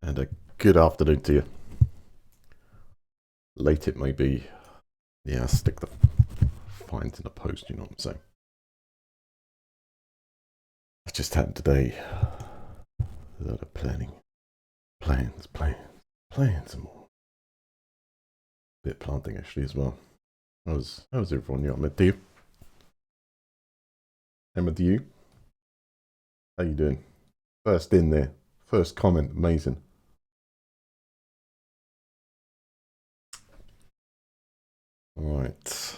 and a good afternoon to you. Late it may be. Yeah, stick the fines in the post, you know what I'm saying? I just had today a lot of planning. Plans and more. Bit of planting actually as well. How's everyone? You met you? Emma, do you? How you doing? First in there. First comment, amazing. Alright.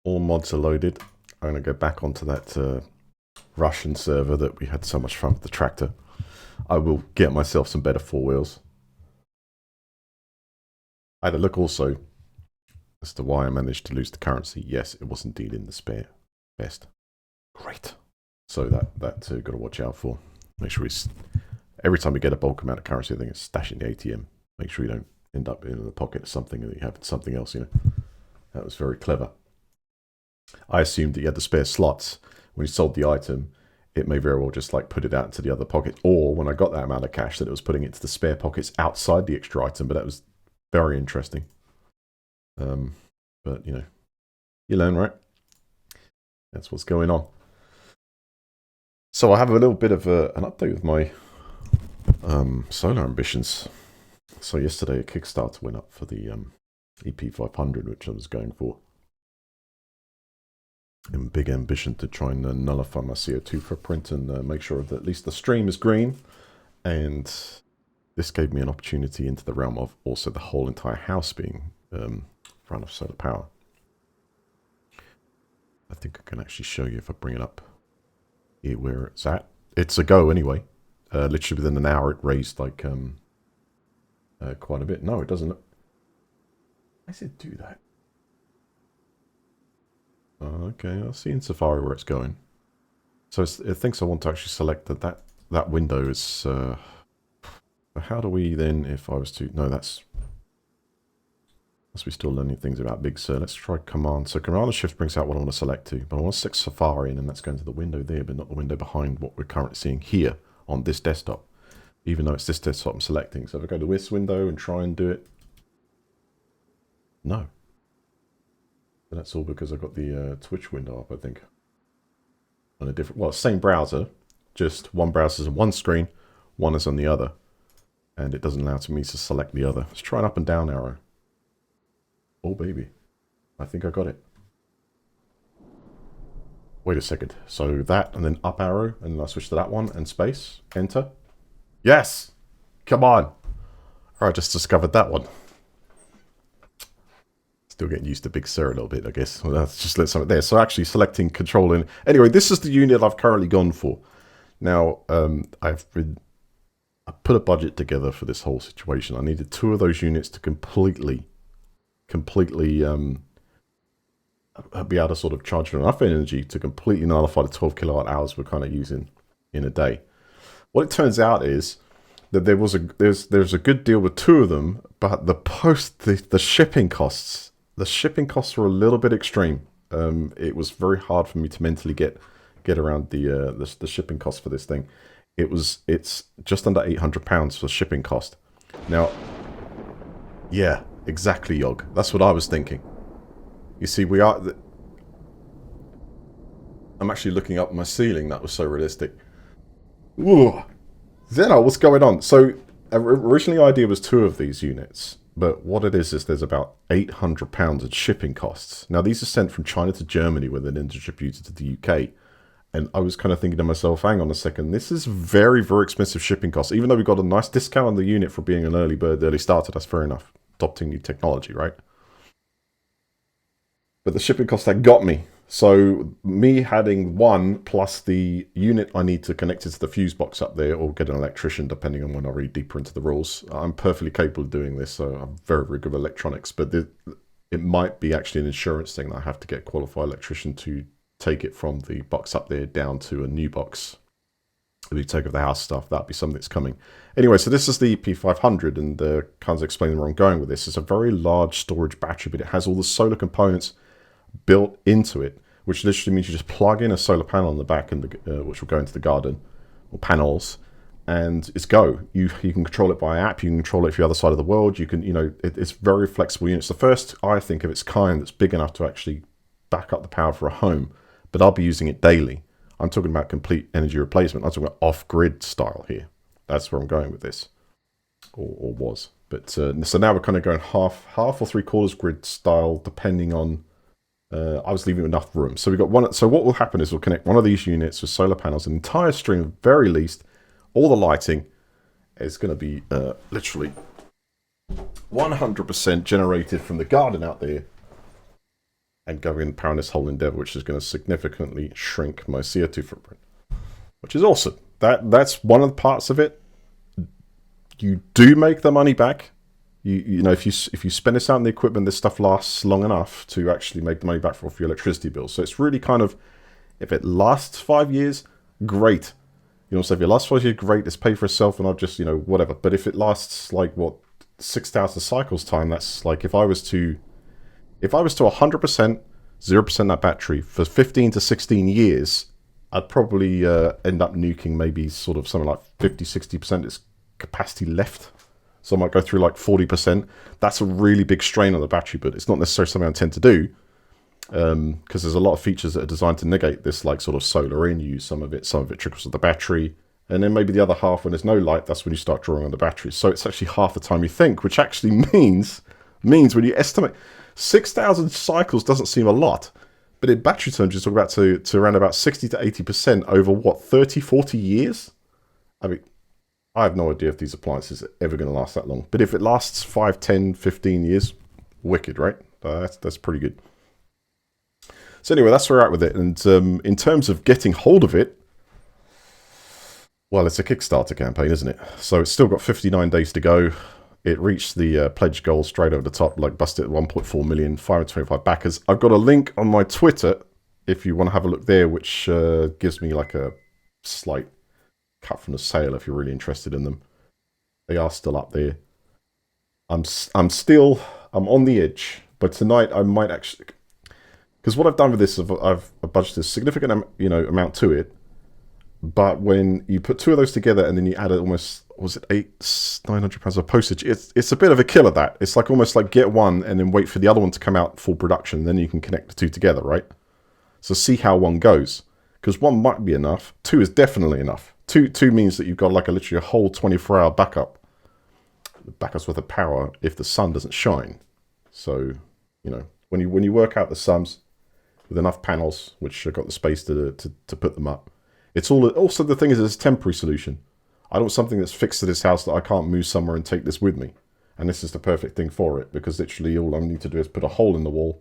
All mods are loaded. I'm going to go back onto that Russian server that we had so much fun with the tractor. I will get myself some better four wheels. I had a look also as to why I managed to lose the currency. Yes, it was indeed in the spare best. Great. So that got to watch out for. Make sure every time we get a bulk amount of currency, I think it's stash in the ATM. Make sure you don't end up in the pocket of something and you have something else, you know. That was very clever. I assumed that you had the spare slots. When you sold the item, it may very well just like put it out into the other pocket. Or when I got that amount of cash, that it was putting it into the spare pockets outside the extra item. But that was very interesting. But, you know, you learn, right? That's what's going on. So I have a little bit of an update with my solar ambitions. So yesterday a Kickstarter went up for the EP500, which I was going for. And big ambition to try and nullify my CO2 footprint and make sure that at least the stream is green. And this gave me an opportunity into the realm of also the whole entire house being run off solar power. I think I can actually show you if I bring it up here where it's at. It's a go anyway. Literally within an hour it raised like quite a bit. No, it doesn't look. Why does it do that? Okay, I'll see in Safari where it's going. So it thinks I want to actually select that window is. How do we then, if I was to, no, that's. Must be still learning things about Big Sur. Let's try Command. So Command and Shift brings out what I want to select to, but I want to stick Safari in, and that's going to the window there, but not the window behind what we're currently seeing here on this desktop. Even though it's this desktop I'm selecting. So if I go to this window and try and do it, no. And that's all because I've got the Twitch window up, I think. On a different, well, same browser, just one browser's on one screen, one is on the other. And it doesn't allow me to select the other. Let's try an up and down arrow. Oh, baby. I think I got it. Wait a second. So that, and then up arrow, and then I switch to that one, and space. Enter. Yes! Come on! Alright, just discovered that one. Still getting used to Big Sur a little bit, I guess. Well, let's just let something there. So actually selecting control in. Anyway, this is the unit I've currently gone for. Now, I put a budget together for this whole situation. I needed 2 of those units to completely be able to sort of charge enough energy to completely nullify the 12 kilowatt hours we're kind of using in a day. What it turns out is that there's a good deal with 2 of them, but the shipping costs were a little bit extreme. It was very hard for me to mentally get around the shipping cost for this thing. It's just under £800 for shipping cost. Now, yeah, exactly, Yog. That's what I was thinking. You see, I'm actually looking up my ceiling. That was so realistic. Ooh. Zeno, what's going on? So, originally the idea was 2 of these units. But what it is there's about £800 in shipping costs. Now, these are sent from China to Germany, where they're then distributed to the UK. And I was kind of thinking to myself, hang on a second, this is very, very expensive shipping costs. Even though we got a nice discount on the unit for being an early bird, early starter, that's fair enough. Adopting new technology, right? But the shipping cost, that got me. So me having 1 plus the unit I need to connect it to the fuse box up there or get an electrician, depending on when I read deeper into the rules. I'm perfectly capable of doing this, so I'm very, very good with electronics. But it might be actually an insurance thing that I have to get a qualified electrician to take it from the box up there down to a new box. If you take of the house stuff, that'd be something that's coming. Anyway, so this is the P500, and kind of explaining where I'm going with this. It's a very large storage battery, but it has all the solar components built into it, which literally means you just plug in a solar panel on the back, and which will go into the garden, or panels, and it's go. You can control it by app. You can control it from the other side of the world. You can, it's very flexible unit. It's the first, I think, of its kind that's big enough to actually back up the power for a home. But I'll be using it daily. I'm talking about complete energy replacement. I'm talking about off-grid style here. That's where I'm going with this, or was. But so now we're kind of going half or 3/4 grid style, depending on. I was leaving enough room. So we got one. So what will happen is we'll connect one of these units with solar panels, an entire string, at very least. All the lighting is going to be literally 100% generated from the garden out there, and going and powering this whole endeavor, which is going to significantly shrink my CO2 footprint, which is awesome. That's one of the parts of it. You do make the money back. You know, if you spend this out on the equipment, this stuff lasts long enough to actually make the money back for your electricity bill. So it's really kind of, if it lasts 5 years, great. You know, so if it lasts 5 years, great. It's paid for itself, and I'll just, whatever. But if it lasts like 6,000 cycles time, that's like if I was to 100%, 0% that battery for 15 to 16 years, I'd probably end up nuking maybe sort of something like 50, 60% its capacity left. So I might go through like 40%. That's a really big strain on the battery, but it's not necessarily something I intend to do, because there's a lot of features that are designed to negate this, like sort of solar in use. Some of it trickles to the battery, and then maybe the other half, when there's no light, that's when you start drawing on the batteries. So it's actually half the time you think, which actually means when you estimate 6,000 cycles doesn't seem a lot, but in battery terms, you're talking about to around about 60 to 80% over 30, 40 years. I mean, I have no idea if these appliances are ever going to last that long. But if it lasts 5, 10, 15 years, wicked, right? That's pretty good. So anyway, that's where we're at with it. And in terms of getting hold of it, well, it's a Kickstarter campaign, isn't it? So it's still got 59 days to go. It reached the pledge goal straight over the top, like busted at 1.4 million, 525 backers. I've got a link on my Twitter if you want to have a look there, which gives me like a slight cut from the sale if you're really interested in them. They are still up there. I'm on the edge, but tonight I might actually, because what I've done with this, I've budgeted a significant amount to it. But when you put two of those together and then you add almost, was it £900 of postage? It's a bit of a killer. That it's like almost like get one and then wait for the other one to come out full production. Then you can connect the two together, right? So see how one goes, because one might be enough. Two is definitely enough. Two means that you've got like literally a whole 24-hour backup's worth of power if the sun doesn't shine. So when you work out the sums with enough panels, which have got the space to put them up. It's also the thing is it's a temporary solution. I don't want something that's fixed to this house that I can't move somewhere and take this with me. And this is the perfect thing for it, because literally all I need to do is put a hole in the wall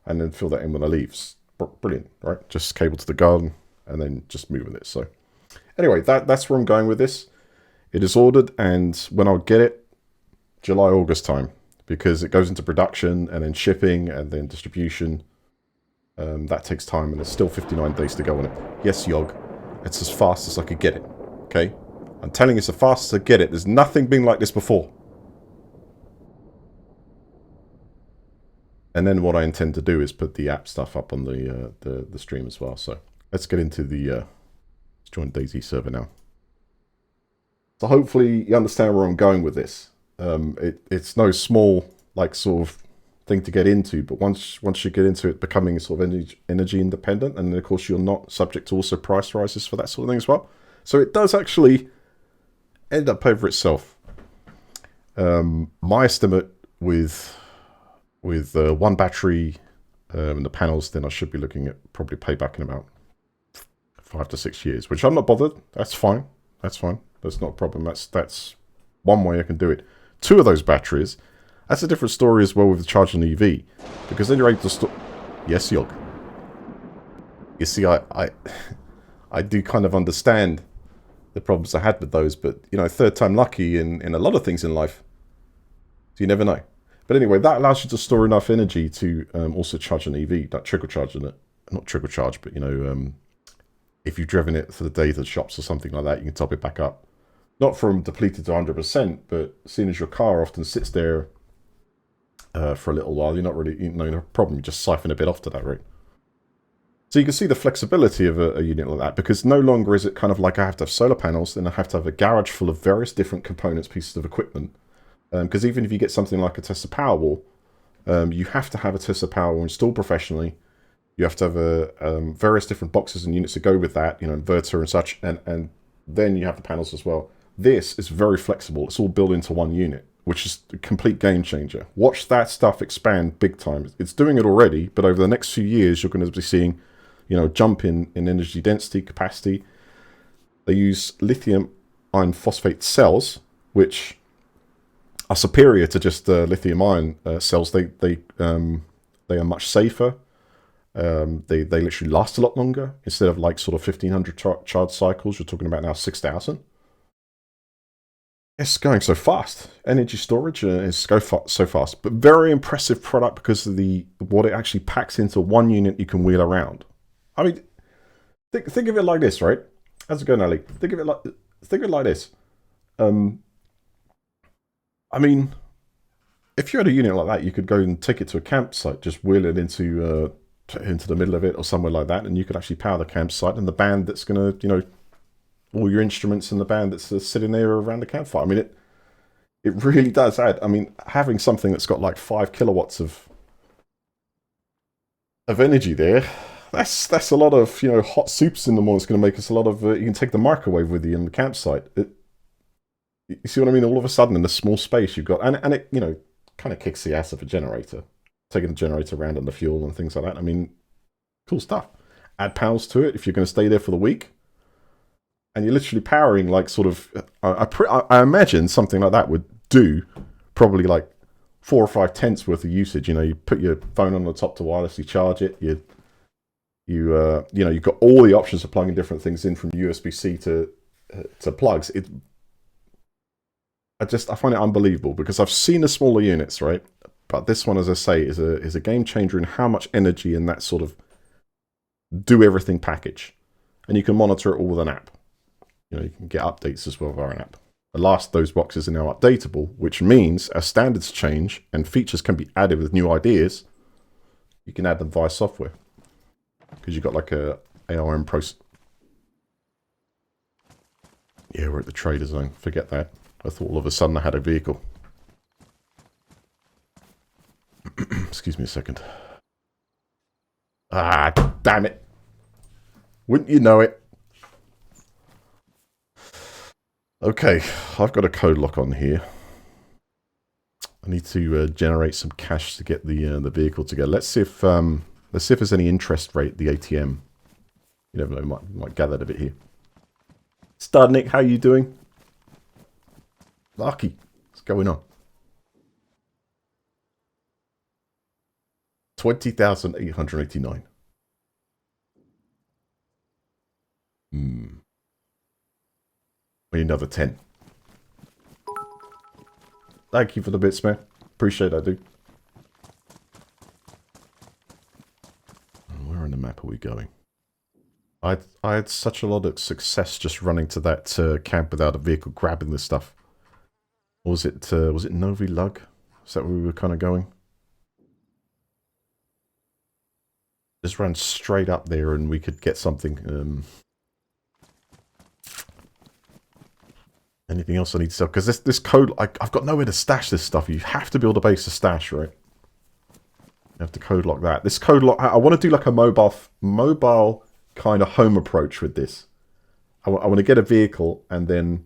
and then fill that in when I leave. Brilliant, right? Just cable to the garden and then just moving it. So anyway, that's where I'm going with this. It is ordered, and when I'll get it, July, August time, because it goes into production and then shipping and then distribution. That takes time, and there's still 59 days to go on it. Yes, Yog. It's as fast as I could get it. Okay? I'm telling you, it's as fast as I get it. There's nothing been like this before. And then what I intend to do is put the app stuff up on the stream as well. So let's get into the let's join DayZ server now. So hopefully you understand where I'm going with this. It's no small sort of thing to get into, but once you get into it, becoming sort of energy independent, and then of course you're not subject to also price rises for that sort of thing as well. So it does actually end up paying for itself. My estimate with one battery and the panels, then I should be looking at probably payback in about 5 to 6 years, which I'm not bothered. That's fine. That's not a problem. That's one way I can do it. Two of those batteries. That's a different story as well with the charging EV, because then you're able to store. Yes, Yog. You see, I do kind of understand the problems I had with those, but third time lucky in a lot of things in life. So you never know. But anyway, that allows you to store enough energy to also charge an EV, not trickle charging it. Not trickle charge, but if you've driven it for the day to the shops or something like that, you can top it back up. Not from depleted to 100%, but seeing as your car often sits there for a little while, you're not really, no problem. You just siphon a bit off to that rate. So you can see the flexibility of a unit like that, because no longer is it kind of like I have to have solar panels, then I have to have a garage full of various different components, pieces of equipment. Because even if you get something like a Tesla Powerwall, you have to have a Tesla Powerwall installed professionally. You have to have various different boxes and units to go with that, inverter and such, and then you have the panels as well. This is very flexible. It's all built into one unit, which is a complete game changer. Watch that stuff expand big time. It's doing it already, but over the next few years, you're going to be seeing, jump in energy density, capacity. They use lithium iron phosphate cells, which are superior to just lithium ion cells. They are much safer. They literally last a lot longer. Instead of like sort of 1500 charge cycles, you're talking about now 6000. It's going so fast. Energy storage is so fast, but very impressive product because of what it actually packs into one unit you can wheel around. I mean, think of it like this, right? How's it going, Ali? Think of it like this. I mean, if you had a unit like that, you could go and take it to a campsite, just wheel it into the middle of it or somewhere like that, and you could actually power the campsite and the band that's going to, all your instruments and the band that's sitting there around the campfire. I mean, it really does add. I mean, having something that's got like 5 kilowatts of energy there, that's a lot of hot soups in the morning. It's going to make us a lot of. You can take the microwave with you in the campsite. You see what I mean? All of a sudden, in a small space, you've got and it kind of kicks the ass of a generator, taking the generator around and the fuel and things like that. I mean, cool stuff. Add panels to it if you're going to stay there for the week. And you're literally powering like sort of, I imagine something like that would do probably like 4 or 5 tenths worth of usage. You put your phone on the top to wirelessly charge it. You've got all the options of plugging different things in from USB-C to plugs. I find it unbelievable because I've seen the smaller units, right? But this one, as I say, is a game changer in how much energy in that sort of do everything package, and you can monitor it all with an app. You can get updates as well via an app. At last, those boxes are now updatable, which means as standards change and features can be added with new ideas, you can add them via software. Because you've got like a ARM process. Yeah, we're at the trader zone. Forget that. I thought all of a sudden I had a vehicle. Excuse me a second. Ah, damn it. Wouldn't you know it? Okay, I've got a code lock on here. I need to generate some cash to get the vehicle together. Let's see if there's any interest rate at the ATM. You never know, might gather a bit here. Studnick, how you doing? Larky, what's going on? 20,889. We need another 10. Thank you for the bits, man. Appreciate that, dude. Where on the map are we going? I had such a lot of success just running to that camp without a vehicle grabbing this stuff. Or was it Novi Lug? Is that where we were kind of going? Just ran straight up there and we could get something. Anything else I need to sell? Because this code, I've got nowhere to stash this stuff. You have to build a base to stash, right? You have to code lock that. This code lock, I want to do like a mobile kind of home approach with this. I want to get a vehicle and then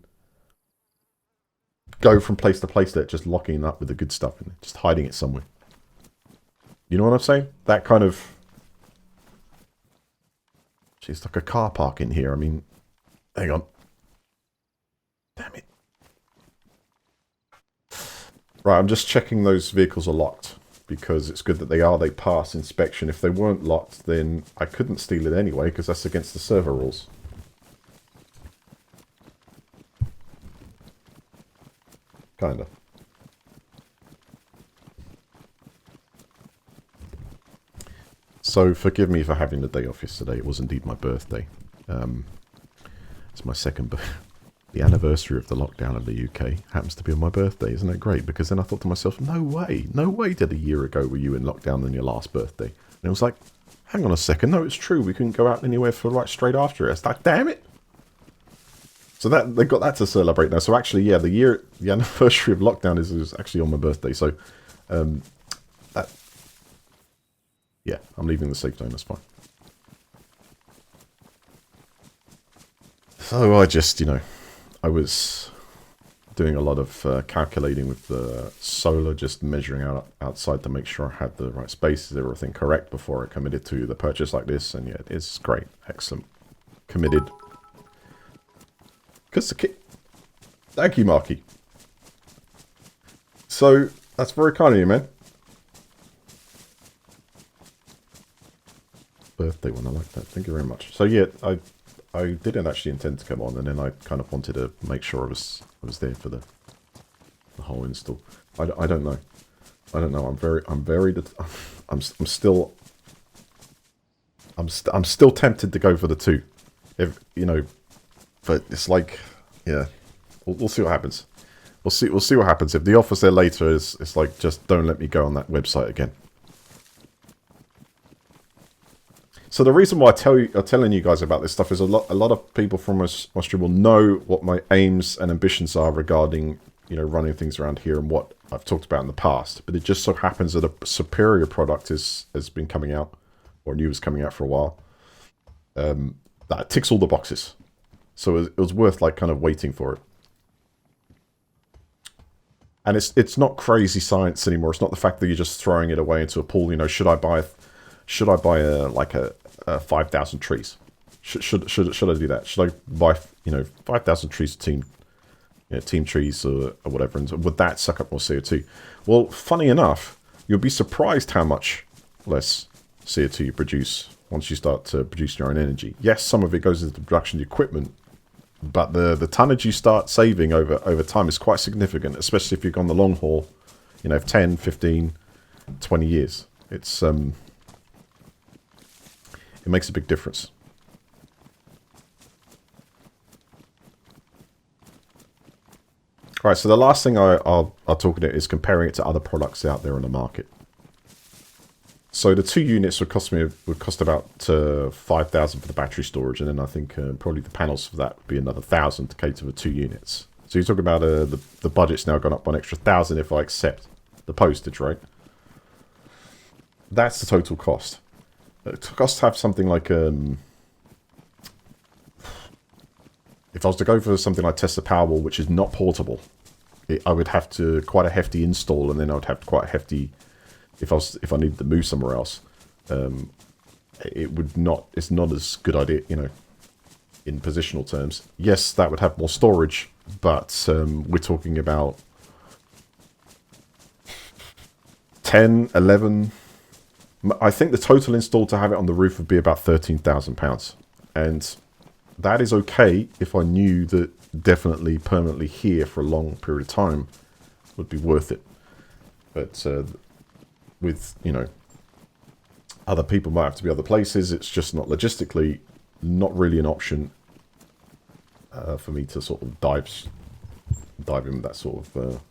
go from place to place there, just locking up with the good stuff and just hiding it somewhere. You know what I'm saying? That kind of... It's like a car park in here. I mean, hang on. Damn it. Right, I'm just checking those vehicles are locked. Because it's good that they pass inspection. If they weren't locked, then I couldn't steal it anyway, because that's against the server rules. Kinda. So, forgive me for having the day off yesterday. It was indeed my birthday. It's my second birthday. The anniversary of the lockdown of the UK happens to be on my birthday. Isn't that great? Because then I thought to myself, no way did a year ago were you in lockdown on your last birthday. it was like, hang on a second, no, it's true. We couldn't go out anywhere for like straight after it. It's like, damn it. So that they got that to celebrate now. So actually, yeah, the anniversary of lockdown is actually on my birthday. So, that, yeah, I'm leaving the safe zone. That's fine. So I just, I was doing a lot of calculating with the solar, just measuring out outside to make sure I had the right spaces, everything correct before I committed to the purchase like this. And yeah, it's great, excellent, committed. Because the kit. Thank you, Marky. So that's very kind of you, man. Birthday one, I like that. Thank you very much. So yeah, I didn't actually intend to come on, and then I kind of wanted to make sure I was there for the whole install. I don't know. I don't know. I'm still tempted to go for the 2. If but it's like, yeah, we'll see what happens. We'll see what happens. If the offer's there later, it's like, just don't let me go on that website again. So the reason why I'm telling you guys about this stuff is a lot of people from Austria will know what my aims and ambitions are regarding, running things around here and what I've talked about in the past. But it just so happens that a superior product has been coming out, or new is coming out for a while. That ticks all the boxes. So it was worth like kind of waiting for it. And it's not crazy science anymore. It's not the fact that you're just throwing it away into a pool. Should I buy a 5,000 trees? Should I do that? Should I buy 5,000 trees team trees or whatever? And would that suck up more CO2? Well, funny enough, you'll be surprised how much less CO2 you produce once you start producing your own energy. Yes, some of it goes into the production of the equipment, but the tonnage you start saving over time is quite significant, especially if you've gone the long haul, 10, 15, 20 years. It's it makes a big difference. All right, so the last thing I'll talk about is comparing it to other products out there on the market. So the 2 units would cost about 5,000 for the battery storage, and then I think probably the panels for that would be another 1,000 to cater for 2 units. So you're talking about the budget's now gone up by an extra 1,000 if I accept the postage, right? That's the total cost. It costs to have something like if I was to go for something like Tesla Powerwall, which is not portable, I would have to quite a hefty install, and then I would have quite a hefty if I needed to move somewhere else. It's not as good idea, in positional terms. Yes, that would have more storage, but we're talking about 10, 11. I think the total install to have it on the roof would be about £13,000. And that is okay if I knew that definitely permanently here for a long period of time would be worth it. But with, other people might have to be other places, it's just not logistically not really an option for me to sort of dive in that sort of,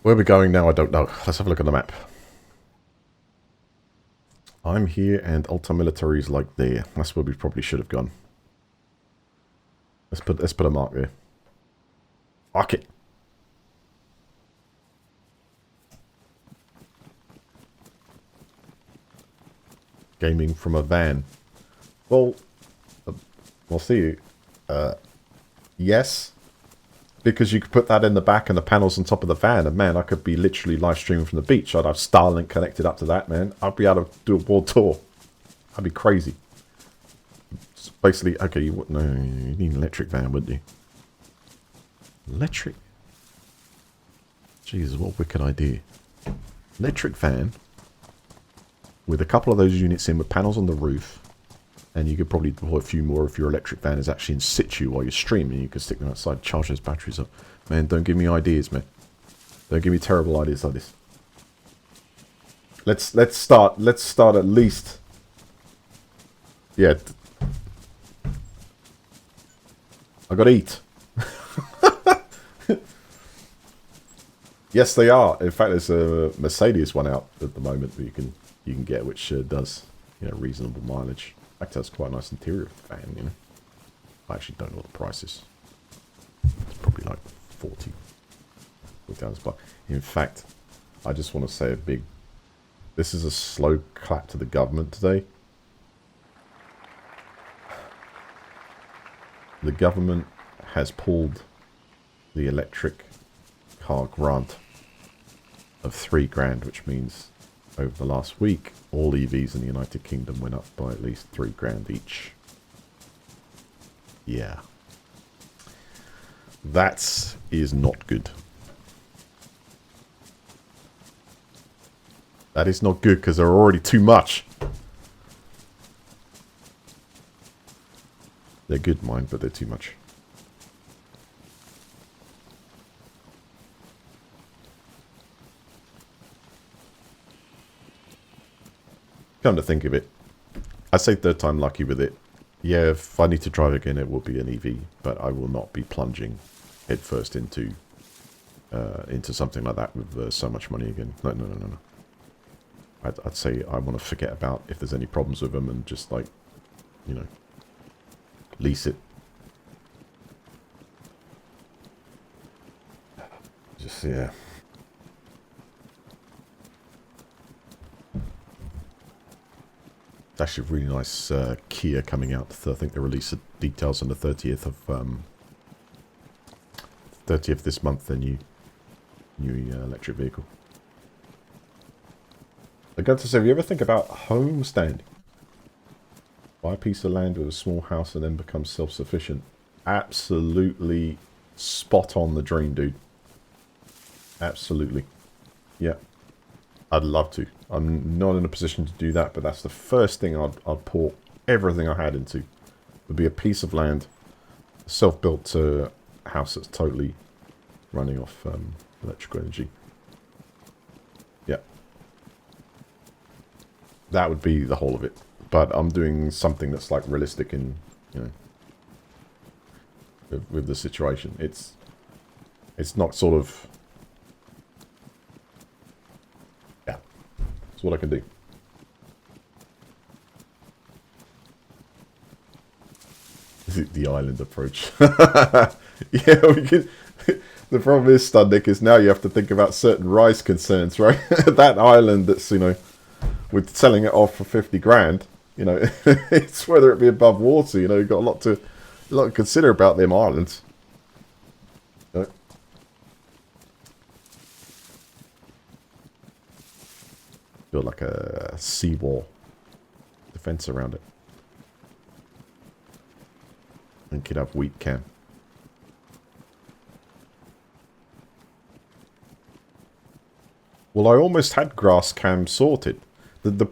Where we're going now, I don't know. Let's have a look at the map. I'm here and Alta Military is like there. That's where we probably should have gone. Let's put a mark there. Fuck it. Gaming from a van. Well, we'll see. Yes. Because you could put that in the back and the panels on top of the van, and man, I could be literally live streaming from the beach. I'd have Starlink connected up to that, man. I'd be able to do a world tour. That'd be crazy. It's basically, okay, you need an electric van, wouldn't you? Electric? Jesus, what a wicked idea. Electric van with a couple of those units in with panels on the roof, and you could probably deploy a few more if your electric van is actually in situ while you're streaming. You could stick them outside, charge those batteries up. Man, don't give me ideas, man. Don't give me terrible ideas like this. Let's start at least. Yeah. I gotta eat. Yes, they are. In fact, there's a Mercedes one out at the moment that you can get, which does reasonable mileage. In fact, has quite a nice interior fan. I actually don't know what the price is. It's probably like 40 but in fact, I just want to say this is a slow clap to the government today. The government has pulled the electric car grant of £3,000, which means over the last week, all EVs in the United Kingdom went up by at least £3,000 each. Yeah. That is not good. That is not good because they're already too much. They're good, mine, but they're too much. Come to think of it, I say third time lucky with it. Yeah, if I need to drive again, it will be an EV, but I will not be plunging headfirst into something like that with so much money again. No. I'd say I want to forget about if there's any problems with them and just like, lease it. Just, yeah. It's actually a really nice Kia coming out. I think they release the details on the 30th this month, their new electric vehicle. I got to say, if you ever think about homesteading, buy a piece of land with a small house and then become self-sufficient, absolutely spot on the dream, dude. Absolutely. Yeah. I'd love to. I'm not in a position to do that, but that's the first thing I'd pour everything I had into. Would be a piece of land, a self-built house that's totally running off electrical energy. Yeah. That would be the whole of it. But I'm doing something that's like realistic in, with the situation. It's not sort of, yeah, it's what I can do. The island approach. Yeah, we can. The problem is, Studnick, is now you have to think about certain rice concerns, right? That island that's, with selling it off for 50 grand, it's whether it be above water, you've got a lot to consider about them islands. Build like a seawall defense around it. And could have wheat cam. Well, I almost had grass cam sorted. The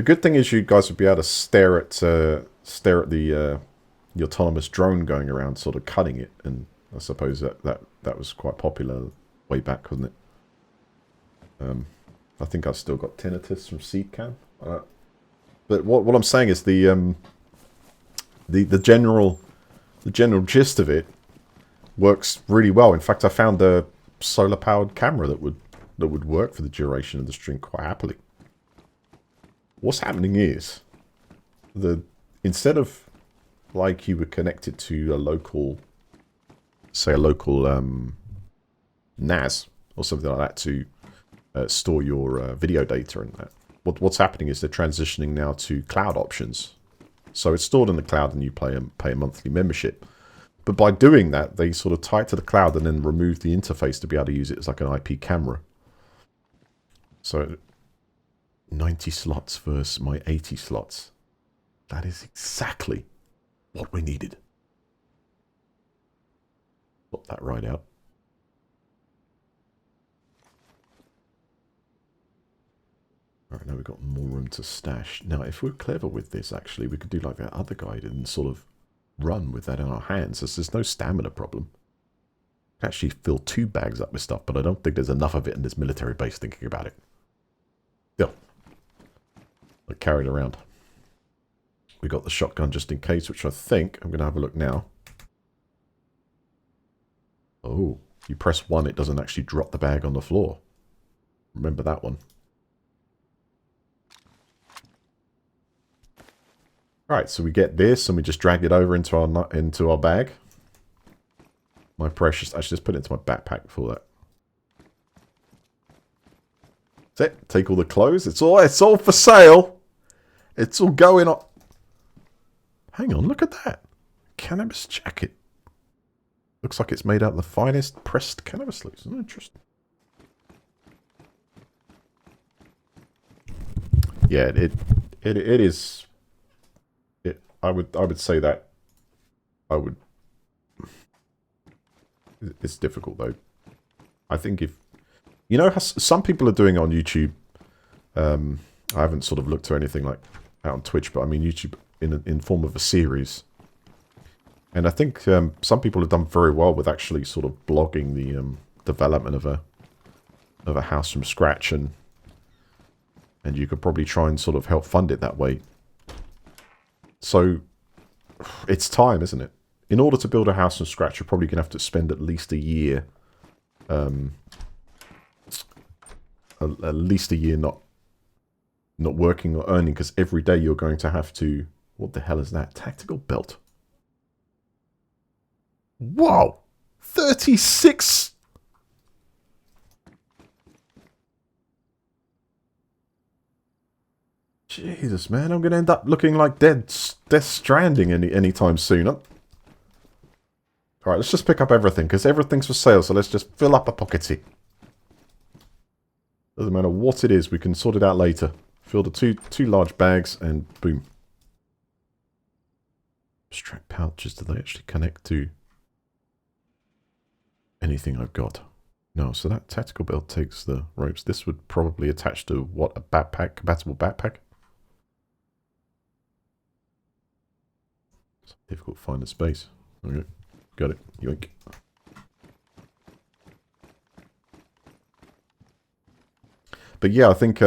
good thing is you guys would be able to stare at the autonomous drone going around, sort of cutting it, and I suppose that was quite popular way back, wasn't it? I think I've still got tinnitus from Seedcam. But what I'm saying is the general gist of it works really well. In fact, I found a solar powered camera that would work for the duration of the stream quite happily. What's happening is instead of like you would connect it to a local NAS or something like that to store your video data and that. What's happening is they're transitioning now to cloud options. So it's stored in the cloud and you pay a monthly membership. But by doing that, they sort of tie it to the cloud and then remove the interface to be able to use it as like an IP camera. So 90 slots versus my 80 slots. That is exactly what we needed. Put that right out. Alright, now we've got more room to stash. Now, if we're clever with this, actually, we could do like that other guy did and sort of run with that in our hands. There's no stamina problem. I actually fill 2 bags up with stuff, but I don't think there's enough of it in this military base thinking about it. Still, I carried around. We got the shotgun just in case, which I think I'm going to have a look now. Oh, You press 1, it doesn't actually drop the bag on the floor. Remember that one. Right, so we get this and we just drag it over into our bag. My precious, I should just put it into my backpack before that. That's it. Take all the clothes. It's all for sale. It's all going on. Hang on, look at that. Cannabis jacket. Looks like it's made out of the finest pressed cannabis leaves. Interesting. Yeah, it is. I would say that. It's difficult though. I think if you know how some people are doing it on YouTube. I haven't sort of looked at anything like out on Twitch, but I mean YouTube in form of a series. And I think some people have done very well with actually sort of blogging the development of a house from scratch, and you could probably try and sort of help fund it that way. So it's time, isn't it? In order to build a house from scratch, you're probably going to have to spend at least a year, at least a year not working or earning, because every day you're going to have to. What the hell is that? Tactical belt. Whoa! 36! Jesus, man, I'm going to end up looking like Death Stranding anytime soon. Alright, let's just pick up everything, because everything's for sale, so let's just fill up a pockety. Doesn't matter what it is, we can sort it out later. Fill the two large bags, and boom. Abstract pouches, do they actually connect to anything I've got? No, so that tactical belt takes the ropes. This would probably attach to, what, a backpack? Compatible backpack? It's difficult to find the space. Okay, got it. Yoink. But yeah, I think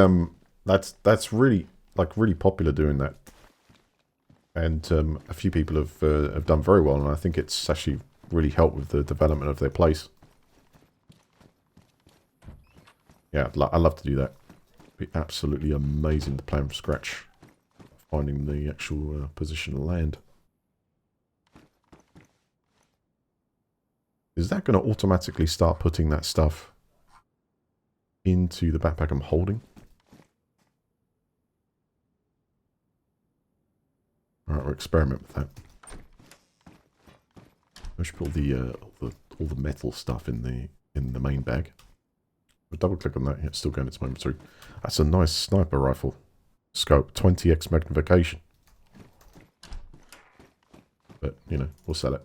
that's really popular doing that, and a few people have done very well, and I think it's actually really helped with the development of their place. Yeah, I love to do that. It'd be absolutely amazing to plan from scratch, finding the actual position of land. Is that going to automatically start putting that stuff into the backpack I'm holding? Alright, we'll experiment with that. I should put all the metal stuff in the main bag. We'll double click on that. Yeah, it's still going its moment through. That's a nice sniper rifle. Scope, 20x magnification. But, you know, we'll sell it.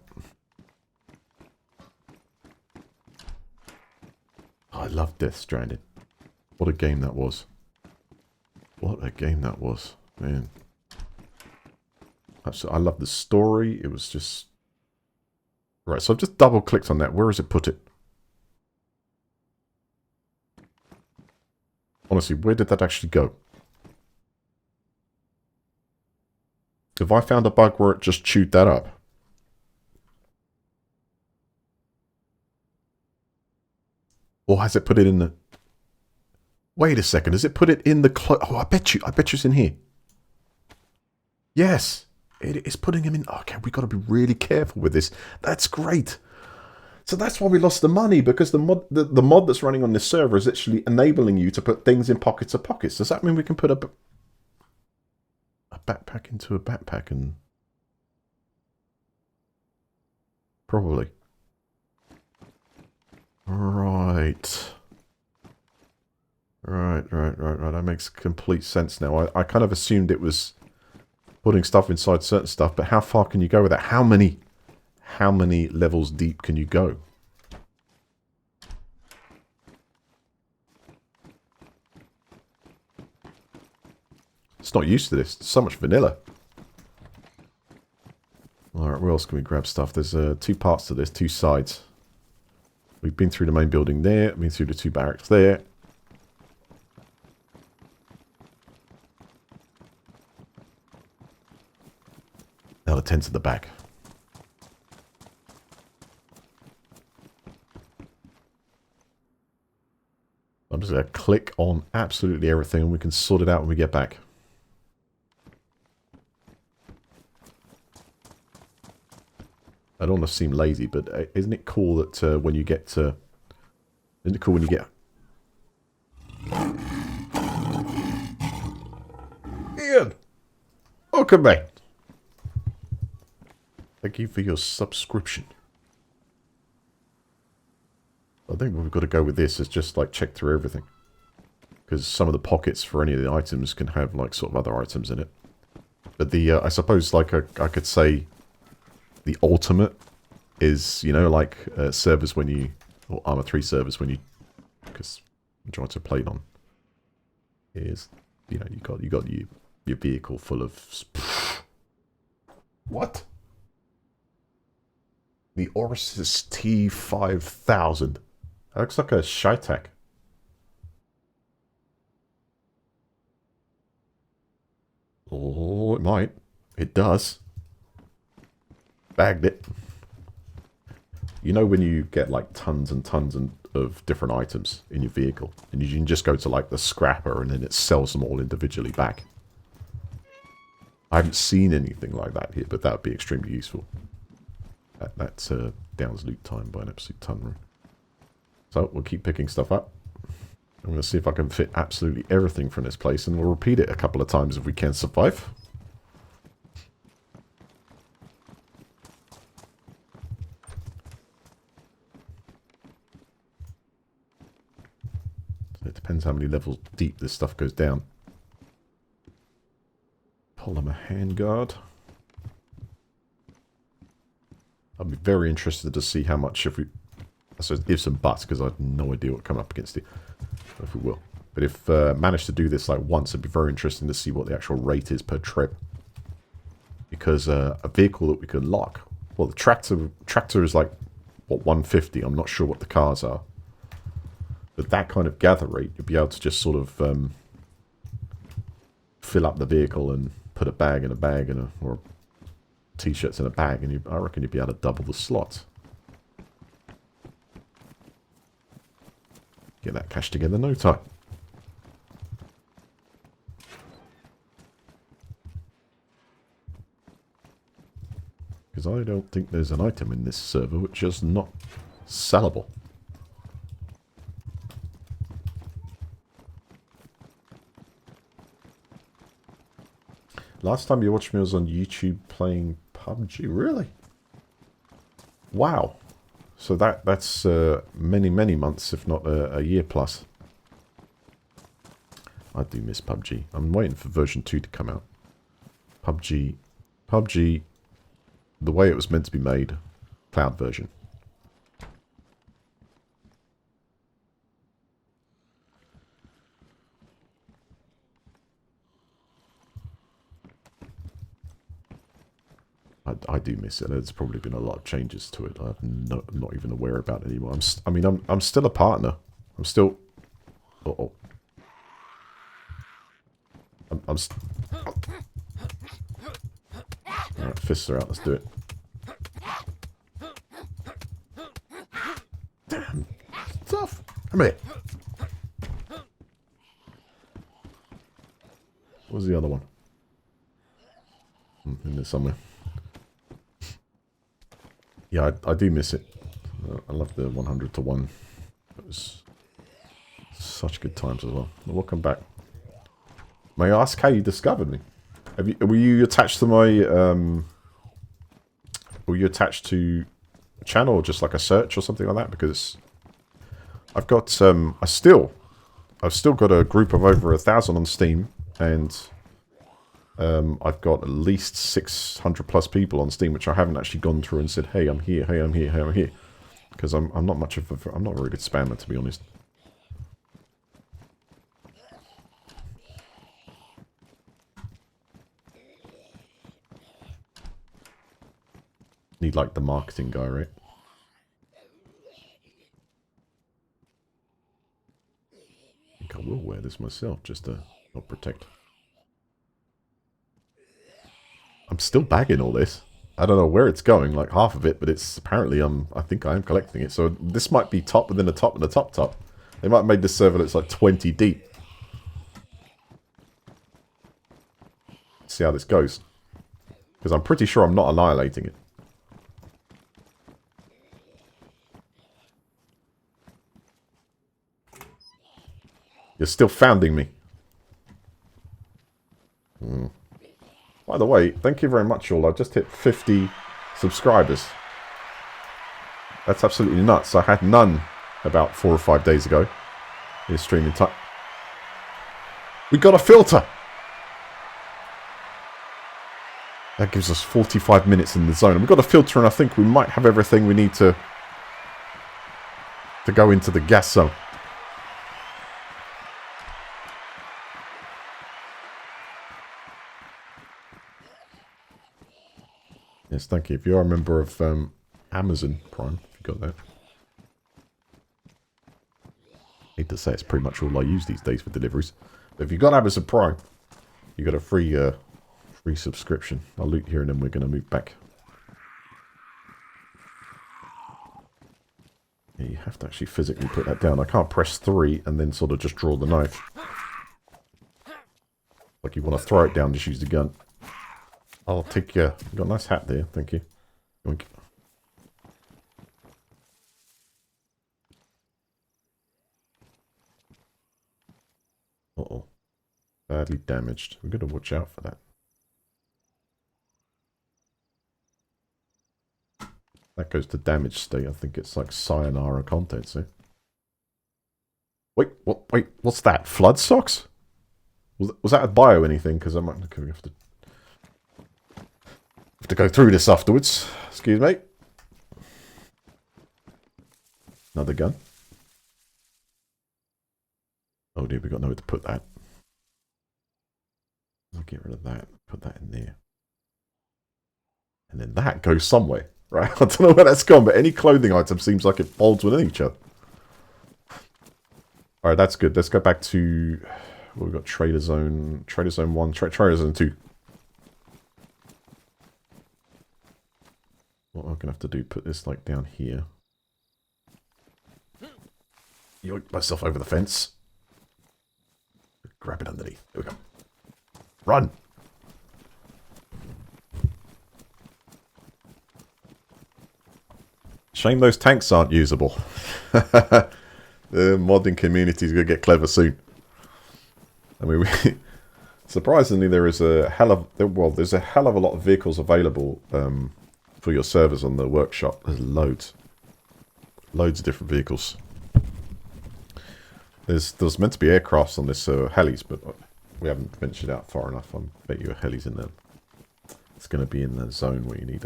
Oh, I love Death Stranding. What a game that was. What a game that was. Man. Absolutely, I love the story. It was just... Right, so I've just double clicked on that. Where has it put it? Honestly, where did that actually go? Have I found a bug where it just chewed that up? Or has it put it in the... Wait a second, has it put it in the... Oh, I bet you it's in here. Yes, it is putting him in... Okay, we've got to be really careful with this. That's great. So that's why we lost the money, because the mod that's running on this server is actually enabling you to put things in pockets of pockets. Does that mean we can put a backpack into a backpack and... Probably. Right. Right. That makes complete sense now. I kind of assumed it was putting stuff inside certain stuff, but how far can you go with that? How many levels deep can you go? It's not used to this. It's so much vanilla. Alright, where else can we grab stuff? There's two parts to this, two sides. We've been through the main building there, been through the two barracks there. Now attend to the back. I'm just going to click on absolutely everything and we can sort it out when we get back. I don't want to seem lazy, but isn't it cool that when you get to... Isn't it cool when you get... Ian! Welcome back! Thank you for your subscription. I think what we've got to go with this is just like check through everything. Because some of the pockets for any of the items can have like sort of other items in it. But the, I suppose like I could say the ultimate is, you know, like servers when you, or Arma 3 servers when you, because I'm trying to play it on, is, you know, you got your vehicle full of, what? The Oris T5000. That looks like a Shytek. Oh, it might. It does. Bagged it. You know when you get like tons and tons of different items in your vehicle, and you can just go to like the scrapper and then it sells them all individually back. I haven't seen anything like that here, but that would be extremely useful. That's Downs loot time by an absolute ton. So we'll keep picking stuff up. I'm going to see if I can fit absolutely everything from this place, and we'll repeat it a couple of times if we can survive. So it depends how many levels deep this stuff goes down. Polymer handguard. I'd be very interested to see how much if we... I suppose ifs and buts, because I have no idea what come up against it. If we will. But if managed to do this like once, it'd be very interesting to see what the actual rate is per trip. Because a vehicle that we can lock... Well, the tractor is like, what, 150? I'm not sure what the cars are. But that kind of gather rate, you'd be able to just sort of fill up the vehicle and put a bag in a bag and or t-shirts in a bag, and I reckon you'd be able to double the slots. Get that cash together in no time. Because I don't think there's an item in this server which is not sellable. Last time you watched me was on YouTube playing PUBG. Really? Wow. So that's many, many months, if not a year plus. I do miss PUBG. I'm waiting for version 2 to come out. PUBG, the way it was meant to be made, cloud version. I do miss it. There's probably been a lot of changes to it. I'm not even aware about it anymore. I'm still a partner. I'm still... Uh-oh. Alright, fists are out. Let's do it. Damn. Tough. Come here. Where's the other one? In there somewhere. Yeah, I do miss it. I love the 100 to 1. It was such good times as well. Welcome back. May I ask how you discovered me? Were you attached to my... were you attached to a channel or just like a search or something like that? Because I've got... I've still got a group of over 1,000 on Steam, and... I've got at least 600 plus people on Steam, which I haven't actually gone through and said, hey, I'm here, hey, I'm here, hey, I'm here. Because I'm not much of a... I'm not a very good spammer, to be honest. Need, like, the marketing guy, right? I think I will wear this myself, just to help protect. I'm still bagging all this. I don't know where it's going, like half of it, but it's apparently I think I am collecting it. So this might be top within the top and the top. They might have made this server looks like 20 deep. See how this goes. Because I'm pretty sure I'm not annihilating it. You're still founding me. By the way, thank you very much all. I just hit 50 subscribers. That's absolutely nuts. I had none about 4 or 5 days ago. In streaming time. We got a filter! That gives us 45 minutes in the zone. And we've got a filter and I think we might have everything we need to go into the gas zone. Yes, thank you. If you are a member of Amazon Prime, if you got that. I hate to say it's pretty much all I use these days for deliveries. But if you've got Amazon Prime, you got a free subscription. I'll loot here and then we're going to move back. Yeah, you have to actually physically put that down. I can't press 3 and then sort of just draw the knife. Like you want to throw it down, just use the gun. I'll take your... You got a nice hat there, thank you. Yoink. Uh-oh. Badly damaged. We've got to watch out for that. That goes to damage state. I think it's like sayonara contents, eh? Wait, what? Wait, what's that? Flood socks? Was that a bio anything? Because I might have to go through this afterwards. Excuse me. Another gun. Oh dear, we got nowhere to put that. I'll get rid of that. Put that in there. And then that goes somewhere. Right? I don't know where that's gone, but any clothing item seems like it folds within each other. Alright, that's good. Let's go back to... Well, we've got Trader Zone 1, Trader Zone 2. What I'm going to have to do, put this like down here. Yoink myself over the fence. Grab it underneath. There we go. Run! Shame those tanks aren't usable. The modding community is going to get clever soon. I mean, surprisingly, there is a hell of... Well, there's a hell of a lot of vehicles available for your servers on the workshop. There's loads. Loads of different vehicles. There's meant to be aircrafts on this helis, but we haven't ventured out far enough. I bet you a heli's in there. It's going to be in the zone where you need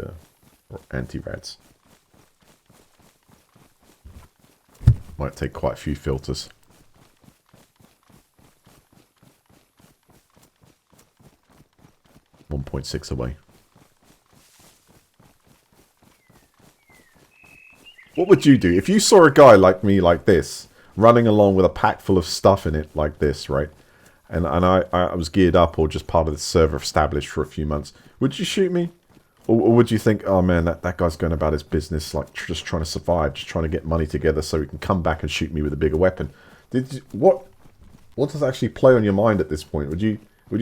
anti-rads. Might take quite a few filters. .6 away. What would you do if you saw a guy like me like this running along with a pack full of stuff in it like this, right? And I was geared up or just part of the server established for a few months. Would you shoot me? Or would you think, oh man, that guy's going about his business, like just trying to survive, just trying to get money together so he can come back and shoot me with a bigger weapon? What does actually play on your mind at this point? Would you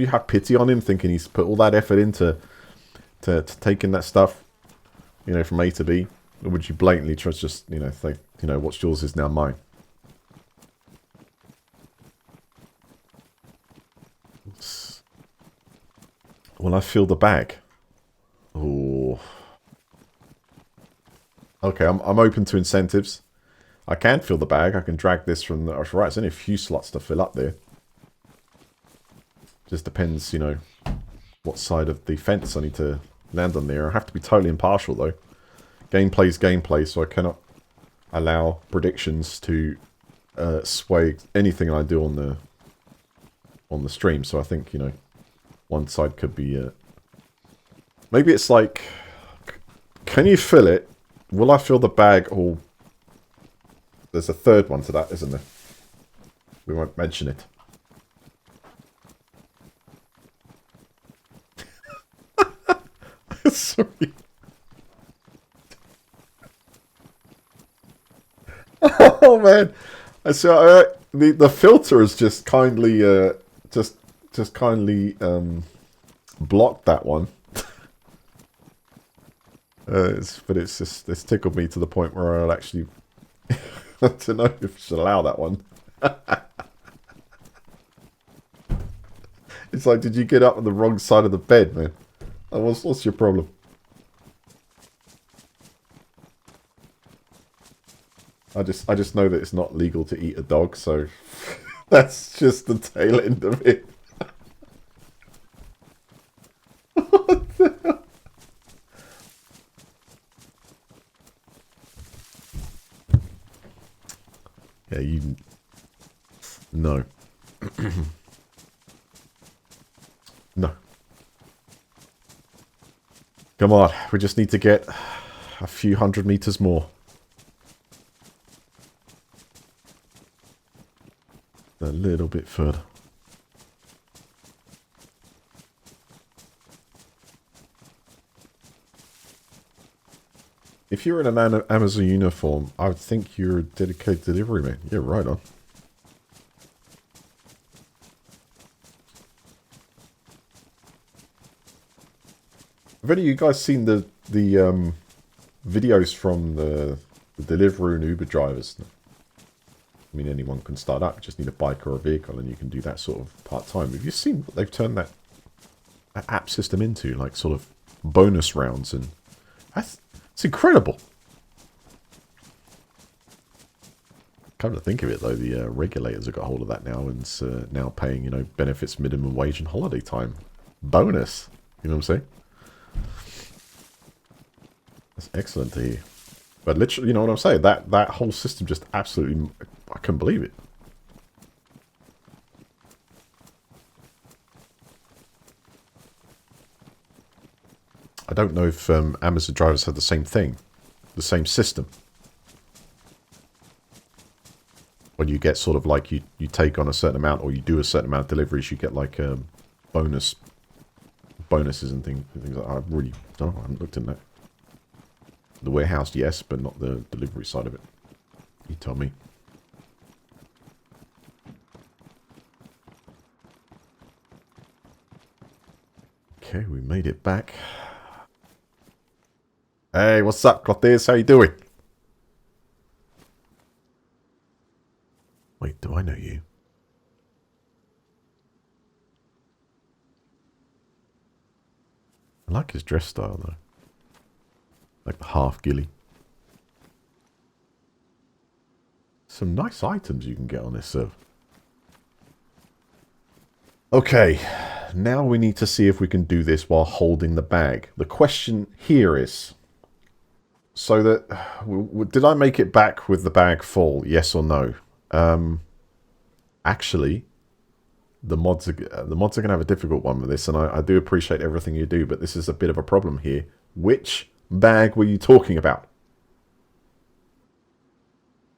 have pity on him, thinking he's put all that effort into to taking that stuff, you know, from A to B? Or would you blatantly just, you know, think, you know, what's yours is now mine? Will I fill the bag? Oh. Okay, I'm open to incentives. I can fill the bag. I can drag this from the... Right, there's only a few slots to fill up there. Just depends, you know, what side of the fence I need to land on there. I have to be totally impartial, though. Gameplay's gameplay, so I cannot allow predictions to sway anything I do on the stream. So I think, you know, one side could be... Maybe it's like... Can you fill it? Will I fill the bag? Or... There's a third one to that, isn't there? We won't mention it. Sorry. Oh man, So the filter has just kindly just kindly blocked that one. But it's tickled me to the point where I'll actually to know if I should allow that one. It's like, did you get up on the wrong side of the bed, man? What's your problem? I just know that it's not legal to eat a dog, so that's just the tail end of it. What the hell? Yeah, you... No. No. Come on, we just need to get a few 100 meters more. A little bit further. If you're in an Amazon uniform, I would think you're a dedicated delivery man. Yeah, right on. Have any of you guys seen the videos from the Deliveroo and Uber drivers? I mean, anyone can start up. You just need a bike or a vehicle, and you can do that sort of part-time. Have you seen what they've turned that app system into? Like, sort of bonus rounds, and it's incredible. Come to think of it, though, the regulators have got hold of that now, and now paying, you know, benefits, minimum wage, and holiday time bonus. You know what I'm saying? That's excellent to hear. But literally, you know what I'm saying? That whole system just absolutely... I couldn't believe it. I don't know if Amazon drivers have the same thing. The same system. When you get sort of like, you take on a certain amount, or you do a certain amount of deliveries, you get like bonuses and things like that. I really don't know. I haven't looked in that. The warehouse, yes, but not the delivery side of it. You tell me. Okay, we made it back. Hey, what's up, Clotis? How you doing? Wait, do I know you? I like his dress style, though. Like the half ghillie. Some nice items you can get on this server. Okay, now we need to see if we can do this while holding the bag. The question here is, so that, did I make it back with the bag full? Yes or no? Actually, the mods are going to have a difficult one with this, and I do appreciate everything you do, but this is a bit of a problem here. Which bag were you talking about?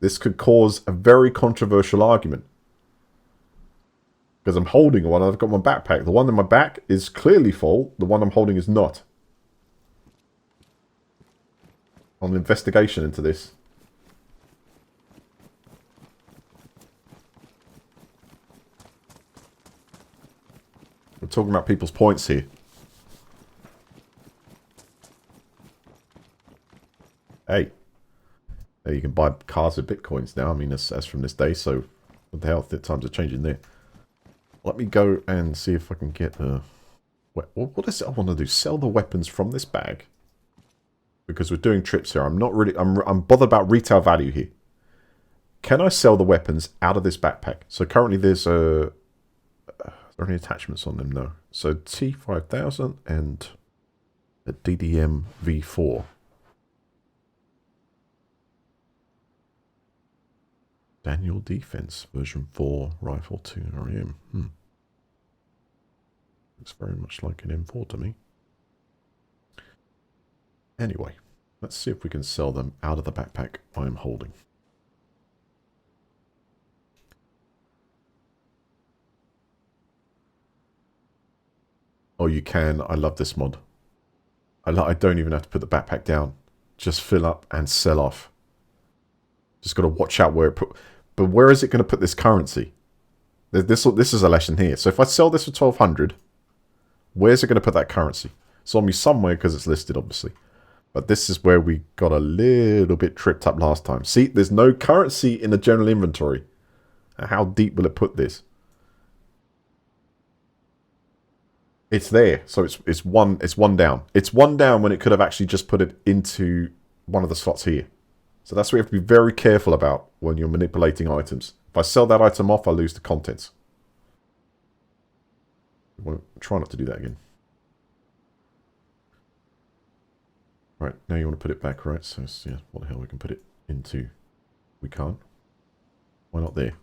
This could cause a very controversial argument. Because I'm holding one, I've got my backpack. The one in my back is clearly full. The one I'm holding is not. On an investigation into this. We're talking about people's points here. Hey. You can buy cars with bitcoins now. I mean, as from this day, so what the hell, times are changing there. Let me go and see if I can get what is it I want to do? Sell the weapons from this bag. Because we're doing trips here. I'm not really... I'm bothered about retail value here. Can I sell the weapons out of this backpack? So currently there's are there any attachments on them? No. So T5000 and a DDM V4. Daniel Defense, version 4, rifle 2 REM. Looks very much like an M4 to me. Anyway, let's see if we can sell them out of the backpack I'm holding. Oh, you can. I love this mod. I don't even have to put the backpack down. Just fill up and sell off. Just got to watch out where it put... But where is it going to put this currency? This is a lesson here. So if I sell this for 1200, where's it going to put that currency? It's on me somewhere because it's listed, obviously. But this is where we got a little bit tripped up last time. See, there's no currency in the general inventory. How deep will it put this? It's there, so it's one down. It's one down when it could have actually just put it into one of the slots here. So that's what you have to be very careful about when you're manipulating items. If I sell that item off, I lose the contents. Well, try not to do that again. Right, now you want to put it back, right? So, yeah, what the hell we can put it into? We can't. Why not there?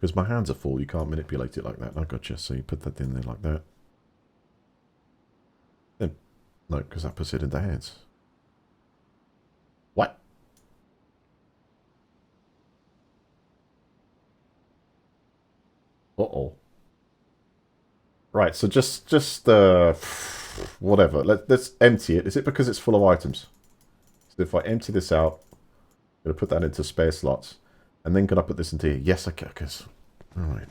Because my hands are full, you can't manipulate it like that. I gotcha. So you put that in there like that. Then, no, because that puts it into hands. What? Uh-oh. Right, so just whatever. Let's empty it. Is it because it's full of items? So if I empty this out, I'm going to put that into spare slots. And then can I put this into here? Yes, I can. Alright.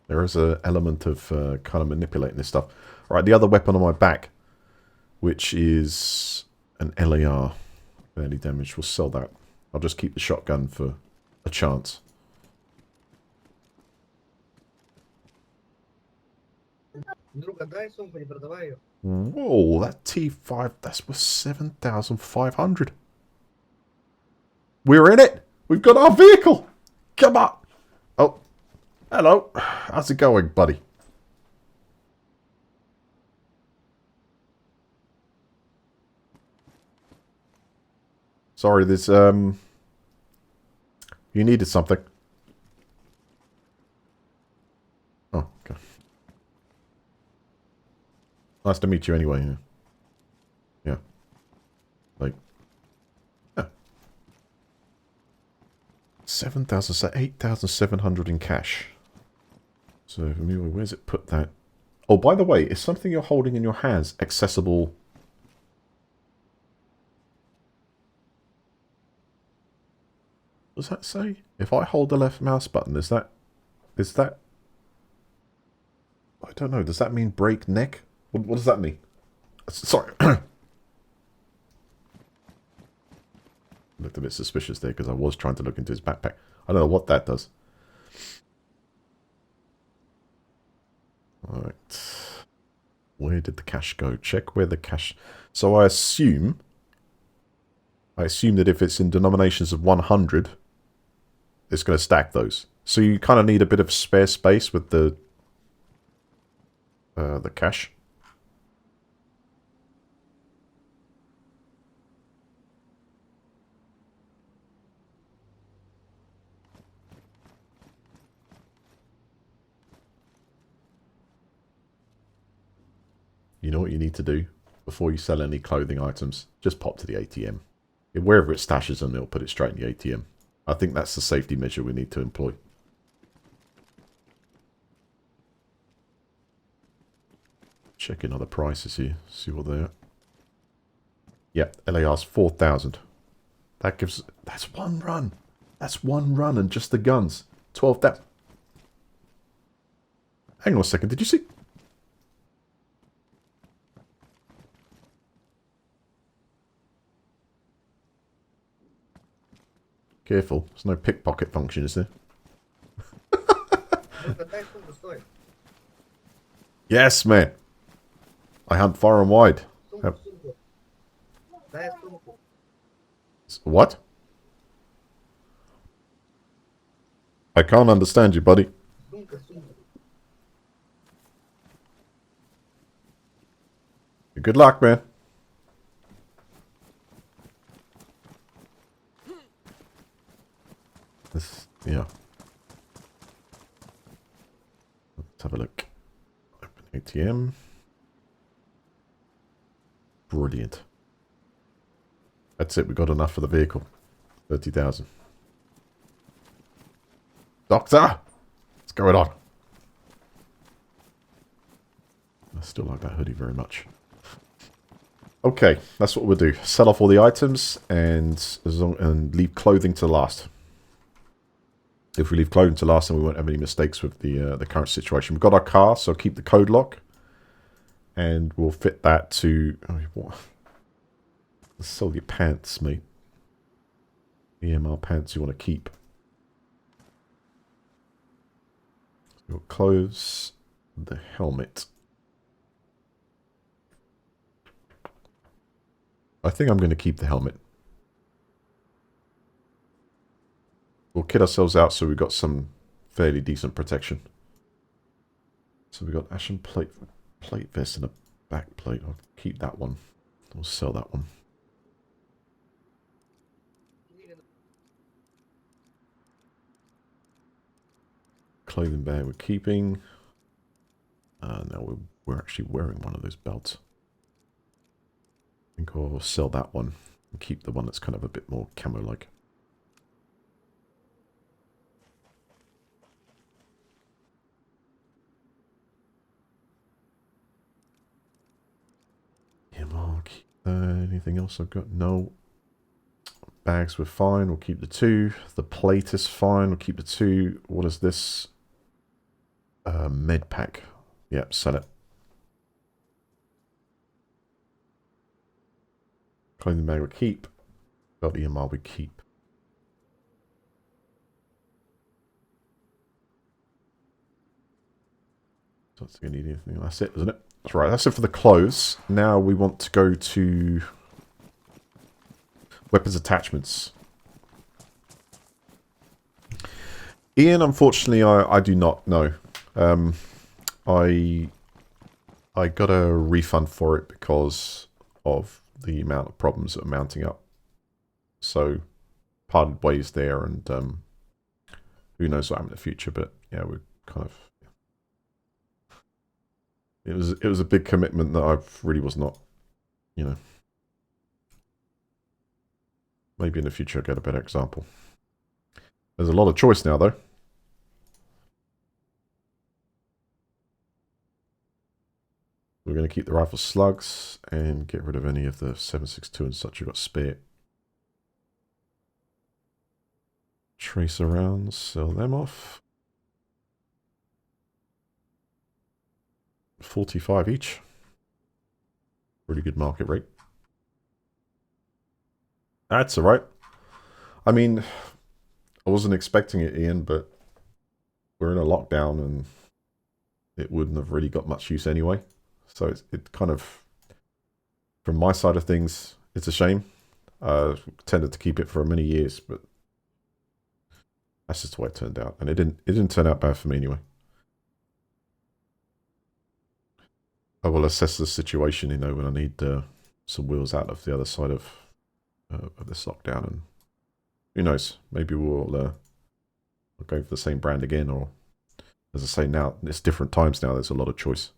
There is an element of kind of manipulating this stuff. Alright, the other weapon on my back, which is an LAR. Barely damaged. We'll sell that. I'll just keep the shotgun for a chance. Whoa, that T5, that's worth 7,500. We're in it! We've got our vehicle! Come on! Oh, hello. How's it going, buddy? Sorry, there's, you needed something. Oh, okay. Nice to meet you anyway. Yeah. Like, yeah. 8,700 in cash. So, where's it put that? Oh, by the way, is something you're holding in your hands accessible? What does that say? If I hold the left mouse button, is that... I don't know. Does that mean break neck? What does that mean? Sorry. Looked a bit suspicious there because I was trying to look into his backpack. I don't know what that does. Alright. Where did the cash go? Check where the cash... So I assume that if it's in denominations of 100, it's going to stack those. So you kind of need a bit of spare space with the cash. You know what you need to do before you sell any clothing items? Just pop to the ATM. Wherever it stashes them, it'll put it straight in the ATM. I think that's the safety measure we need to employ. Checking other prices here. See what they are. Yep, LAR's 4,000. That gives... That's one run. That's one run and just the guns. 12,000. Hang on a second. Did you see... Careful, there's no pickpocket function, is there? Yes, man. I hunt far and wide. What? I can't understand you, buddy. Good luck, man. Yeah. Let's have a look. Open ATM. Brilliant. That's it. We got enough for the vehicle. 30,000. Doctor! What's going on? I still like that hoodie very much. Okay, that's what we'll do. Sell off all the items and leave clothing to last. If we leave clothing to last, then we won't have any mistakes with the current situation. We've got our car, so keep the code lock. And we'll fit that to... Oh, what? Let's sell your pants, mate. EMR pants you want to keep. Your clothes. The helmet. I think I'm going to keep the helmet. We'll kit ourselves out so we've got some fairly decent protection. So we've got ashen plate vest and a back plate. I'll keep that one. We'll sell that one. Clothing bag we're keeping. Now we're actually wearing one of those belts. I think I'll sell that one and keep the one that's kind of a bit more camo-like. Anything else I've got? No. Bags were fine. We'll keep the 2. The plate is fine. We'll keep the 2. What is this? Med pack. Yep, sell it. Clothing bag we keep. Belt EMR we keep. Don't think I need anything. That's it, isn't it? That's right. That's it for the clothes. Now we want to go to weapons attachments. Ian, unfortunately, I do not know. I got a refund for it because of the amount of problems that are mounting up. So, parted ways there, and who knows what will happen in the future. But yeah, we're kind of. It was a big commitment that I really was not, you know. Maybe in the future I'll get a better example. There's a lot of choice now, though. We're going to keep the rifle slugs and get rid of any of the 7.62 and such you've got spare. Tracer rounds, sell them off. 45 each. Pretty good market rate. That's alright. I mean, I wasn't expecting it, Ian, but we're in a lockdown and it wouldn't have really got much use anyway. So it kind of, from my side of things, it's a shame. Tended to keep it for many years, but that's just the way it turned out. And it didn't turn out bad for me anyway. I will assess the situation, you know, when I need some wheels out of the other side of this lockdown, and who knows, maybe we'll go for the same brand again, or as I say now, it's different times now. There's a lot of choice.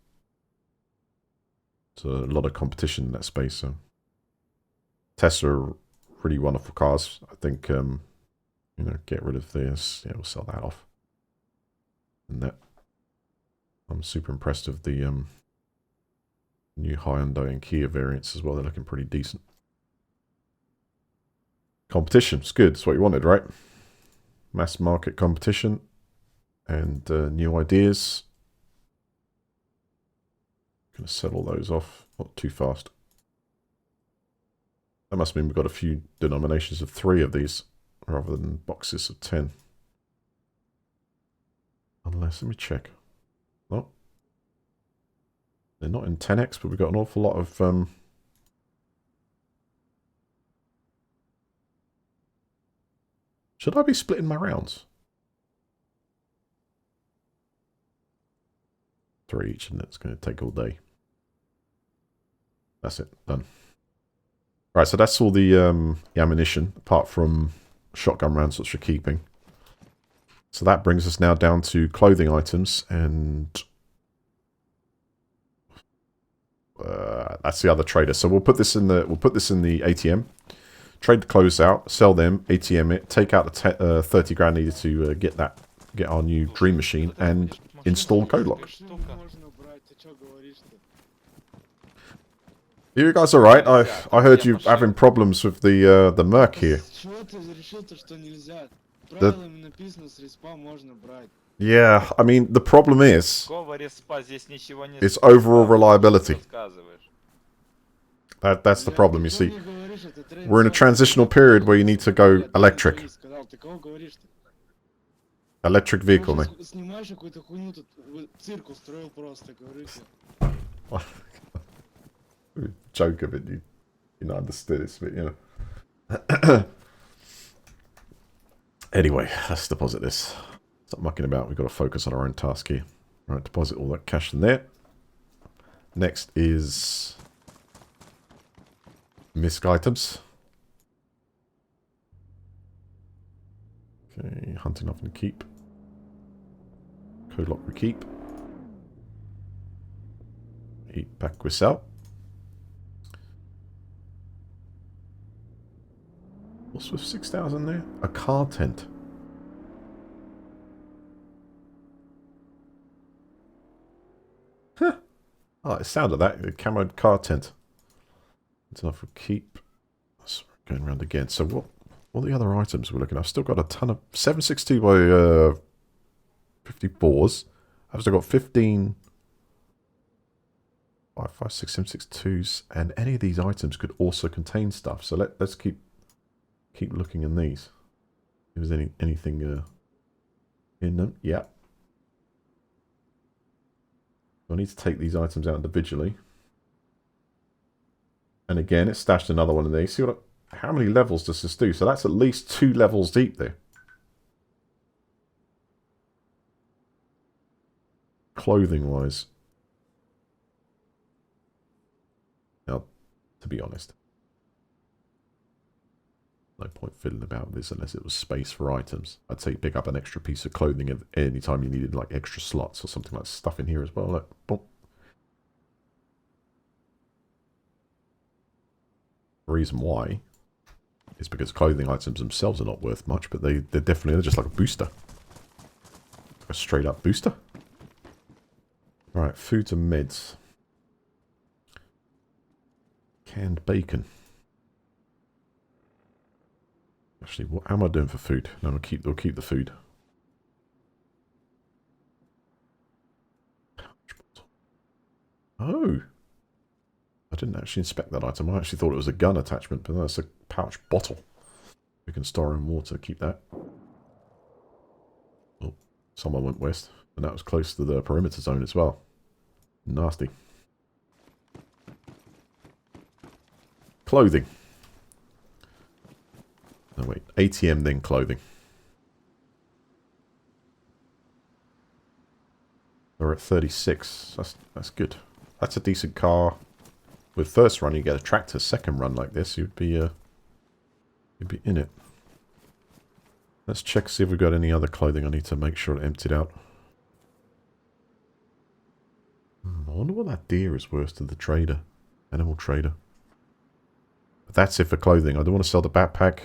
There's a lot of competition in that space. So Tesla are really wonderful cars. I think you know, get rid of this. Yeah, we'll sell that off. And that, I'm super impressed with the new Hyundai and Kia variants as well. They're looking pretty decent. Competition, it's good. It's what you wanted, right? Mass market competition and new ideas. Gonna settle those off, not too fast. That must mean we've got a few denominations of 3 of these rather than boxes of 10. Unless, let me check. No. They're not in 10x, but we've got an awful lot of should I be splitting my rounds? 3 each, and it's going to take all day. That's it, done. Right, so that's all the ammunition, apart from shotgun rounds which we're keeping. So that brings us now down to clothing items, and that's the other trader. So we'll put this in the ATM. Trade the clothes out, sell them, ATM it, take out the 30 grand needed to get our new dream machine and install code lock. You guys all right? I heard you having problems with the Merc here. Yeah, I mean the problem is it's overall reliability. That's the problem. You see, we're in a transitional period where you need to go electric. Electric vehicle, man. Joke of it, you know, understood it, but you know. Anyway, let's deposit this. Stop mucking about. We've got to focus on our own task here. Right, deposit all that cash in there. Next is misc items. Okay, hunting off and keep. Code lock we keep. Eat back with out. What's with 6,000 there? A car tent. Huh. Oh, it sounded that. A camoed car tent. That's enough for keep. That's going around again. So what are the other items we're looking at? I've still got a ton of 762 by 54s. I've still got 15 556 762s, and any of these items could also contain stuff. So let's keep looking in these. If there's anything in them, yeah. I need to take these items out individually. And again, it's stashed another one in there. See how many levels does this do? So that's at least 2 levels deep there. Clothing-wise. Now, to be honest, no point fiddling about this unless it was space for items. I'd say pick up an extra piece of clothing at any time you needed like extra slots or something like stuff in here as well. Like, boom. The reason why is because clothing items themselves are not worth much, but they're definitely just like a booster. A straight up booster. Right, foods and meds. Canned bacon. Actually, how am I doing for food? No, we'll keep the food. Oh. I didn't actually inspect that item. I actually thought it was a gun attachment, but that's a pouch bottle. We can store in water, keep that. Oh, someone went west, and that was close to the perimeter zone as well. Nasty. Clothing. No, wait. ATM, then clothing. We're at 36. That's good. That's a decent car. With first run, you get a tractor. Second run like this, you'd be in it. Let's check, see if we've got any other clothing. I need to make sure it emptied out. I wonder what that deer is worth to the trader. Animal trader. But that's it for clothing. I don't want to sell the backpack.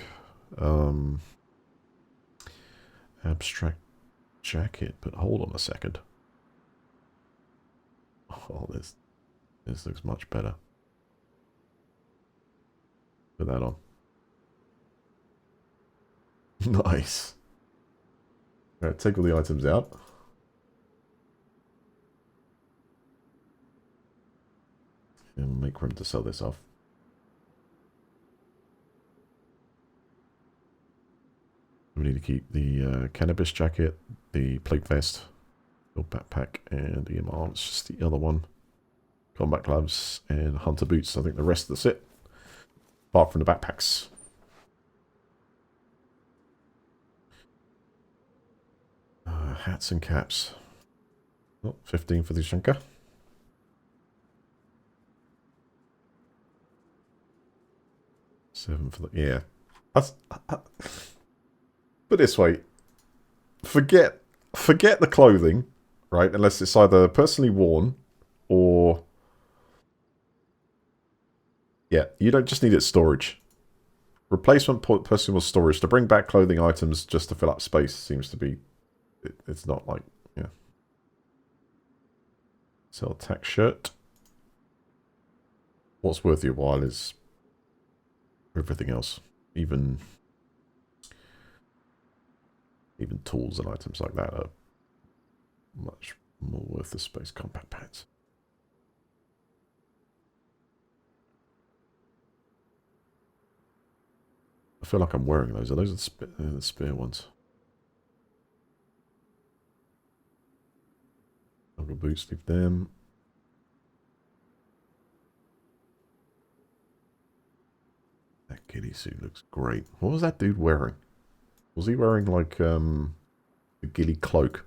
Abstract jacket. But hold on a second. Oh, this looks much better. Put that on. Nice. Alright, take all the items out. And make room to sell this off. We need to keep the cannabis jacket, the plate vest, the backpack, and the arms. Just the other one. Combat gloves and hunter boots. I think the rest that's it. Apart from the backpacks. Hats and caps. Oh, 15 for the Shanka. $7 for the... Yeah. Put this way. Forget the clothing, right? Unless it's either personally worn or... Yeah, you don't just need it storage. Replacement personal storage. To bring back clothing items just to fill up space seems to be... It's not like... Yeah. Sell tax shirt. what's worth your while is everything else. Even tools and items like that are much more worth the space. Compact pants. I feel like I'm wearing those. Are those the spare ones? Jungle boots, leave them. That ghillie suit looks great. What was that dude wearing? Was he wearing like a ghillie cloak?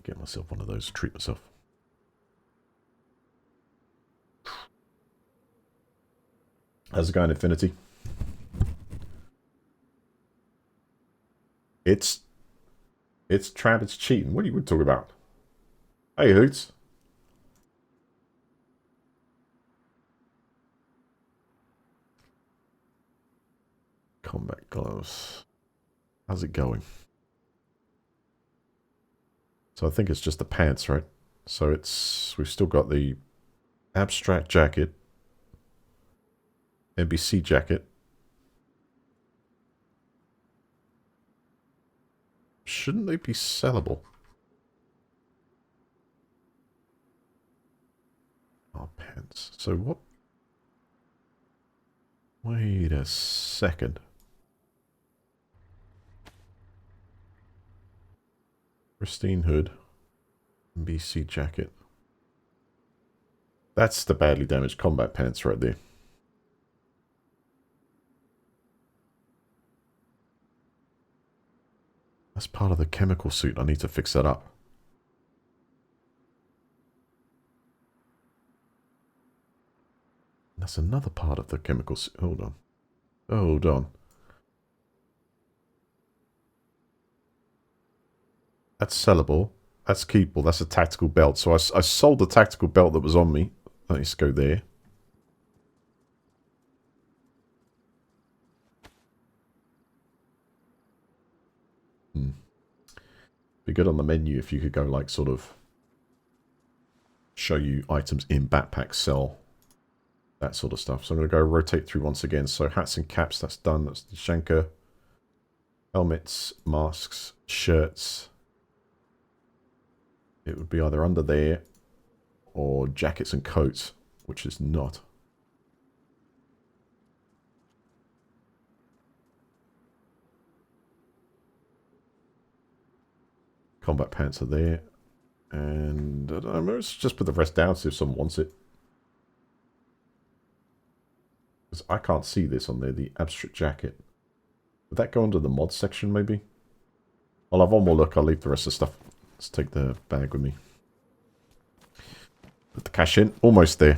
Get myself one of those, treat myself. How's it going, Infinity? It's trap, it's cheating. What are you talking about? Hey, Hoots. Combat gloves. How's it going? So I think it's just the pants, right? So we've still got the abstract jacket, NBC jacket. Shouldn't they be sellable? Oh, pants. So what? Wait a second. Pristine hood. NBC jacket. That's the badly damaged combat pants right there. That's part of the chemical suit. I need to fix that up. That's another part of the chemical suit. Hold on. Hold on. That's sellable. That's keepable. That's a tactical belt. So I sold the tactical belt that was on me. Let's go there. Be good on the menu if you could go like sort of show you items in backpacks, sell that sort of stuff. So I'm going to go rotate through once again. So hats and caps, that's done. That's the Shanker. Helmets, masks, shirts. It would be either under there or jackets and coats, which is not. Combat pants are there. And I don't know, let's just put the rest down, see if someone wants it. Because I can't see this on there, the abstract jacket. Would that go under the mod section, maybe? I'll have one more look, I'll leave the rest of the stuff. Let's take the bag with me. Put the cash in, almost there.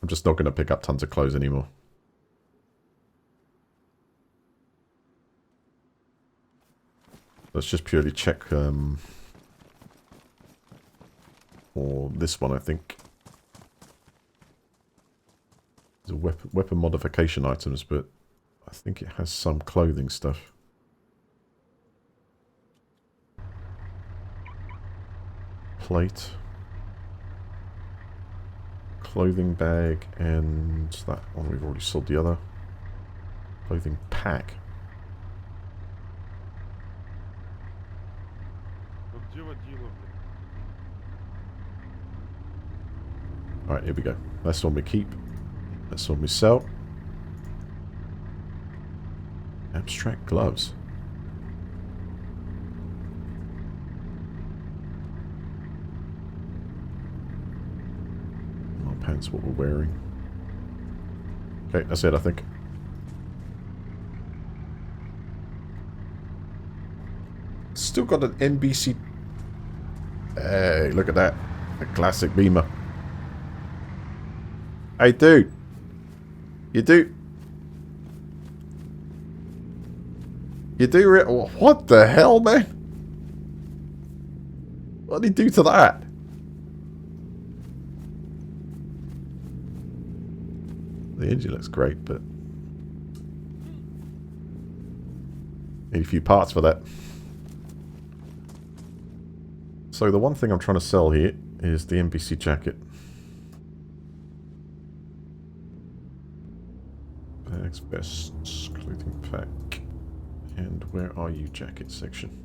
I'm just not going to pick up tons of clothes anymore. Let's just purely check for this one, I think. There's a weapon modification items, but I think it has some clothing stuff. Plate. Clothing bag, and that one we've already sold the other. Clothing pack. Alright, here we go. That's one we keep. That's one we sell. Abstract gloves. Our pants, what we're wearing. Okay, that's it, I think. Still got an NBC. Hey, look at that. A classic Beamer. Hey, dude. You do... What the hell, man? What did he do to that? The engine looks great, but... Need a few parts for that. So the one thing I'm trying to sell here is the NPC jacket. Bags, vests, clothing pack. And where are you, jacket section?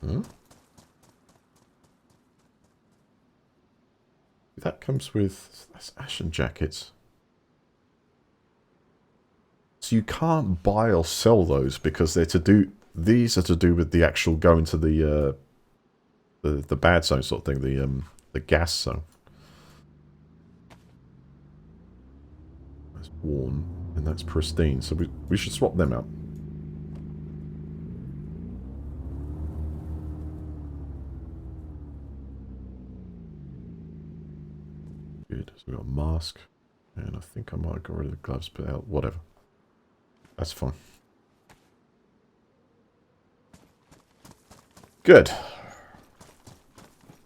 Hmm? That comes with... That's ashen jackets. So you can't buy or sell those because they're to do... These are to do with the actual going to the bad zone sort of thing, the gas zone. That's worn and that's pristine, so we should swap them out. Good. So we got a mask, and I think I might have got rid of the gloves, but whatever. That's fine. Good.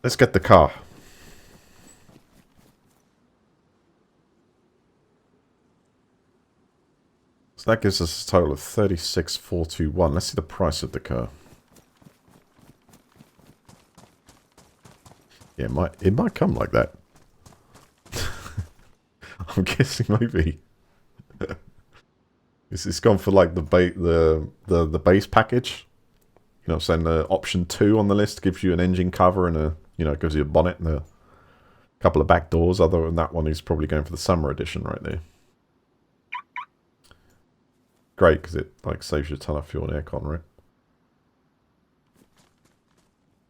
Let's get the car. So that gives us a total of 36,421. Let's see the price of the car. Yeah, it might come like that. I'm guessing maybe. It's gone for like the base package. You know what I'm saying? The option 2 on the list gives you an engine cover and it gives you a bonnet and a couple of back doors. Other than that one, he's probably going for the summer edition right there. Great, because it like saves you a ton of fuel and aircon, right?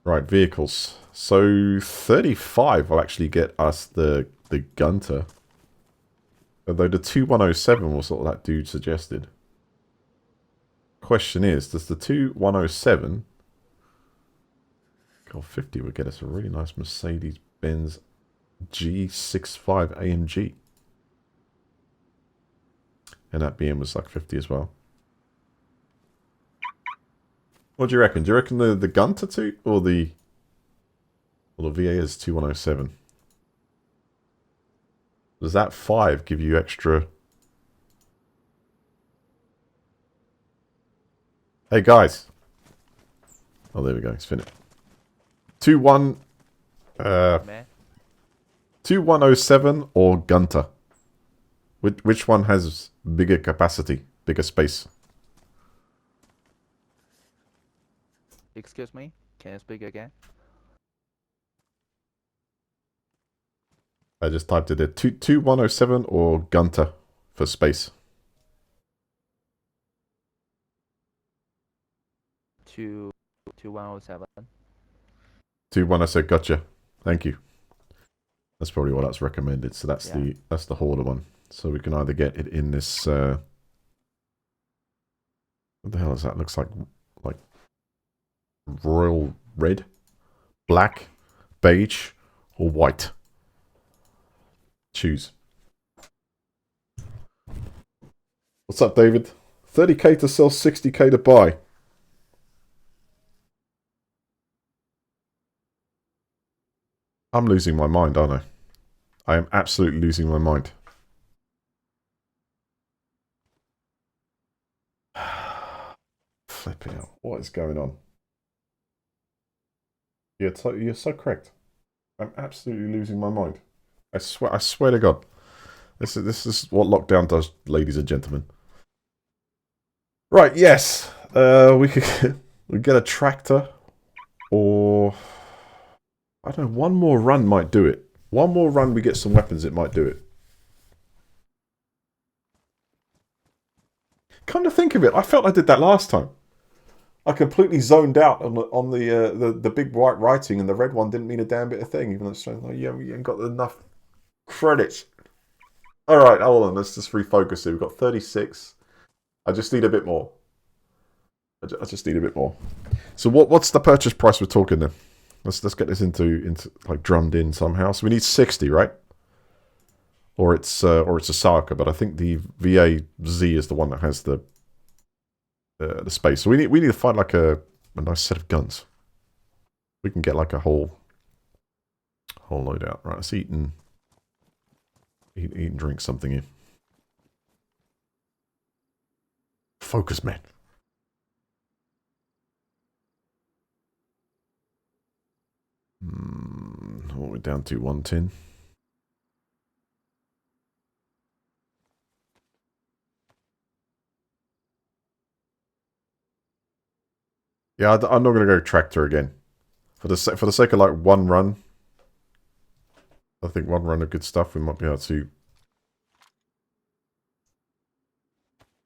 Right, vehicles. So 35 will actually get us the Gunter. Although the 2107 was what that dude suggested. Question is, does the 2107... God, 50 would get us a really nice Mercedes-Benz G65 AMG. And that BM was like 50 as well. What do you reckon? Do you reckon the Gunter 2 or the VA is 2107? Does that 5 give you extra? Hey guys. Oh, there we go. It's finished. 2107 or Gunter? Which one has bigger capacity, bigger space? Excuse me, can you speak again? I just typed it there. 2107 or Gunter for space? 2107. 2107, gotcha. Thank you. That's probably what that's recommended. So that's that's the Hauler one. So we can either get it in this what the hell is that? Looks like royal red, black, beige, or white. Choose. What's up, David? 30k to sell, 60k to buy. I'm losing my mind, aren't I? I am absolutely losing my mind. Flipping out. What is going on? You're so correct. I'm absolutely losing my mind. I swear to God. This is what lockdown does, ladies and gentlemen. Right, yes. We get a tractor, or I don't know, one more run might do it. One more run, we get some weapons, it might do it. Come to think of it, I felt I did that last time. I completely zoned out on the big white writing, and the red one didn't mean a damn bit of thing, even though it's saying, oh, yeah, we ain't got enough credits. Alright, hold on, let's just refocus here. We've got 36. I just need a bit more. I just need a bit more. So what's the purchase price we're talking then? Let's get this into like drummed in somehow. So we need 60, right? Or it's a Saka, but I think the VA Z is the one that has the space. So we need to find like a nice set of guns. We can get like a whole load out. Right, let's eat and drink something here. Focus, man. What are we down to? 110. Yeah, I'm not going to go tractor again. For the sake of like one run, I think one run of good stuff, we might be able to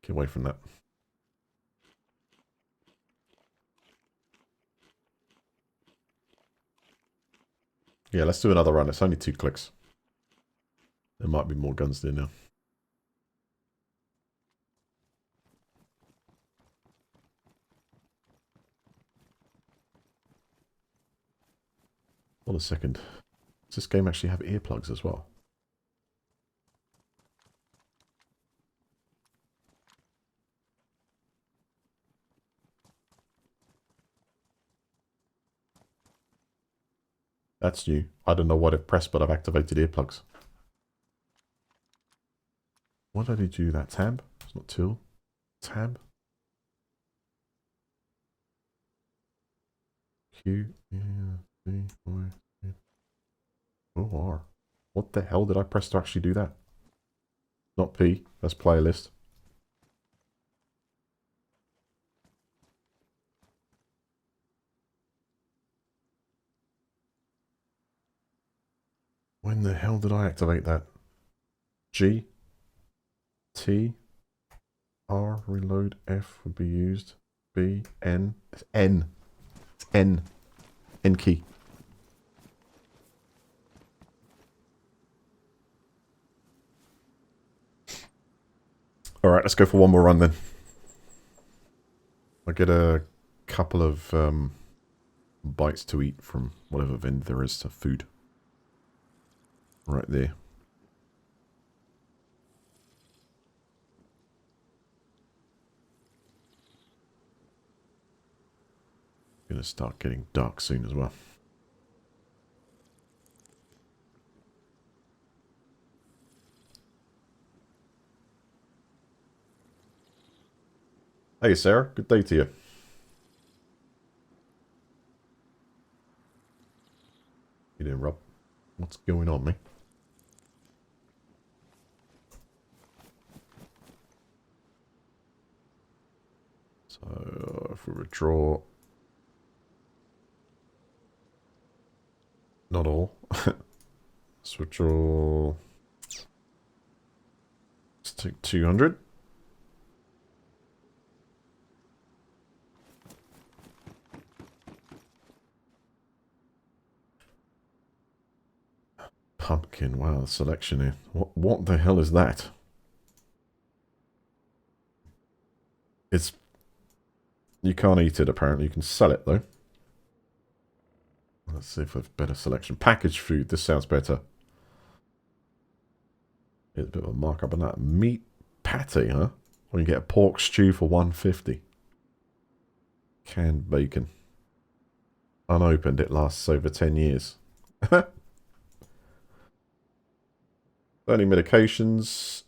get away from that. Yeah, let's do another run. It's only 2 clicks. There might be more guns there now. Hold a second. Does this game actually have earplugs as well? That's new. I don't know what I've pressed, but I've activated earplugs. What did I do that? Tab? It's not till. Tab? Q. Yeah. C. Y. O. R. What the hell did I press to actually do that? Not P. That's playlist. When the hell did I activate that? G. T. R. Reload. F would be used. B. N. It's N. It's N. N key. Alright, let's go for one more run then. I'll get a couple of bites to eat from whatever vendor there is to food. Right there. Gonna start getting dark soon as well. Hey Sarah, good day to you. You doing, Rob? What's going on, mate? So if we withdraw, not all. Let's withdraw. Let's take 200. Pumpkin, wow, the selection here. What the hell is that? It's... You can't eat it, apparently. You can sell it, though. Let's see if we have better selection. Packaged food, this sounds better. It's a bit of a markup on that. Meat patty, huh? Or you get a pork stew for 150. Canned bacon. Unopened, it lasts over 10 years. Any medications?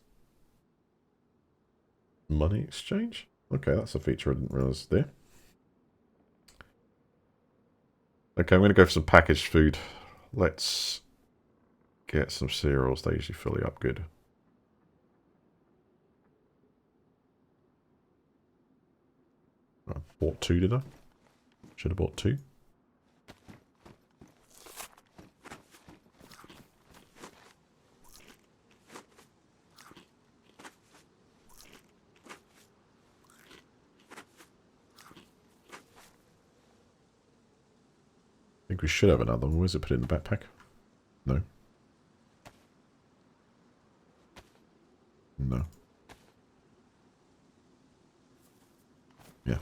Money exchange? Okay, that's a feature I didn't realise there. Okay, I'm going to go for some packaged food. Let's get some cereals. They usually fill you up good. I bought 2, did I? Should have bought 2. I think we should have another one. Where's it put in the backpack? No. No. Yeah.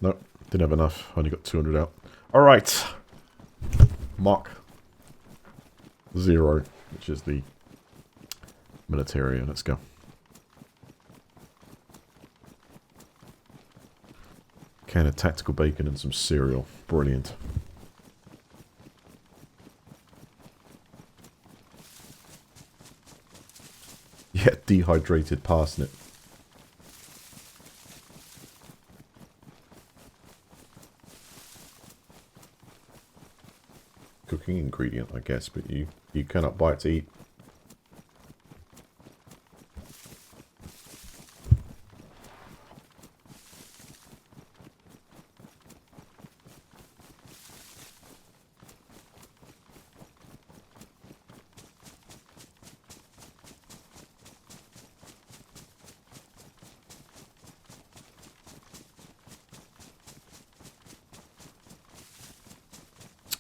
No. Didn't have enough. Only got 200 out. Alright. Mark 0, which is the military. Let's go. Can of tactical bacon and some cereal. Brilliant. get dehydrated parsnip. Cooking ingredient, I guess, but you cannot buy it to eat.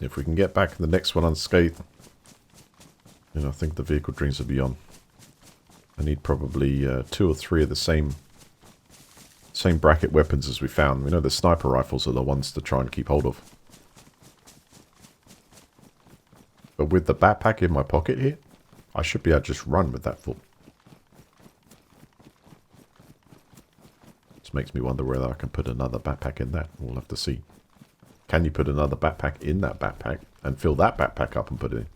If we can get back in the next one unscathed, then I think the vehicle dreams will be on. I need probably 2 or 3 of the same bracket weapons as we found. We know the sniper rifles are the ones to try and keep hold of. But with the backpack in my pocket here, I should be able to just run with that full. This makes me wonder whether I can put another backpack in that. We'll have to see. Can you put another backpack in that backpack and fill that backpack up and put it in?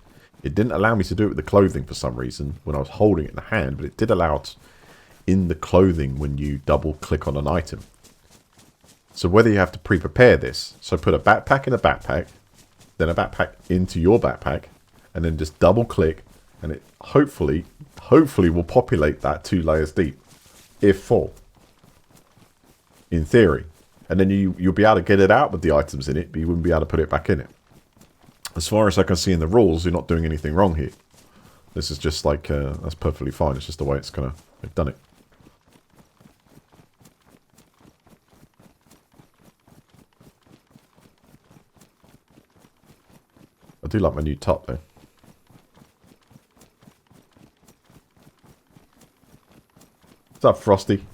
It didn't allow me to do it with the clothing for some reason when I was holding it in the hand, but it did allow it in the clothing when you double click on an item. So whether you have to pre-prepare this, so put a backpack in a backpack, then a backpack into your backpack, and then just double click, and it hopefully will populate that 2 layers deep, if full, in theory. And then you'll be able to get it out with the items in it, but you wouldn't be able to put it back in it. As far as I can see in the rules, you're not doing anything wrong here. This is just like, that's perfectly fine. It's just the way it's gonna, they've done it. I do like my new top though. What's up, Frosty?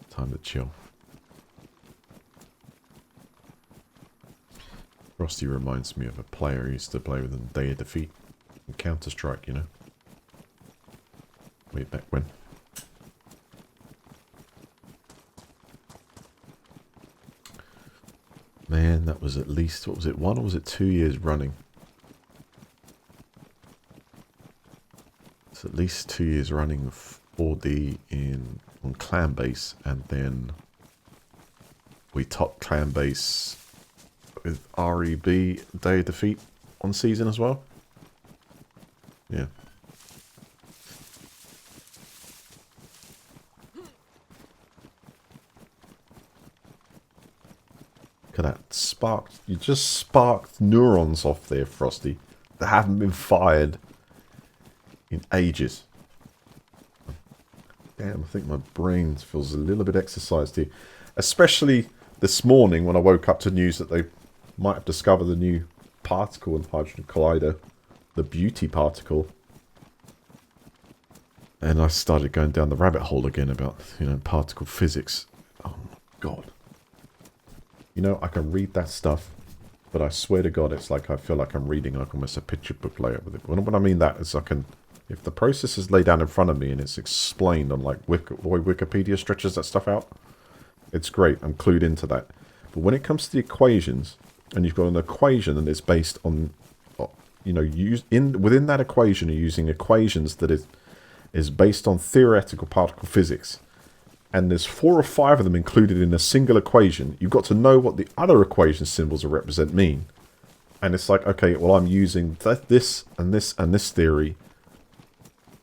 Time to chill. Frosty reminds me of a player I used to play with in Day of Defeat in Counter-Strike, you know. Way back when. Man, that was at least, what was it, 1 or was it 2 years running? It's at least 2 years running of 4D on clan base, and then we topped clan base with REB Day of Defeat on season as well. Yeah. Look at that. Sparked. You just sparked neurons off there, Frosty, that haven't been fired in ages. Damn, I think my brain feels a little bit exercised here. Especially this morning when I woke up to news that they might have discovered the new particle in Hydrogen Collider. The beauty particle. And I started going down the rabbit hole again about, you know, particle physics. Oh my god. You know, I can read that stuff, but I swear to god it's like I feel like I'm reading like almost a picture book layout with it. When I mean that is I can... If the process is laid down in front of me and it's explained on like the way Wikipedia stretches that stuff out, it's great. I'm clued into that. But when it comes to the equations, and you've got an equation and it's based on, you know, within that equation you're using equations that is based on theoretical particle physics, and there's 4 or 5 of them included in a single equation, you've got to know what the other equation symbols represent mean. And it's like, okay, well I'm using this and this and this theory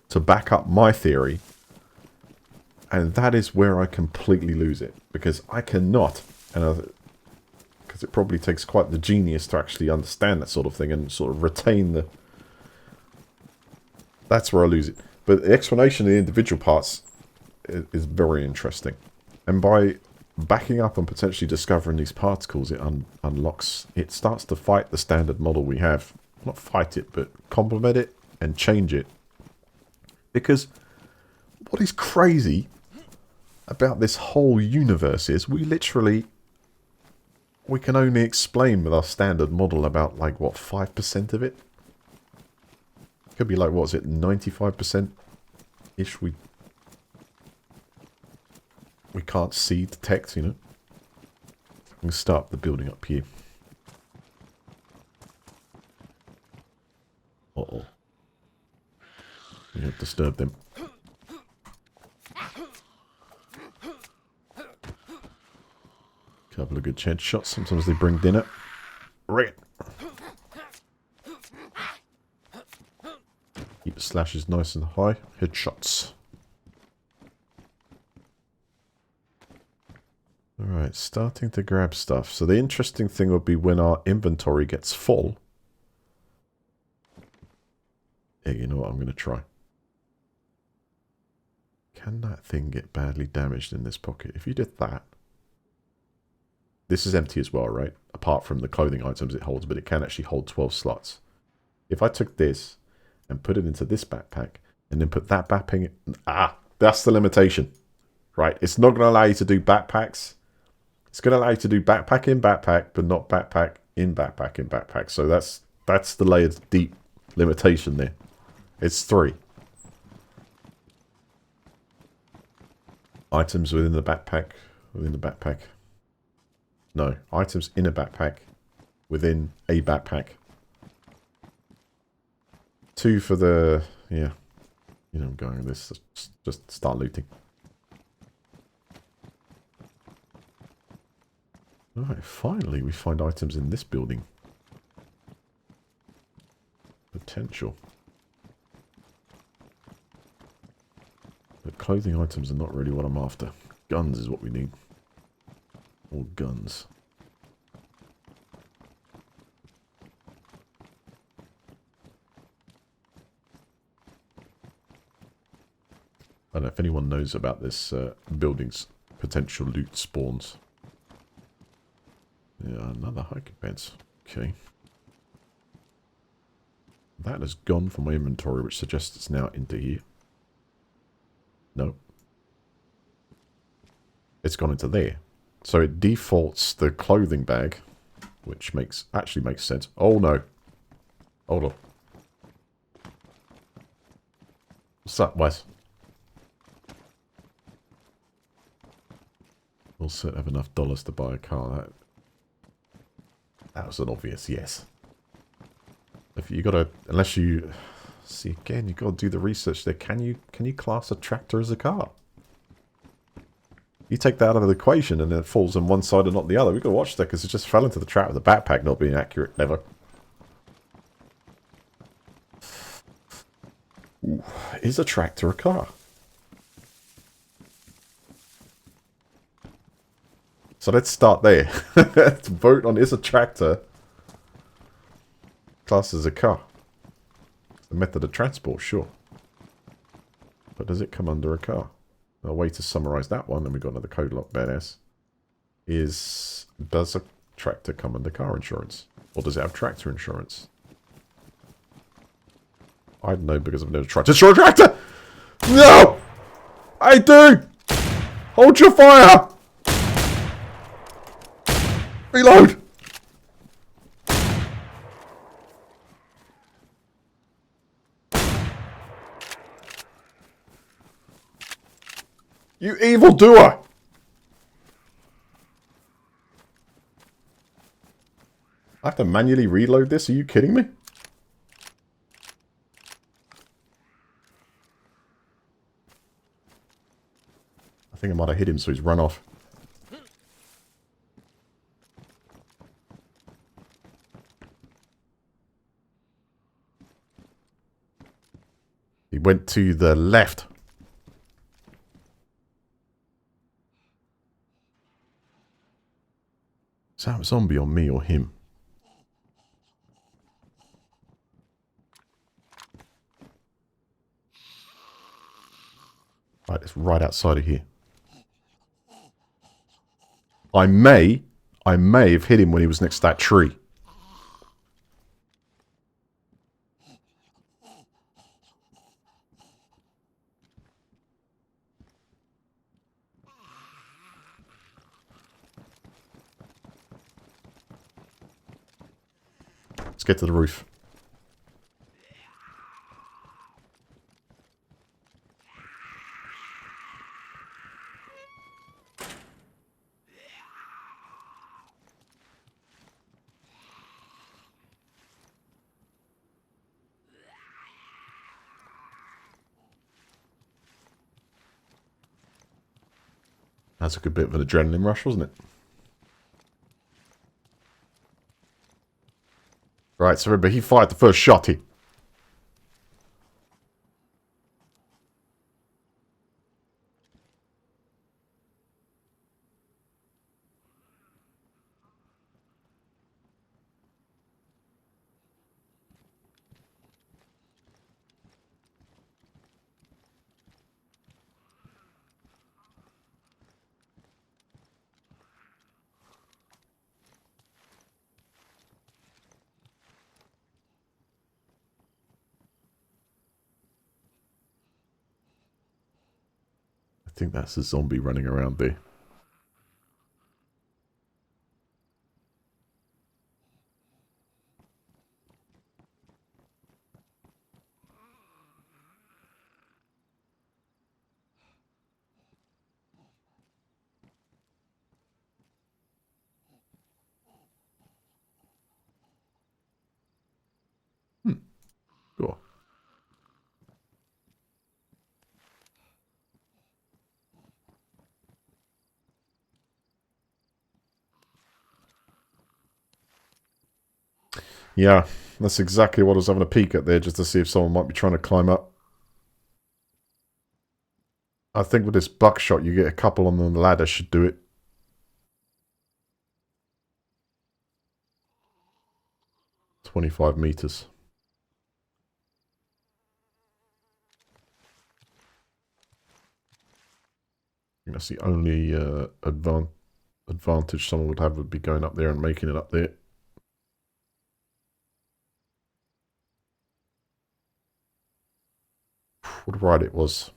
to back up my theory, and that is where I completely lose it, because I cannot, and because it probably takes quite the genius to actually understand that sort of thing and sort of retain the... That's where I lose it. But the explanation of the individual parts is very interesting, and by backing up and potentially discovering these particles, it unlocks, it starts to fight the standard model we have. Not fight it, but complement it and change it. Because what is crazy about this whole universe is we can only explain with our standard model about like what 5% of it. Could be like, what is it, 95% ish we can't see, detect, you know. I'm gonna start the building up here. Uh-oh. Yeah, disturb them. Couple of good headshots. Sometimes they bring dinner. Right. Keep the slashes nice and high. Headshots. Alright, starting to grab stuff. So the interesting thing would be when our inventory gets full. Yeah, you know what? I'm going to try. Can that thing get badly damaged in this pocket? If you did that... This is empty as well, right? Apart from the clothing items it holds, but it can actually hold 12 slots. If I took this and put it into this backpack, and then put that backpack in... Ah! That's the limitation. Right? It's not going to allow you to do backpacks. It's going to allow you to do backpack in backpack, but not backpack in backpack in backpack. So that's the layered deep limitation there. It's 3. Items within the backpack. Within the backpack. No. Items in a backpack. Within a backpack. 2 for the... Yeah. You know I'm going with this. Just start looting. Alright, finally we find items in this building. Potential. But clothing items are not really what I'm after. Guns is what we need. Or guns. I don't know if anyone knows about this building's potential loot spawns. Yeah, another hiking pants. Okay. That has gone from my inventory, which suggests it's now into here. No. It's gone into there. So it defaults the clothing bag, which actually makes sense. Oh no. Hold on. What's up, Wes? We'll certainly have enough dollars to buy a car. That was an obvious yes. If you gotta, unless you see again, you gotta do the research there. Can you class a tractor as a car? You take that out of the equation and it falls on one side and not the other. We've got to watch that because it just fell into the trap of the backpack not being accurate. Never. Ooh, is a tractor a car? So let's start there. Let's vote on is a tractor classed as a car. The method of transport, sure. But does it come under a car? A way to summarize that one, and we've got another code lock badass, is does a tractor come under car insurance? Or does it have tractor insurance? I don't know because I've never tried to insure a tractor! No! I do! Hold your fire! Reload! You evildoer! I have to manually reload this? Are you kidding me? I think I might have hit him so he's run off. He went to the left. Is that a zombie on me or him? Right, it's right outside of here. I may have hit him when he was next to that tree. Let's get to the roof. That's a good bit of an adrenaline rush, wasn't it? Right, so remember, he fired the first shot. I think that's a zombie running around there. Hmm. Cool. Yeah, that's exactly what I was having a peek at there, just to see if someone might be trying to climb up. I think with this buckshot, you get a couple on the ladder should do it. 25 meters. I think that's the only advantage someone would have would be going up there and making it up there. What a ride it was.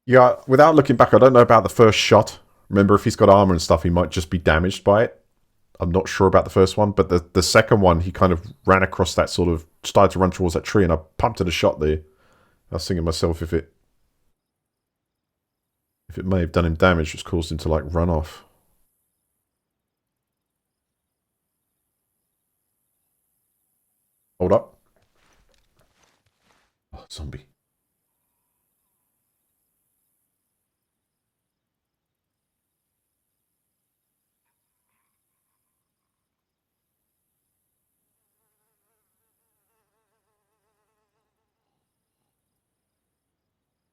Yeah, without looking back, I don't know about the first shot. Remember, if he's got armor and stuff, he might just be damaged by it. I'm not sure about the first one, but the second one, he kind of ran across that sort of, started to run towards that tree, and I pumped at a shot there. I was thinking to myself if it may have done him damage, which caused him to like run off. Hold up. Oh, zombie.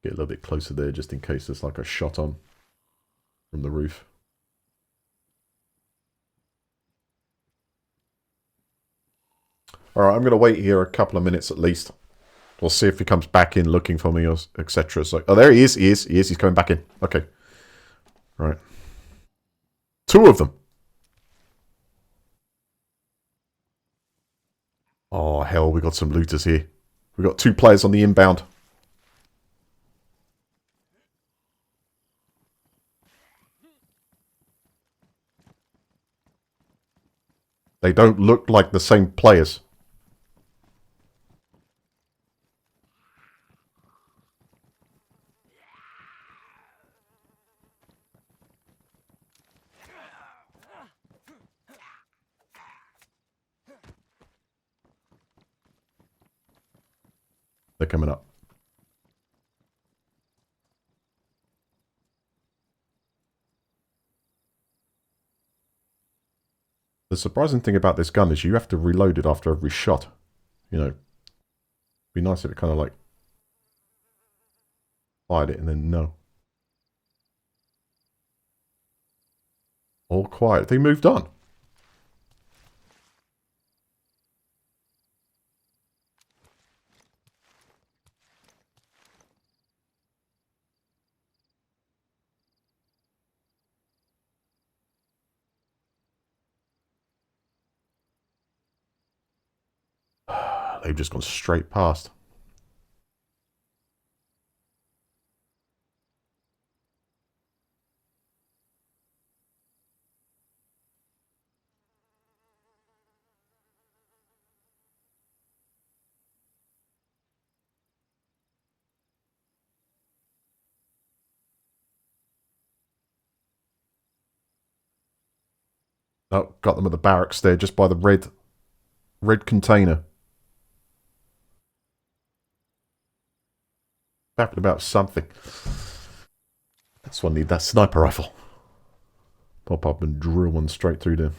Get a little bit closer there just in case there's like a shot on from the roof. Alright, I'm going to wait here a couple of minutes at least. We'll see if he comes back in looking for me, or etc. So, oh, there he is. He's coming back in. Okay. Right. Two of them. Oh, hell, we got some looters here. We got two players on the inbound. They don't look like the same players. They're coming up. The surprising thing about this gun is you have to reload it after every shot. You know, it'd be nice if it kind of like fired it and then no. All quiet. They moved on. They've just gone straight past. Oh, got them at the barracks there, just by the red container. Tapping about something. That's why I need that sniper rifle. Pop up and drill one straight through there.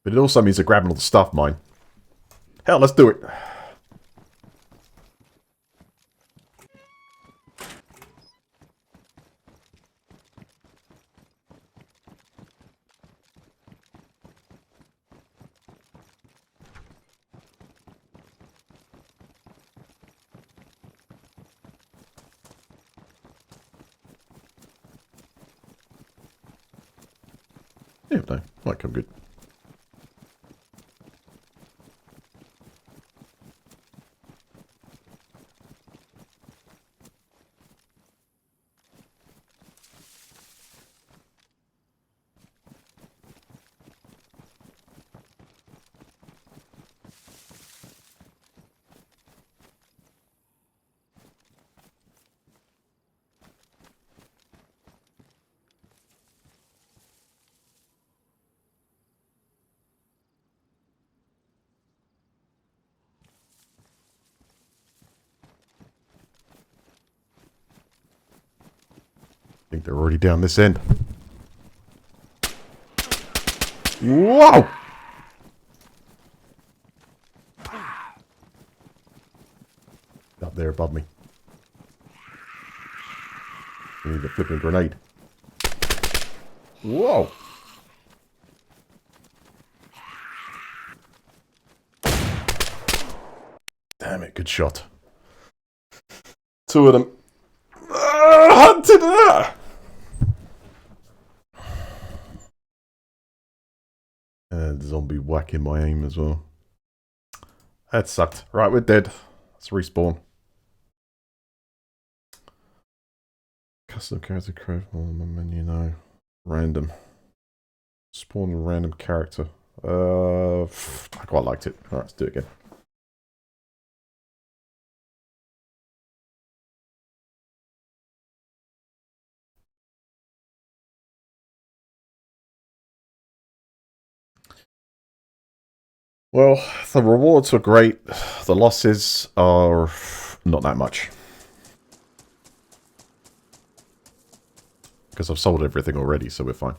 But it also means they're grabbing all the stuff, mine. Hell, let's do it. Yeah, no, might come good. I think they're already down this end. Whoa! Up there above me. I need a flipping grenade. Whoa! Damn it, good shot. Two of them. Hunted! And zombie whacking my aim as well. That sucked. Right, we're dead. Let's respawn. Custom character create on my menu now. Random. Spawn a random character. I quite liked it. Alright, let's do it again. Well, the rewards were great. The losses are not that much. Because I've sold everything already, so we're fine.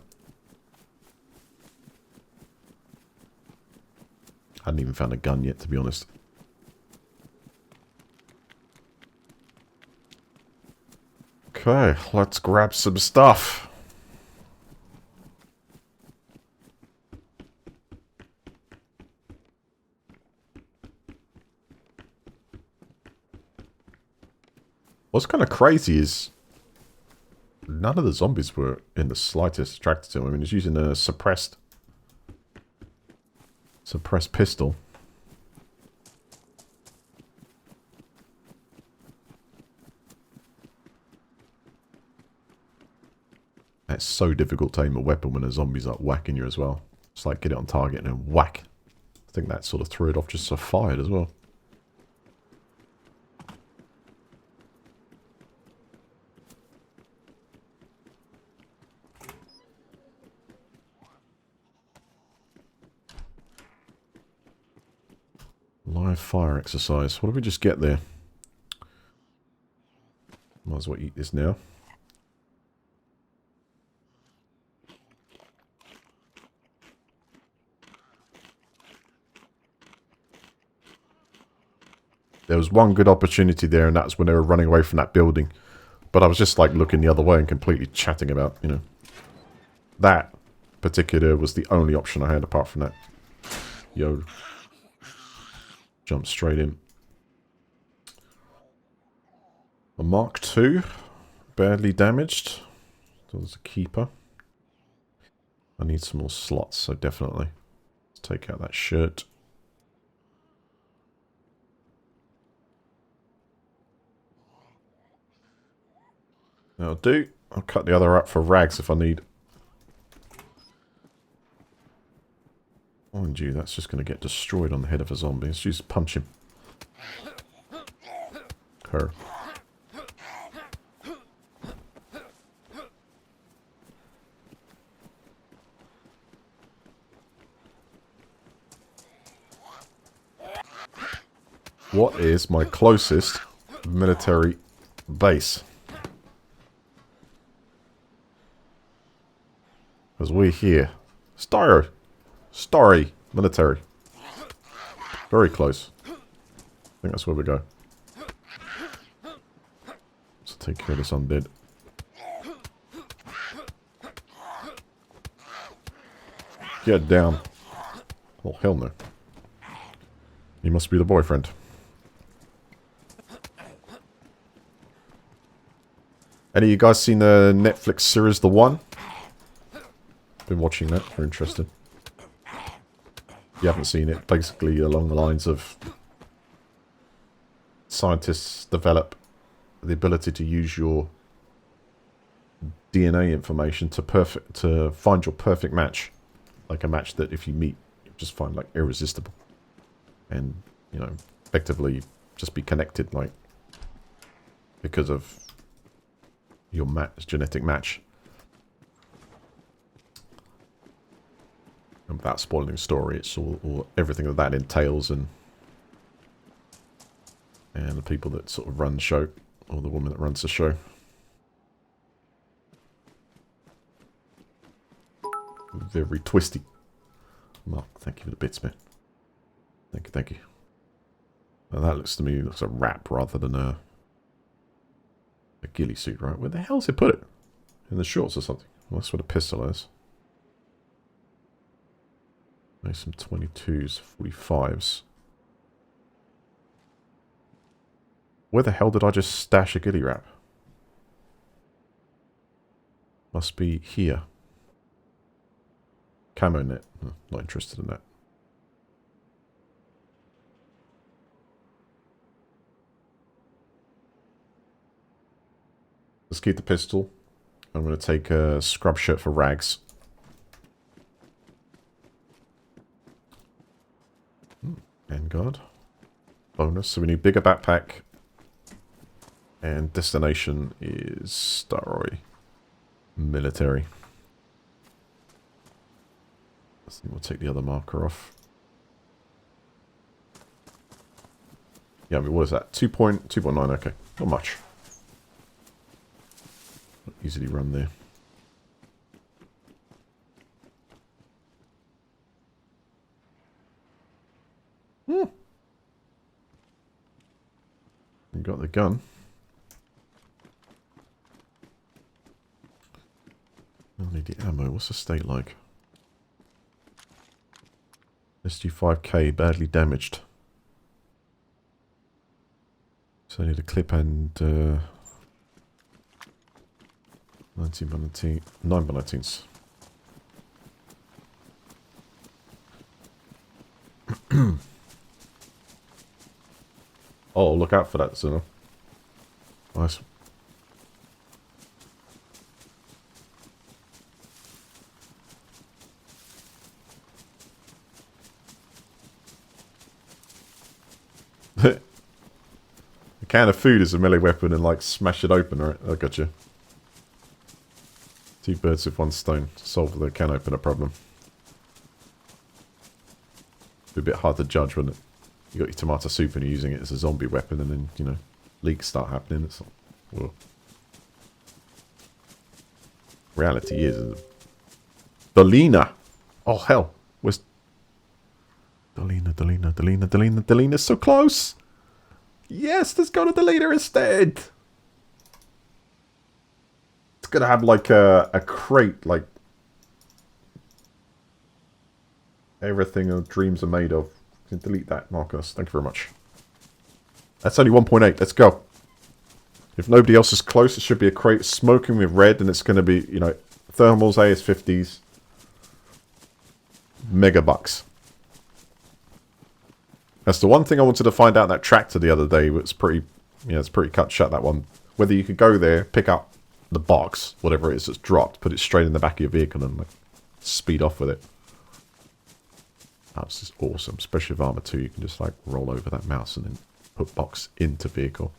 I hadn't even found a gun yet, to be honest. Okay, let's grab some stuff. What's kind of crazy is none of the zombies were in the slightest attracted to him. I mean, he's using a suppressed pistol. It's so difficult to aim a weapon when a zombie's like whacking you as well. It's like get it on target and then whack. I think that sort of threw it off just so fired as well. Live fire exercise. What did we just get there? Might as well eat this now. There was one good opportunity there, and that's when they were running away from that building. But I was just like looking the other way and completely chatting about, you know. That particular was the only option I had apart from that. Yo. Jump straight in. A Mark II. Badly damaged. So there's a keeper. I need some more slots, so definitely. Let's take out that shirt. That'll do. I'll cut the other up for rags if I need. Mind you, that's just going to get destroyed on the head of a zombie. Let's just punch him. Her. What is my closest military base. Because we're here. Starry military. Very close. I think that's where we go. Let's take care of this undead. Get down. Oh, hell no. He must be the boyfriend. Any of you guys seen the Netflix series The One? Been watching that. Very interested. If you haven't seen it, basically along the lines of scientists develop the ability to use your DNA information to find your perfect match. Like a match that if you meet, you just find like irresistible. And, you know, effectively just be connected like because of your genetic match. And without spoiling the story, it's all everything that entails, and the people that sort of run the show, or the woman that runs the show. Very twisty. Mark, thank you for the bits, man. Thank you, thank you. Well, that looks to me looks a wrap rather than a ghillie suit, right? Where the hell's it put it? In the shorts or something? Well, that's what a pistol is. There's some 22s, 45s. Where the hell did I just stash a ghillie wrap? Must be here. Camo net. Not interested in that. Let's keep the pistol. I'm going to take a scrub shirt for rags. Vanguard. Bonus. So we need bigger backpack. And destination is Starroy. Military. I think we'll take the other marker off. Yeah, I mean, what is that? 2.9, okay. Not much. Easily run there. We got the gun. I need the ammo. What's the state like? SG5K, badly damaged. So I need a clip and 19 by 19, 9 by 19s. Oh, look out for that, Zuna. Nice. A can of food is a melee weapon and like smash it open, right? I got you. Two birds with one stone. Solve the can opener problem. Be a bit hard to judge, wouldn't it? You got your tomato soup and you're using it as a zombie weapon, and then, you know, leaks start happening. It's like, well. Reality is Dolina. Oh hell. Where's Dolina's so close. Yes, let's go to Dolina instead. It's gonna have like a crate, like everything our dreams are made of. You can delete that, Marcus. Thank you very much. That's only 1.8. Let's go. If nobody else is close, it should be a crate smoking with red, and it's going to be, you know, thermals, AS50s. Mega bucks. That's the one thing I wanted to find out in that tractor the other day. It's pretty, yeah, it's pretty cut shut, that one. Whether you could go there, pick up the box, whatever it is that's dropped, put it straight in the back of your vehicle and like, speed off with it. That's just awesome, especially with Arma 2. You can just like roll over that mouse and then put box into vehicle.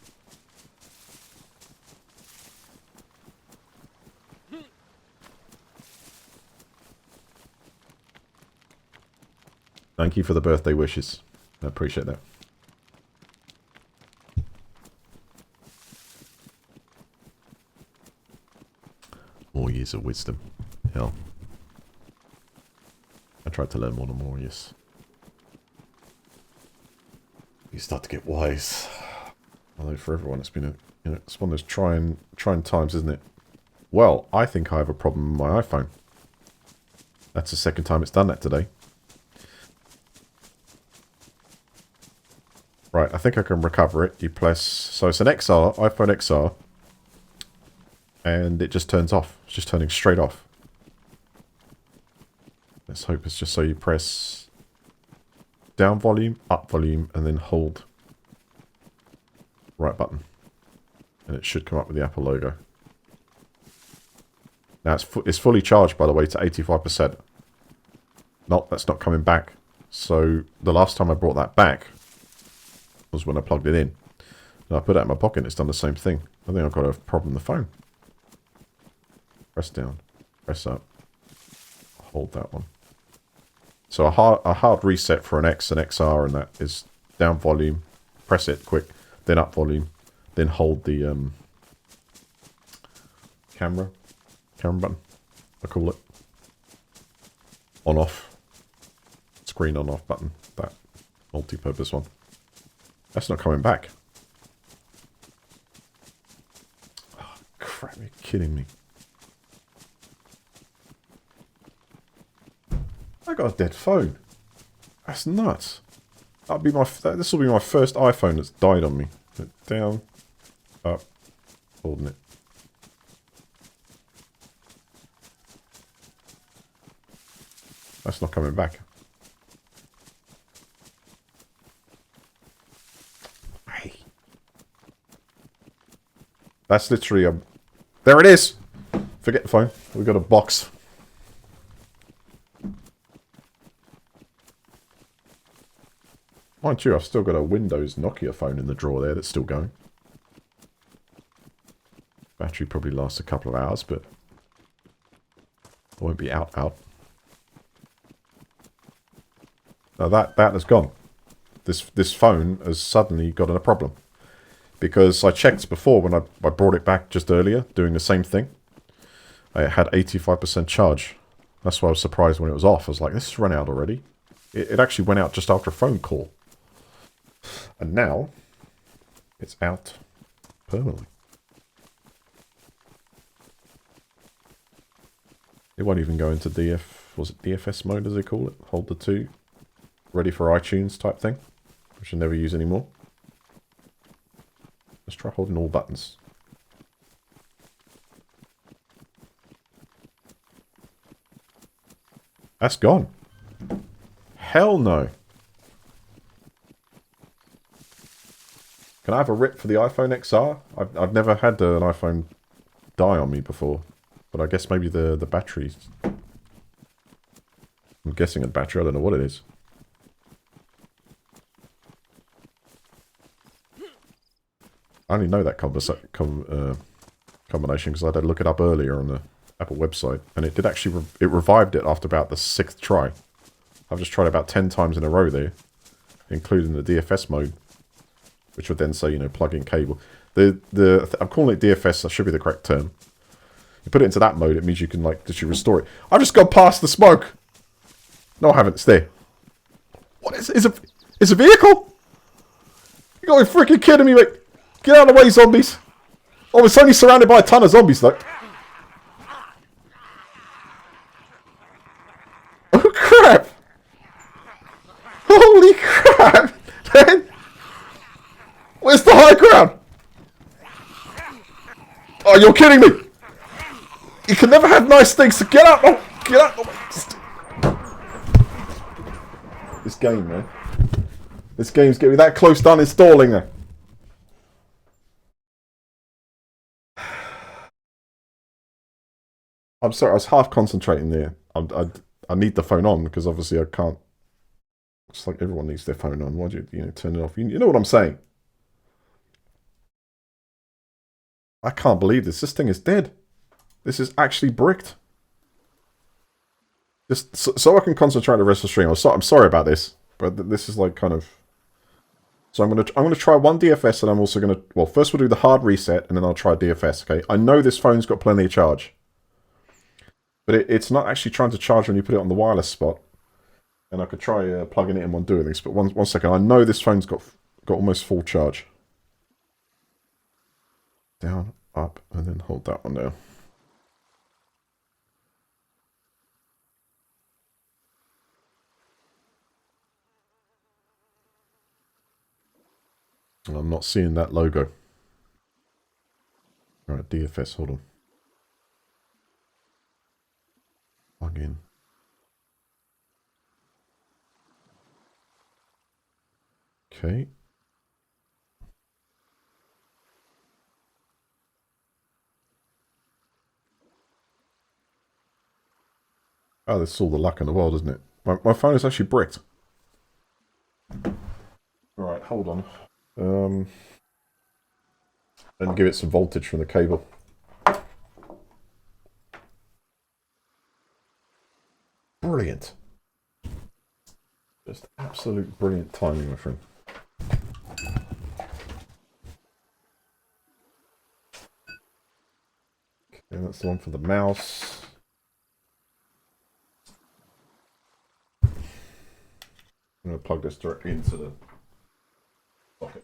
Thank you for the birthday wishes. I appreciate that. years of wisdom. Hell. I tried to learn more and more, yes. You start to get wise. Although for everyone it's been a, you know, it's one of those trying times, isn't it? Well, I think I have a problem with my iPhone. That's the second time it's done that today. Right, I think I can recover it. You press... So it's an XR, iPhone XR. And it just turns off. It's just turning straight off. Let's hope it's just so you press down volume, up volume, and then hold right button. And it should come up with the Apple logo. Now it's fully charged, by the way, to 85%. Nope, that's not coming back. So the last time I brought that back was when I plugged it in. And I put that in my pocket and it's done the same thing. I think I've got a problem with the phone. Press down, press up, hold that one. So a hard reset for an X and XR, and that is down volume, press it quick, then up volume, then hold the camera button, I call it. On off, screen on off button, that multi-purpose one. That's not coming back. Oh, crap, you're kidding me. I got a dead phone. That's nuts. This will be my first iPhone that's died on me. Down, up, holding it. That's not coming back. Hey. That's literally there it is. Forget the phone. We've got a box. Mind you, I've still got a Windows Nokia phone in the drawer there that's still going. Battery probably lasts a couple of hours, but it won't be out. Now that has gone. This phone has suddenly got a problem. Because I checked before when I brought it back just earlier, doing the same thing. I had 85% charge. That's why I was surprised when it was off. I was like, this has run out already. It actually went out just after a phone call. And now, it's out permanently. It won't even go into DFS mode, as they call it? Hold the two. Ready for iTunes type thing. Which I never use anymore. Let's try holding all buttons. That's gone. Hell no. Can I have a rip for the iPhone XR? I've never had an iPhone die on me before. But I guess maybe the battery. I'm guessing a battery. I don't know what it is. I only know that combination because I had to look it up earlier on the Apple website. And it did actually, it revived it after about the 6th try. I've just tried about 10 times in a row there. Including the DFS mode. Which would then say, you know, plug in cable. I'm calling it DFS, that should be the correct term. You put it into that mode, it means you can, like, literally restore it. I've just gone past the smoke! No, I haven't. It's there. What is it? It's a vehicle? You gotta be freaking kidding me, mate. Get out of the way, zombies. Oh, it's only surrounded by a ton of zombies, though. Oh, crap. Holy crap, man. Where's the high ground? Oh, you're kidding me. You can never have nice things, so get out. Oh, get out. This game, man. This game's getting me that close to uninstalling her. I'm sorry, I was half concentrating there. I need the phone on because obviously I can't. It's like everyone needs their phone on. Why do you turn it off? You know what I'm saying? I can't believe this. This thing is dead. This is actually bricked. Just so I can concentrate on the rest of the stream. I'm sorry about this, but this is like kind of. So I'm gonna try one DFS, and I'm also gonna. Well, first we'll do the hard reset, and then I'll try DFS. Okay. I know this phone's got plenty of charge. But it's not actually trying to charge when you put it on the wireless spot. And I could try plugging it in while doing this. But one second. I know this phone's got almost full charge. Down, up, and then hold that one down. I'm not seeing that logo. Alright, DFS, hold on. Plug in. Okay. Oh, this is all the luck in the world, isn't it? My phone is actually bricked. Alright, hold on. And give it some voltage from the cable. Brilliant. Just absolute brilliant timing, my friend. Okay, that's the one for the mouse. I'm going to plug this directly into the socket.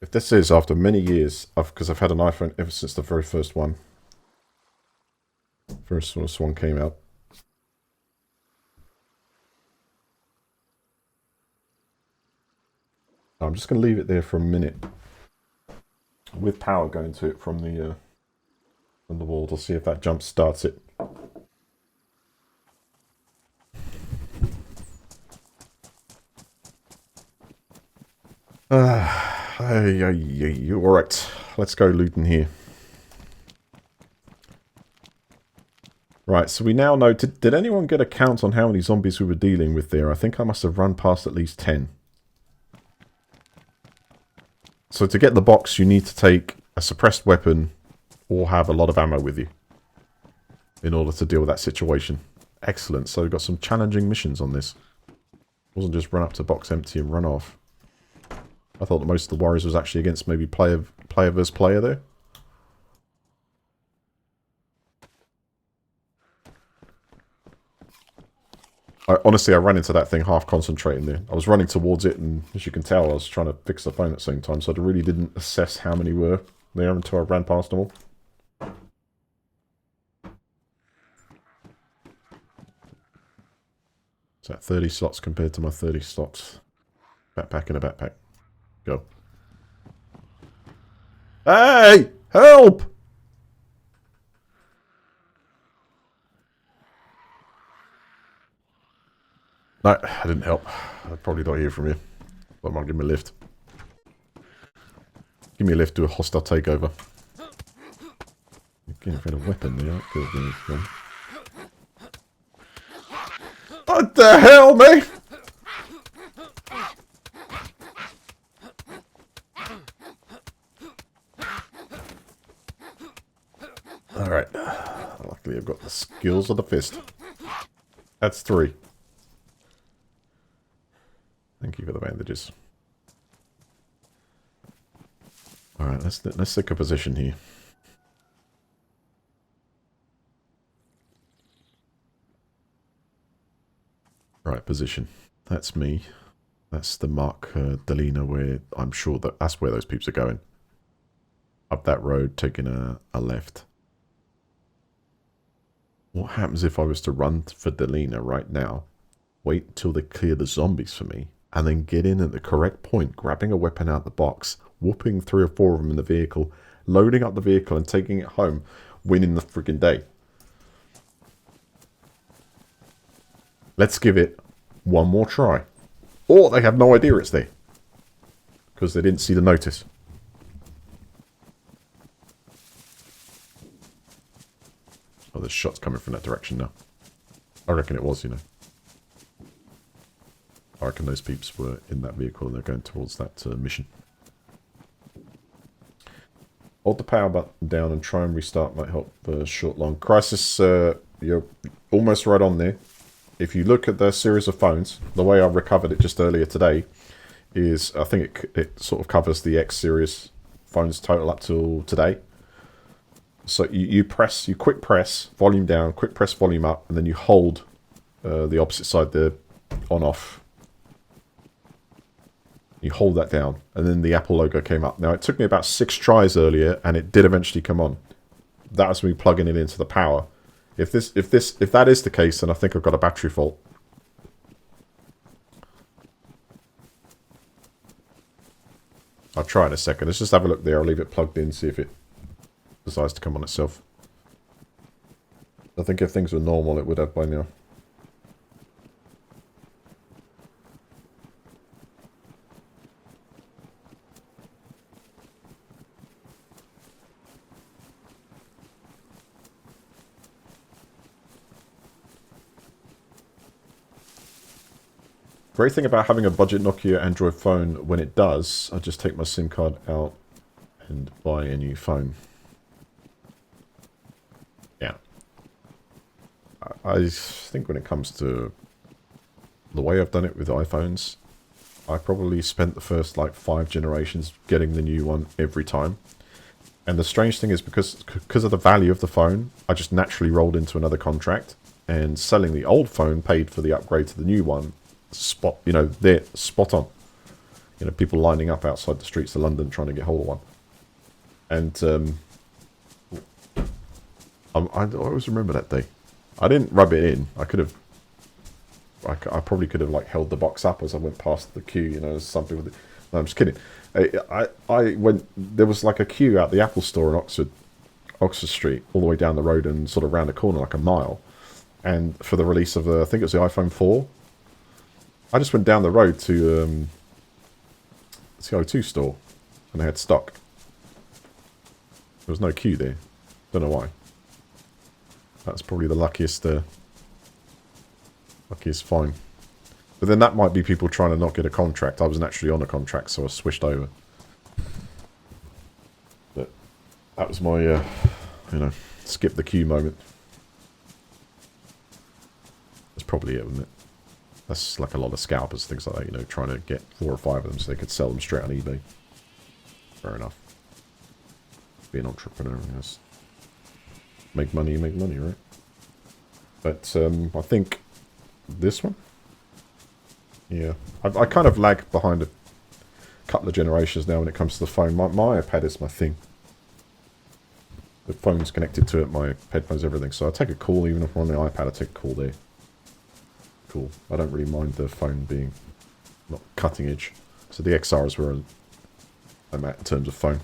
If this is after many years, because I've had an iPhone ever since the very first one. First one came out. I'm just going to leave it there for a minute with power going to it from the wall to see if that jump starts it. Alright, let's go looting here. Right, so we now know... Did anyone get a count on how many zombies we were dealing with there? I think I must have run past at least 10. So to get the box, you need to take a suppressed weapon or have a lot of ammo with you in order to deal with that situation. Excellent, so we've got some challenging missions on this. It wasn't just run up to box empty and run off. I thought that most of the Warriors was actually against maybe player versus player there. Honestly, I ran into that thing half concentrating there. I was running towards it, and as you can tell, I was trying to fix the phone at the same time, so I really didn't assess how many were there until I ran past them all. Is that 30 slots compared to my 30 slots? Backpack in a backpack. Go. Hey! Help! No, I didn't help. I'd probably not hear from you. But might give me a lift. Give me a lift to a hostile takeover. Again, I've had a weapon there. What the hell, mate? Alright. Luckily I've got the skills of the fist. That's 3. Thank you for the bandages. Alright, let's take a position here. Right, position. That's me. That's the Mark Delina where I'm sure that's where those peeps are going. Up that road, taking a left. What happens if I was to run for Delina right now, wait until they clear the zombies for me, and then get in at the correct point, grabbing a weapon out of the box, whooping 3 or 4 of them in the vehicle, loading up the vehicle and taking it home, winning the freaking day? Let's give it one more try. Or they have no idea it's there, because they didn't see the notice. Oh, there's shots coming from that direction now. I reckon it was, you know. I reckon those peeps were in that vehicle and they're going towards that mission. Hold the power button down and try and restart might help short long. Crisis, you're almost right on there. if you look at the series of phones, the way I recovered it just earlier today is I think it sort of covers the X series phones total up till today. So you quick press volume down, quick press volume up, and then you hold the opposite side, the on off. You hold that down, and then the Apple logo came up. Now it took me about 6 tries earlier, and it did eventually come on. That was me plugging it into the power. If that is the case, then I think I've got a battery fault. I'll try in a second. Let's just have a look there. I'll leave it plugged in, see if it decides to come on itself. I think if things were normal, it would have by now. Great thing about having a budget Nokia Android phone, when it does, I just take my SIM card out and buy a new phone. Yeah. I think when it comes to the way I've done it with iPhones, I probably spent the first like 5 generations getting the new one every time. And the strange thing is because of the value of the phone, I just naturally rolled into another contract, and selling the old phone paid for the upgrade to the new one. They're spot on. People lining up outside the streets of London trying to get hold of one. And I always remember that day. I didn't rub it in. I probably could have like held the box up as I went past the queue. As some people. No, I'm just kidding. I went. There was like a queue out the Apple store in Oxford Street, all the way down the road and sort of round the corner like a mile. And for the release of I think it was the iPhone 4. I just went down the road to the O2 store, and they had stock. There was no queue there. Don't know why. That's probably the luckiest find. But then that might be people trying to not get a contract. I wasn't actually on a contract, so I switched over. But that was my, skip the queue moment. That's probably it, wasn't it? That's like a lot of scalpers, things like that, trying to get 4 or 5 of them so they could sell them straight on eBay. Fair enough. Be an entrepreneur, yes. Make money, right? But I think this one? Yeah. I kind of lag behind a couple of generations now when it comes to the phone. My iPad is my thing. The phone's connected to it, my headphones, everything. So I take a call, even if I'm on the iPad, I take a call there. Cool. I don't really mind the phone being not cutting edge. So the XR is where I'm at in terms of phone.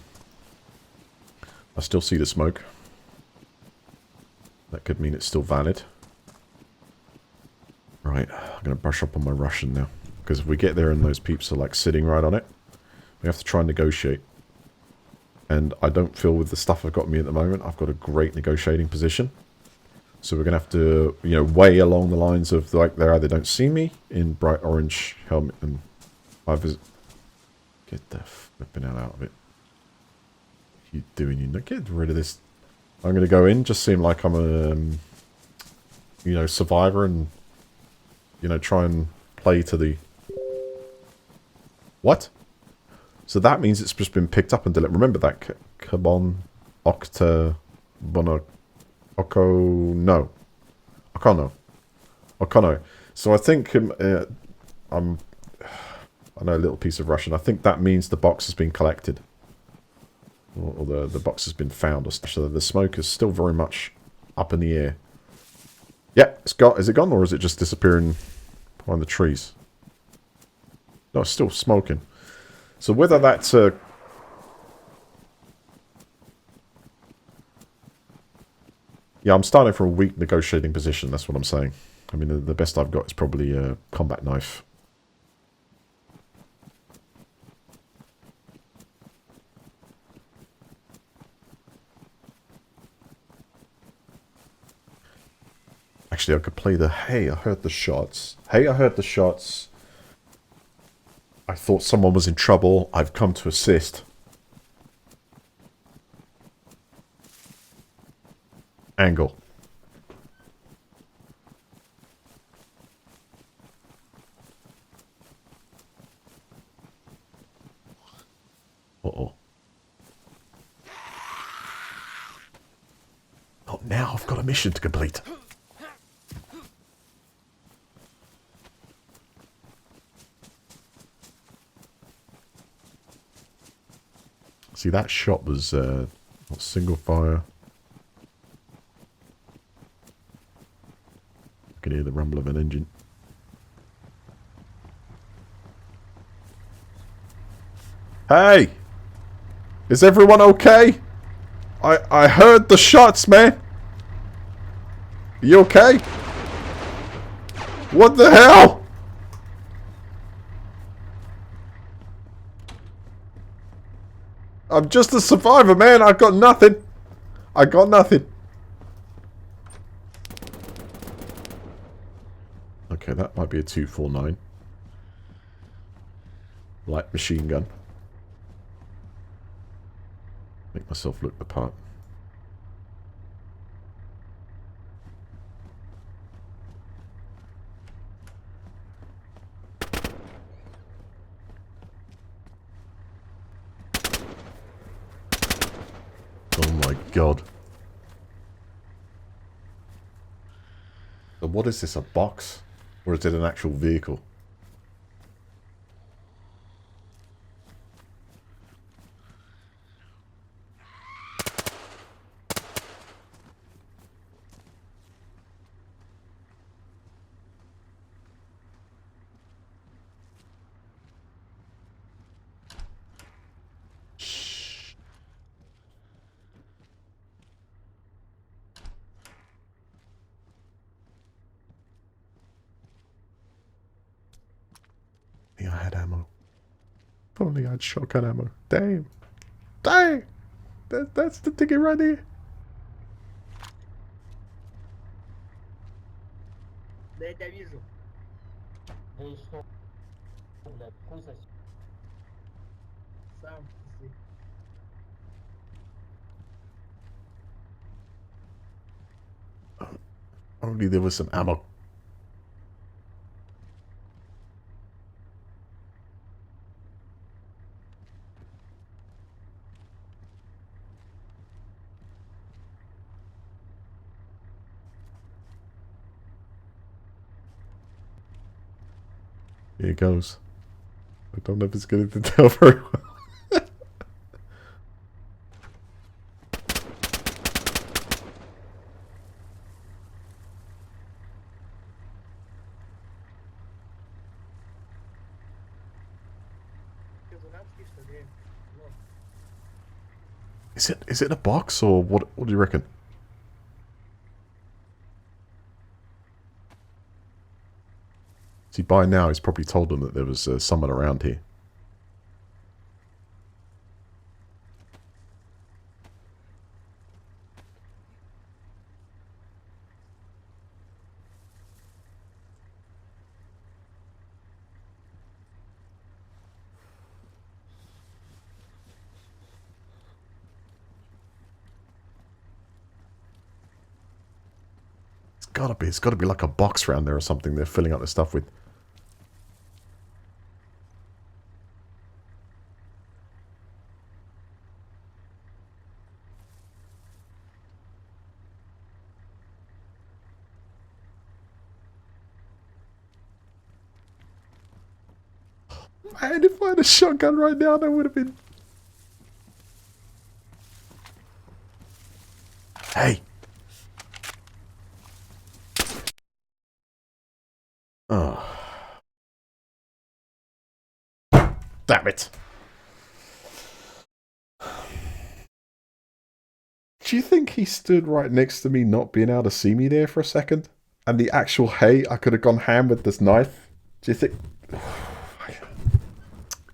I still see the smoke. That could mean it's still valid. Right, I'm going to brush up on my Russian now. Because if we get there and those peeps are like sitting right on it, we have to try and negotiate. And I don't feel with the stuff I've got me at the moment, I've got a great negotiating position. So we're going to have to, weigh along the lines of, like, they either don't see me in bright orange helmet and I visit. Get the flipping hell out of it. What are you doing? Get rid of this. I'm going to go in, just seem like I'm a, survivor and, try and play to the... What? So that means it's just been picked up and delivered. Remember that? Carbon, Octa, Bono... Okono. So I think I know a little piece of Russian. I think that means the box has been collected, or the box has been found. So the smoke is still very much up in the air. Yeah, it's got. Is it gone, or is it just disappearing behind the trees? No, it's still smoking. So whether that's yeah, I'm starting from a weak negotiating position, that's what I'm saying. I mean, the best I've got is probably a combat knife. Actually, I could play the, hey, I heard the shots. Hey, I heard the shots. I thought someone was in trouble. I've come to assist. Angle. Uh-oh. Not now, I've got a mission to complete. See, that shot was not single fire. I can hear the rumble of an engine. Hey! Is everyone okay? I heard the shots, man! You okay? What the hell? I'm just a survivor, man. I got nothing. I got nothing. Okay, that might be a 249. Light machine gun. Make myself look the part. Oh my god. So what is this, a box? Or is it an actual vehicle? I had ammo. If only I had shotgun ammo. Damn. Dang! That's the ticket right there. Дай я вижу. Сам си. Only there was some ammo. Here it goes. I don't know if it's going to tell very well. Is it a box or what do you reckon? See, by now he's probably told them that there was someone around here. It's gotta be like a box around there or something they're filling up the stuff with. Man, if I had a shotgun right now, that would have been... Hey! Oh. Damn it. Do you think he stood right next to me not being able to see me there for a second? And the actual hay, I could have gone ham with this knife? Do you think...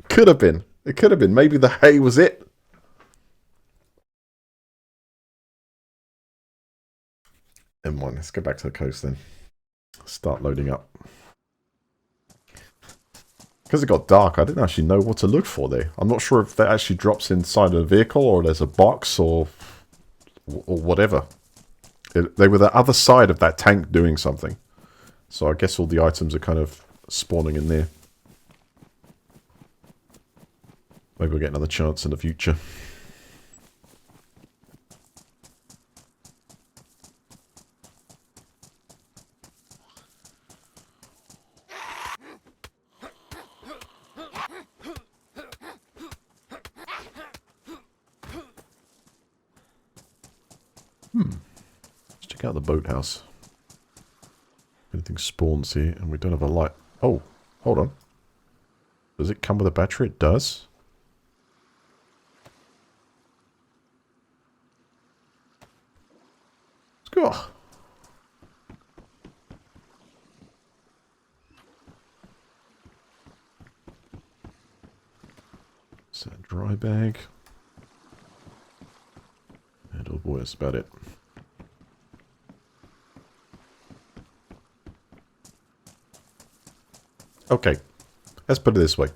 Could have been. It could have been. Maybe the hay was it. Never mind. Let's go back to the coast then. Start loading up. Because it got dark, I didn't actually know what to look for there. I'm not sure if that actually drops inside a vehicle or there's a box or whatever. They were the other side of that tank doing something. So I guess all the items are kind of spawning in there. Maybe we'll get another chance in the future. Let's check out the boathouse. Anything spawns here, and we don't have a light. Oh, hold on. Does it come with a battery? It does. Let's go. Is that a dry bag? And oh boy, that's about it. Okay, let's put it this way.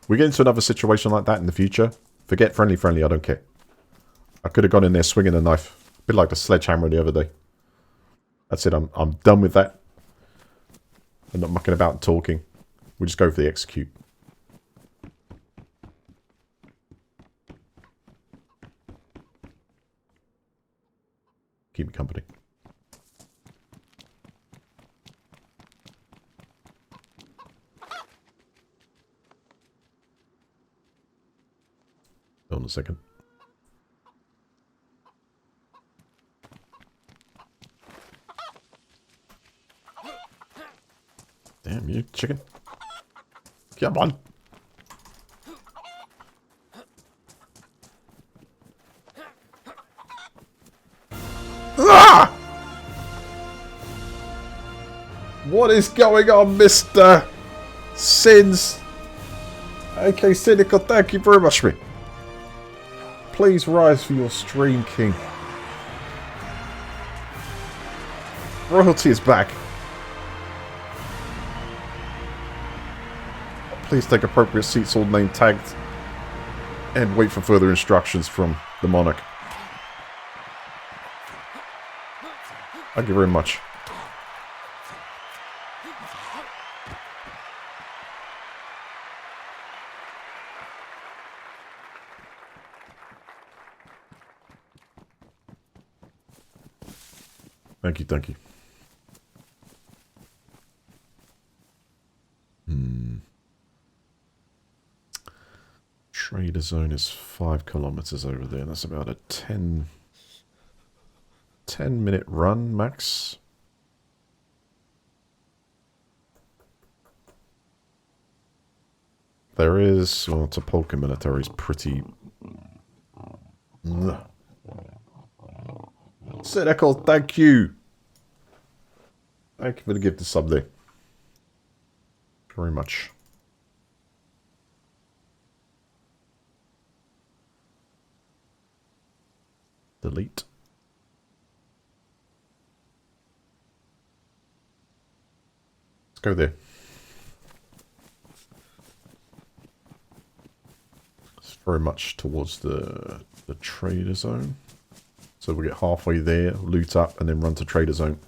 We get into another situation like that in the future. Forget friendly, I don't care. I could have gone in there swinging a knife. A bit like the sledgehammer the other day. That's it, I'm done with that. I'm not mucking about and talking. We just go for the execute. Keep me company. Hold on a second. Damn you, chicken. Come on. Ah! What is going on, Mr. Sins? Okay, Cynical, thank you very much, mate. Please rise for your stream, King. Royalty is back. Please take appropriate seats, all name tagged, and wait for further instructions from the monarch. Thank you very much. Thank you, thank you. Trader zone is 5 kilometers over there. That's about a 10-minute run, max. There is... Well, Topolka military is pretty... Cynical, thank you! Thank you for the gift of sub there. Very much. Delete. Let's go there. It's very much towards the trader zone. So we get halfway there, loot up, and then run to trader zone.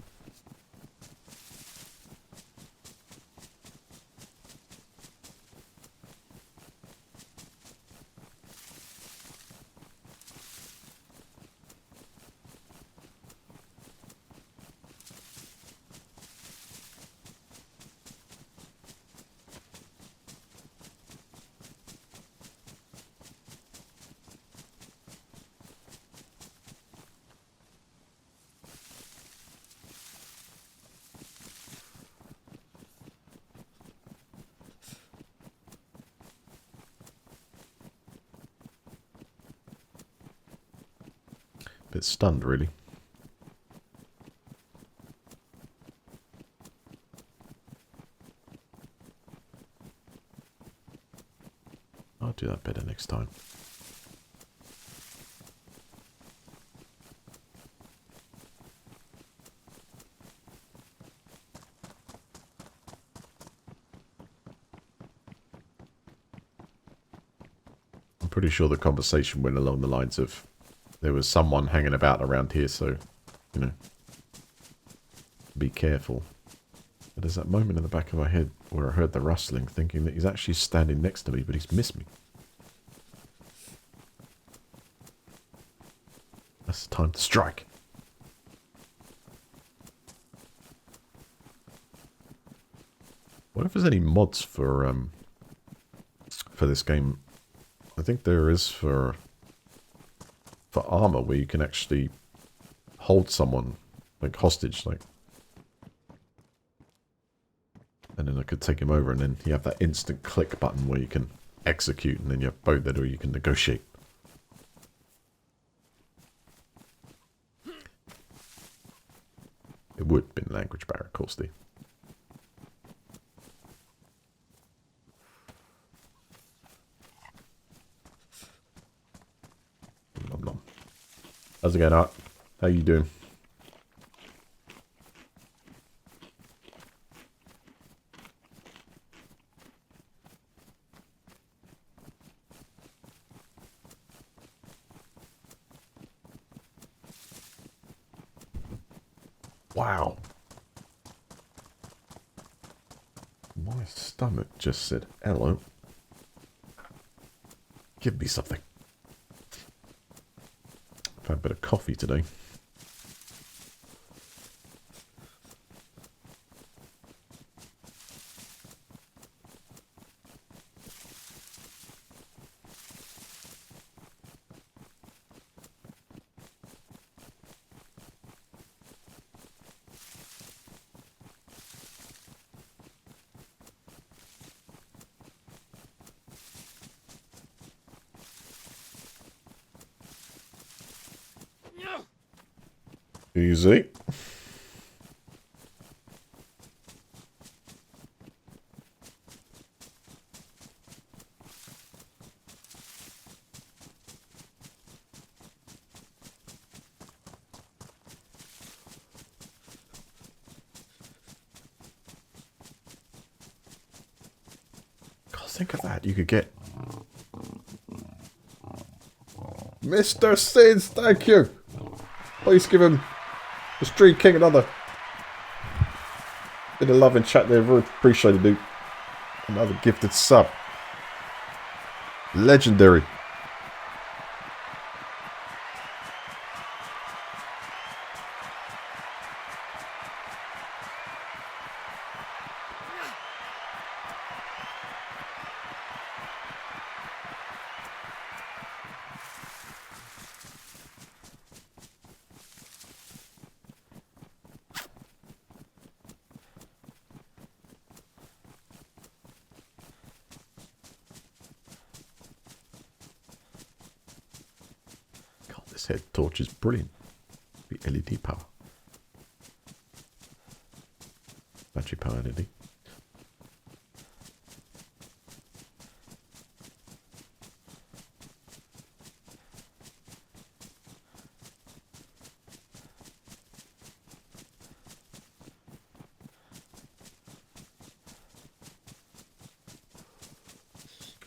Bit stunned, really. I'll do that better next time. I'm pretty sure the conversation went along the lines of there was someone hanging about around here, so, you know, be careful. But there's that moment in the back of my head where I heard the rustling, thinking that he's actually standing next to me, but he's missed me. That's the time to strike. What if there's any mods for this game? I think there is for armor, where you can actually hold someone like hostage, like, and then I could take him over, and then you have that instant click button where you can execute, and then you have both that, or you can negotiate. It would have been language barrier, of course, Steve. Nom nom. How's it going, Art? How you doing? Wow. My stomach just said hello. Give me something. I've had a bit of coffee today. Easy. God, think of that. You could get Mr. Sids, thank you. Please give him the Street King another. Bit of love and chat there. Very appreciated, dude. Another gifted sub. Legendary. This head torch is brilliant. The LED power. Battery power LED.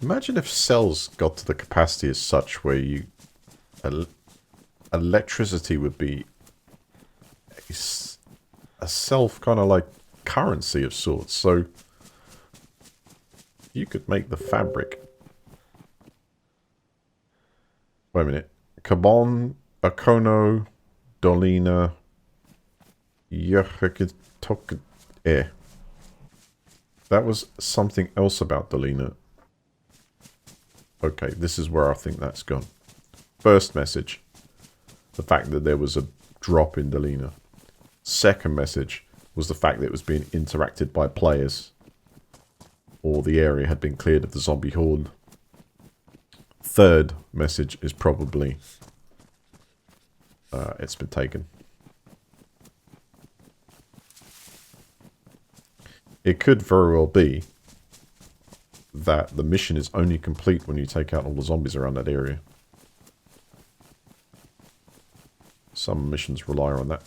Imagine if cells got to the capacity as such where you electricity would be a self kind of like currency of sorts. So you could make the fabric. Wait a minute. Carbon, Akono, Dolina, Yahakitok. That was something else about Dolina. Okay, this is where I think that's gone. First message. The fact that there was a drop in Dolina. Second message was the fact that it was being interacted by players. Or the area had been cleared of the zombie horde. Third message is probably it's been taken. It could very well be that the mission is only complete when you take out all the zombies around that area. Some missions rely on that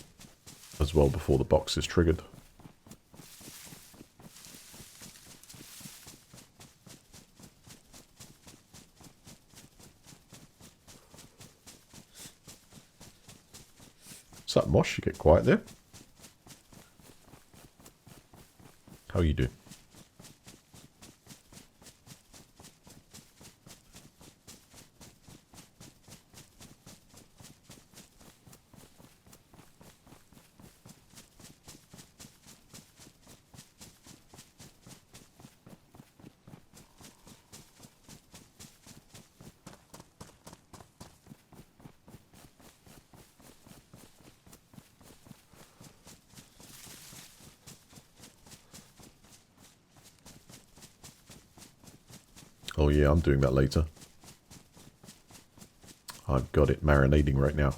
as well before the box is triggered. What's up, Mosh? You get quiet there. How are you doing? Oh yeah, I'm doing that later. I've got it marinating right now.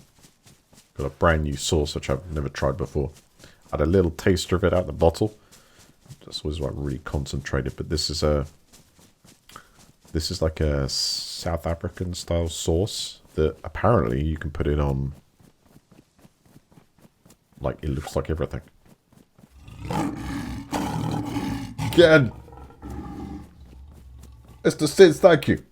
Got a brand new sauce which I've never tried before. I had a little taster of it out the bottle. This was like really concentrated, but this is like a South African style sauce that apparently you can put it on. Like it looks like everything. Again, Mr. Sis, thank you.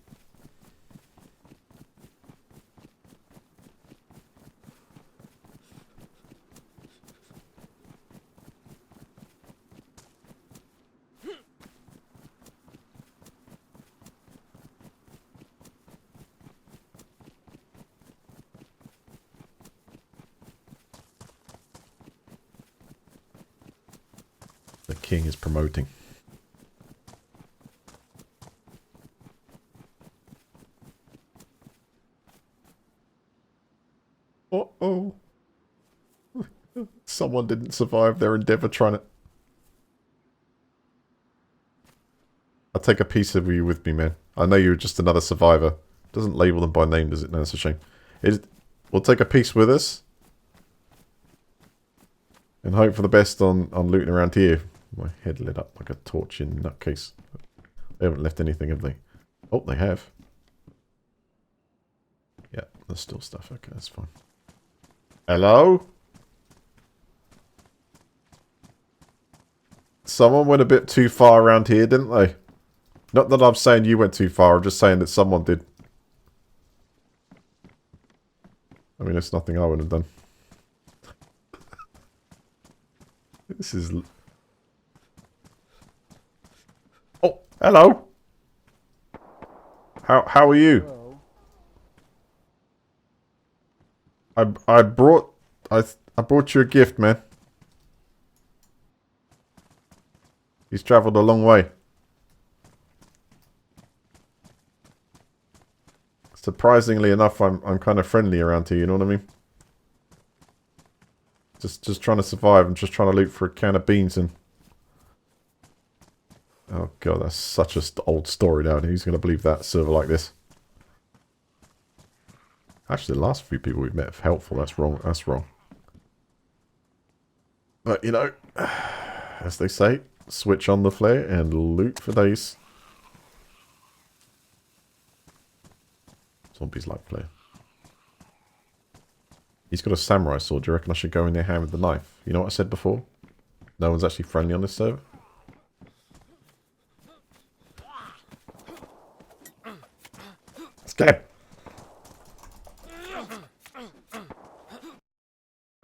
The king is promoting. Uh-oh. Someone didn't survive their endeavor trying to... I'll take a piece of you with me, man. I know you're just another survivor. Doesn't label them by name, does it? No, that's a shame. We'll take a piece with us. And hope for the best on looting around here. My head lit up like a torch in nutcase. They haven't left anything, have they? Oh, they have. Yeah, there's still stuff. Okay, that's fine. Hello? Someone went a bit too far around here, didn't they? Not that I'm saying you went too far, I'm just saying that someone did. I mean, it's nothing I would have done. This is... Oh, hello! How are you? Hello. I brought you a gift, man. He's travelled a long way. Surprisingly enough, I'm kind of friendly around here, you know what I mean? Just trying to survive. I'm just trying to loot for a can of beans and... Oh god, that's such a old story now. Who's going to believe that server like this? Actually, the last few people we've met have helpful. That's wrong. That's wrong. But, you know, as they say, switch on the flare and loot for days. Zombies like flare. He's got a samurai sword. Do you reckon I should go in there hand with the knife? You know what I said before? No one's actually friendly on this server. Let's get him.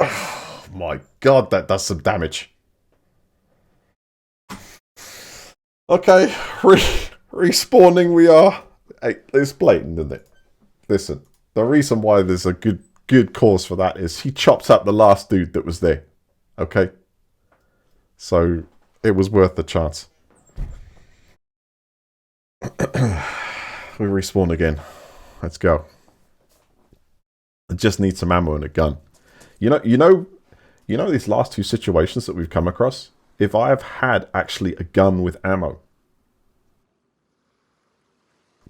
Oh my god, that does some damage. Okay, respawning we are. Hey, it's blatant, isn't it? Listen, the reason why there's a good cause for that is he chopped up the last dude that was there. Okay? So, it was worth the chance. We respawn again. Let's go. I just need some ammo and a gun. You know these last two situations that we've come across? If I have had actually a gun with ammo,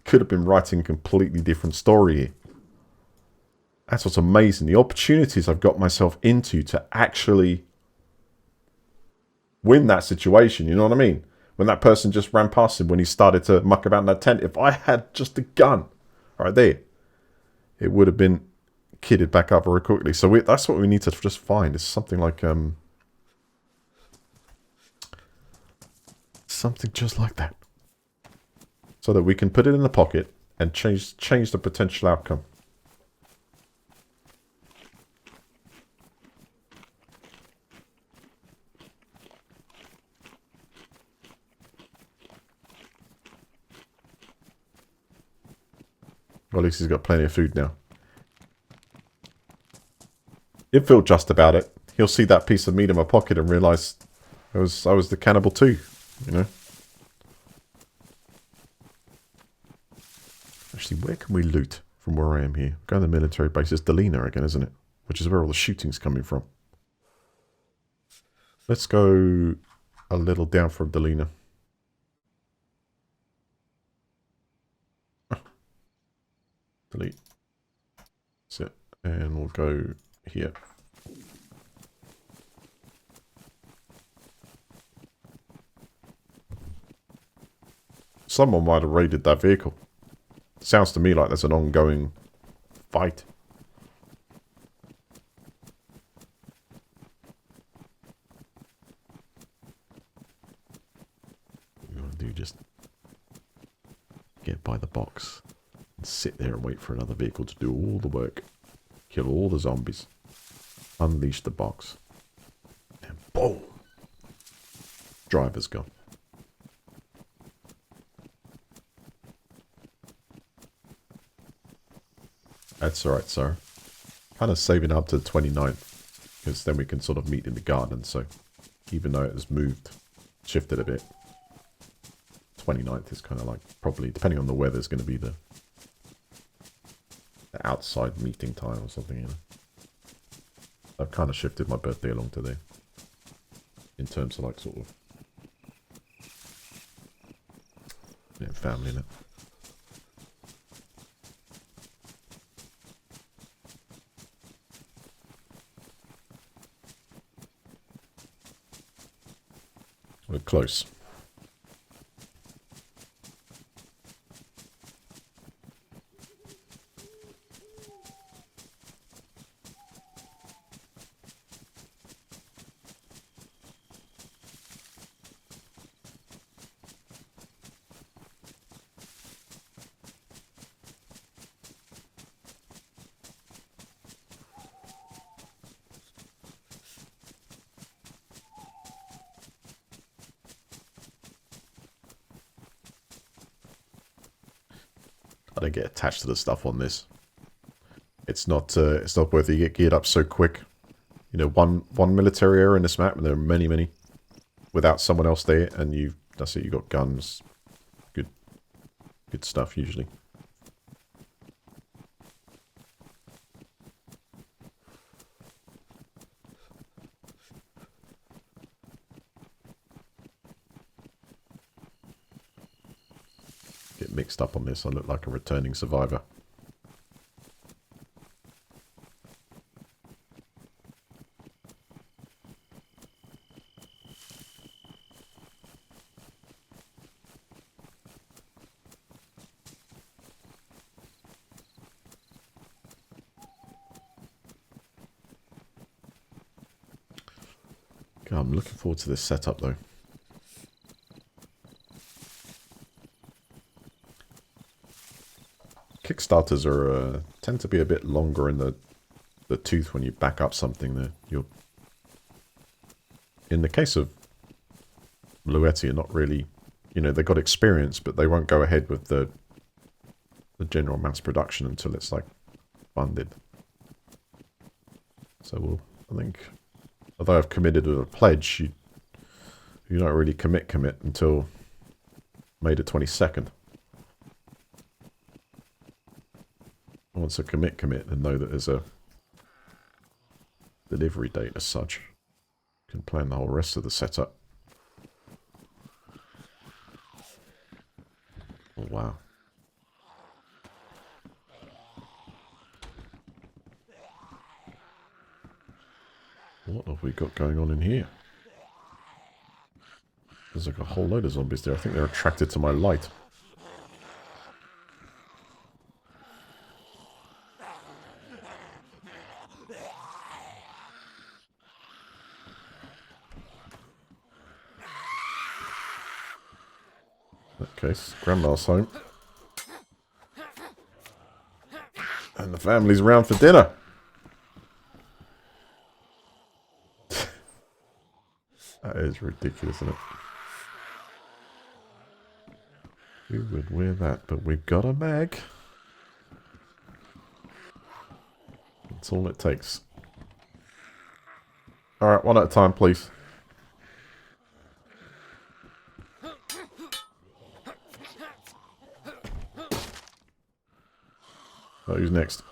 could have been writing a completely different story here. That's what's amazing. The opportunities I've got myself into to actually win that situation, you know what I mean? When that person just ran past him when he started to muck about in that tent. If I had just a gun right there, it would have been kitted back up very quickly. So that's what we need to just find. Is something like something just like that, so that we can put it in the pocket and change the potential outcome. Well, at least he's got plenty of food now. He'll feel just about it. He'll see that piece of meat in my pocket and realise I was the cannibal too, you know? Actually, where can we loot from where I am here? Go to the military base. It's Delina again, isn't it? Which is where all the shooting's coming from. Let's go a little down from Delina. Delete. That's it. And we'll go here. Someone might have raided that vehicle. Sounds to me like there's an ongoing fight. What you want to do, just get by the box and sit there and wait for another vehicle to do all the work. Kill all the zombies. Unleash the box. And boom! Driver's gone. That's alright, sir. Kind of saving up to the 29th. Because then we can sort of meet in the garden. So even though it has moved, shifted a bit, 29th is kind of like probably, depending on the weather, is going to be the outside meeting time or something, you know. I've kind of shifted my birthday along to there. In terms of like sort of, yeah, family, innit? We're close. I don't get attached to the stuff on this. It's not worth it. You get geared up so quick. You know, one military area in this map, and there are many without someone else there, and that's it. You got guns, good stuff usually. Get mixed up on this. I look like a returning survivor. God, I'm looking forward to this setup though. Kickstarters are tend to be a bit longer in the tooth when you back up something there. You're, in the case of Luetti, you're not really, you know, they got experience, but they won't go ahead with the general mass production until it's like funded. So we'll, I think, although I've committed to a pledge, you don't really commit until May the 22nd. Once I commit, and know that there's a delivery date as such. You can plan the whole rest of the setup. Oh, wow. What have we got going on in here? There's like a whole load of zombies there. I think they're attracted to my light. In that case, Grandma's home. And the family's around for dinner. That is ridiculous, isn't it? Who would wear that? But we've got a mag. That's all it takes. Alright, one at a time, please. Oh, who's next?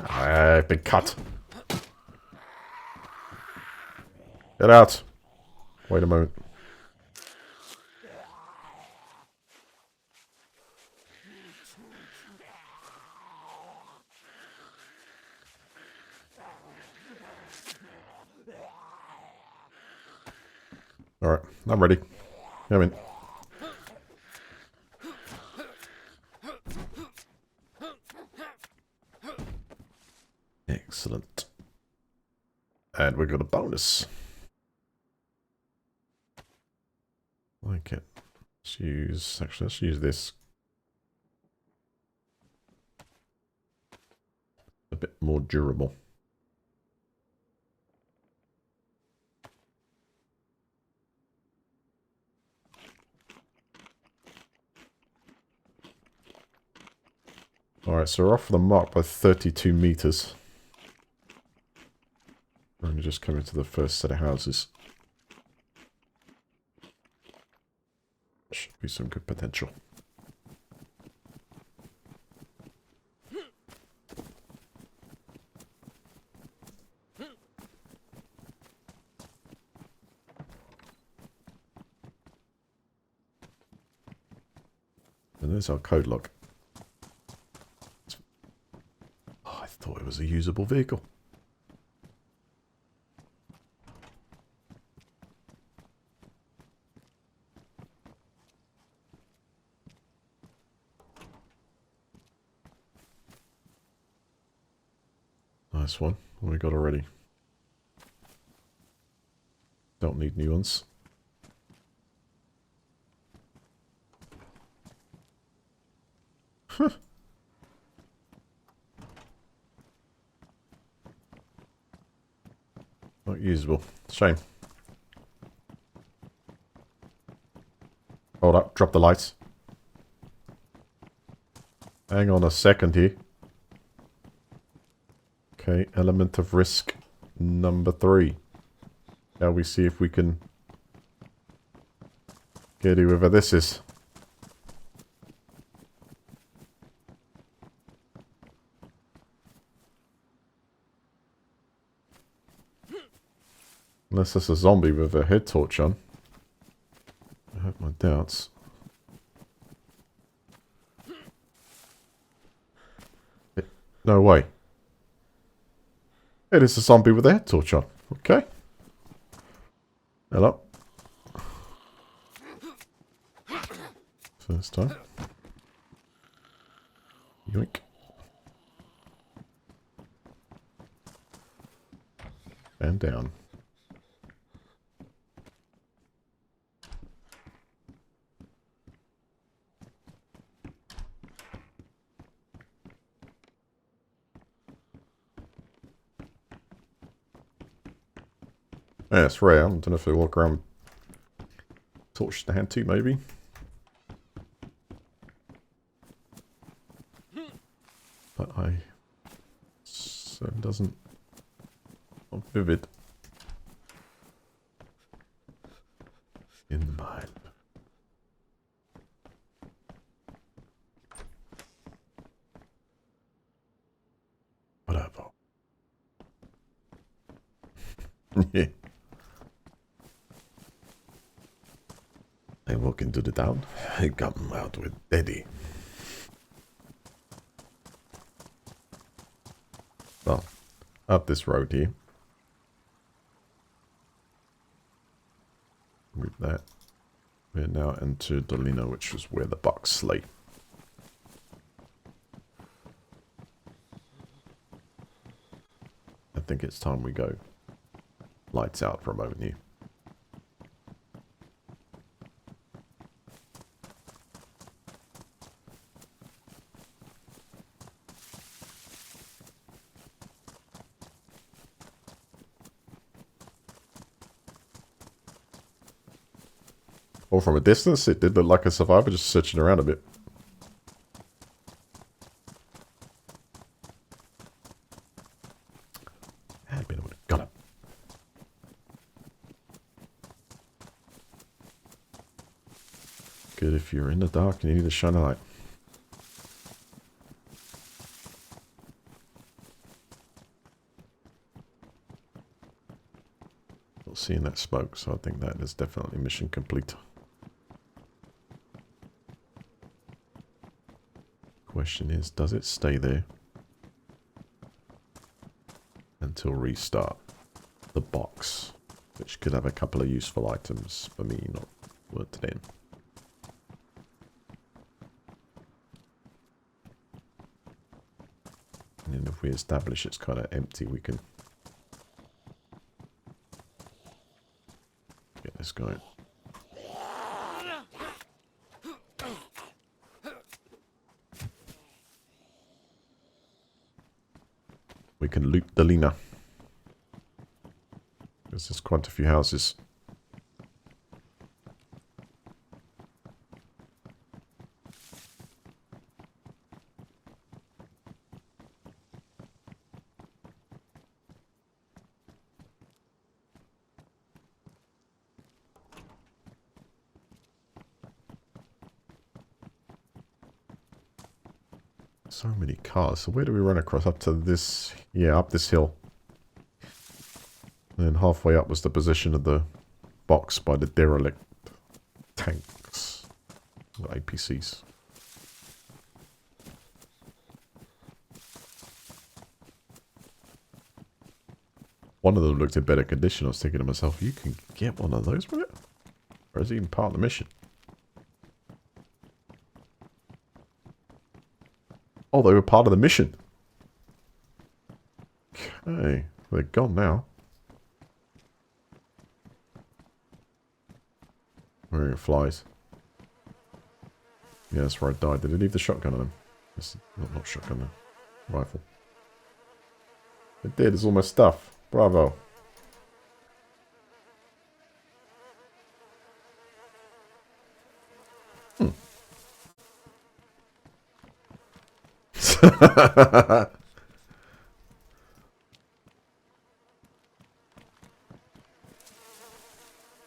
I've been cut. Get out. Wait a moment. Alright, I'm ready. I'm in. Excellent. And we got a bonus. Like it. Let's use... Actually, let's use this. A bit more durable. Alright, so we're off the mark by 32 meters. We're only just coming to the first set of houses. Should be some good potential. And there's our code log. Oh, I thought it was a usable vehicle. Nice one. What we got already? Don't need new ones. Huh. Not usable. Shame. Hold up. Drop the lights. Hang on a second here. Okay, element of risk number 3. Now we see if we can get whoever this is. Unless it's a zombie with a head torch on. I have my doubts. No way. It is a zombie with a head torch on. Okay. Hello. First time. Yoink. And down. Yeah, it's rare. I don't know if they walk around torch in the hand too, maybe. But so it doesn't... Not vivid. In the mind. Whatever. Yeah. I walk into the town. I come out with Daddy. Well, up this road here. With that, we're now into Dolina, which is where the bucks lay. I think it's time we go. Lights out for a moment here. Or from a distance, it did look like a survivor just searching around a bit. Had been able to got him. Good if you're in the dark and you need to shine a light. Don't see seeing that smoke, so I think that is definitely mission complete. Question is, does it stay there until restart the box, which could have a couple of useful items for me not worth it in. And then if we establish it's kind of empty, we can get this going. We can loot the Lena. Because there's quite a few houses. So many cars. So where do we run across? Up to this... Yeah, up this hill. And then halfway up was the position of the box by the derelict tanks. The APCs. One of them looked in better condition. I was thinking to myself, you can get one of those with it? Or is it even part of the mission? Oh, they were part of the mission. Okay. They're gone now. Where it flies. Yeah, that's where I died. Did it leave the shotgun on them? It's not shotgun, though. Rifle. It did. It's all my stuff. Bravo.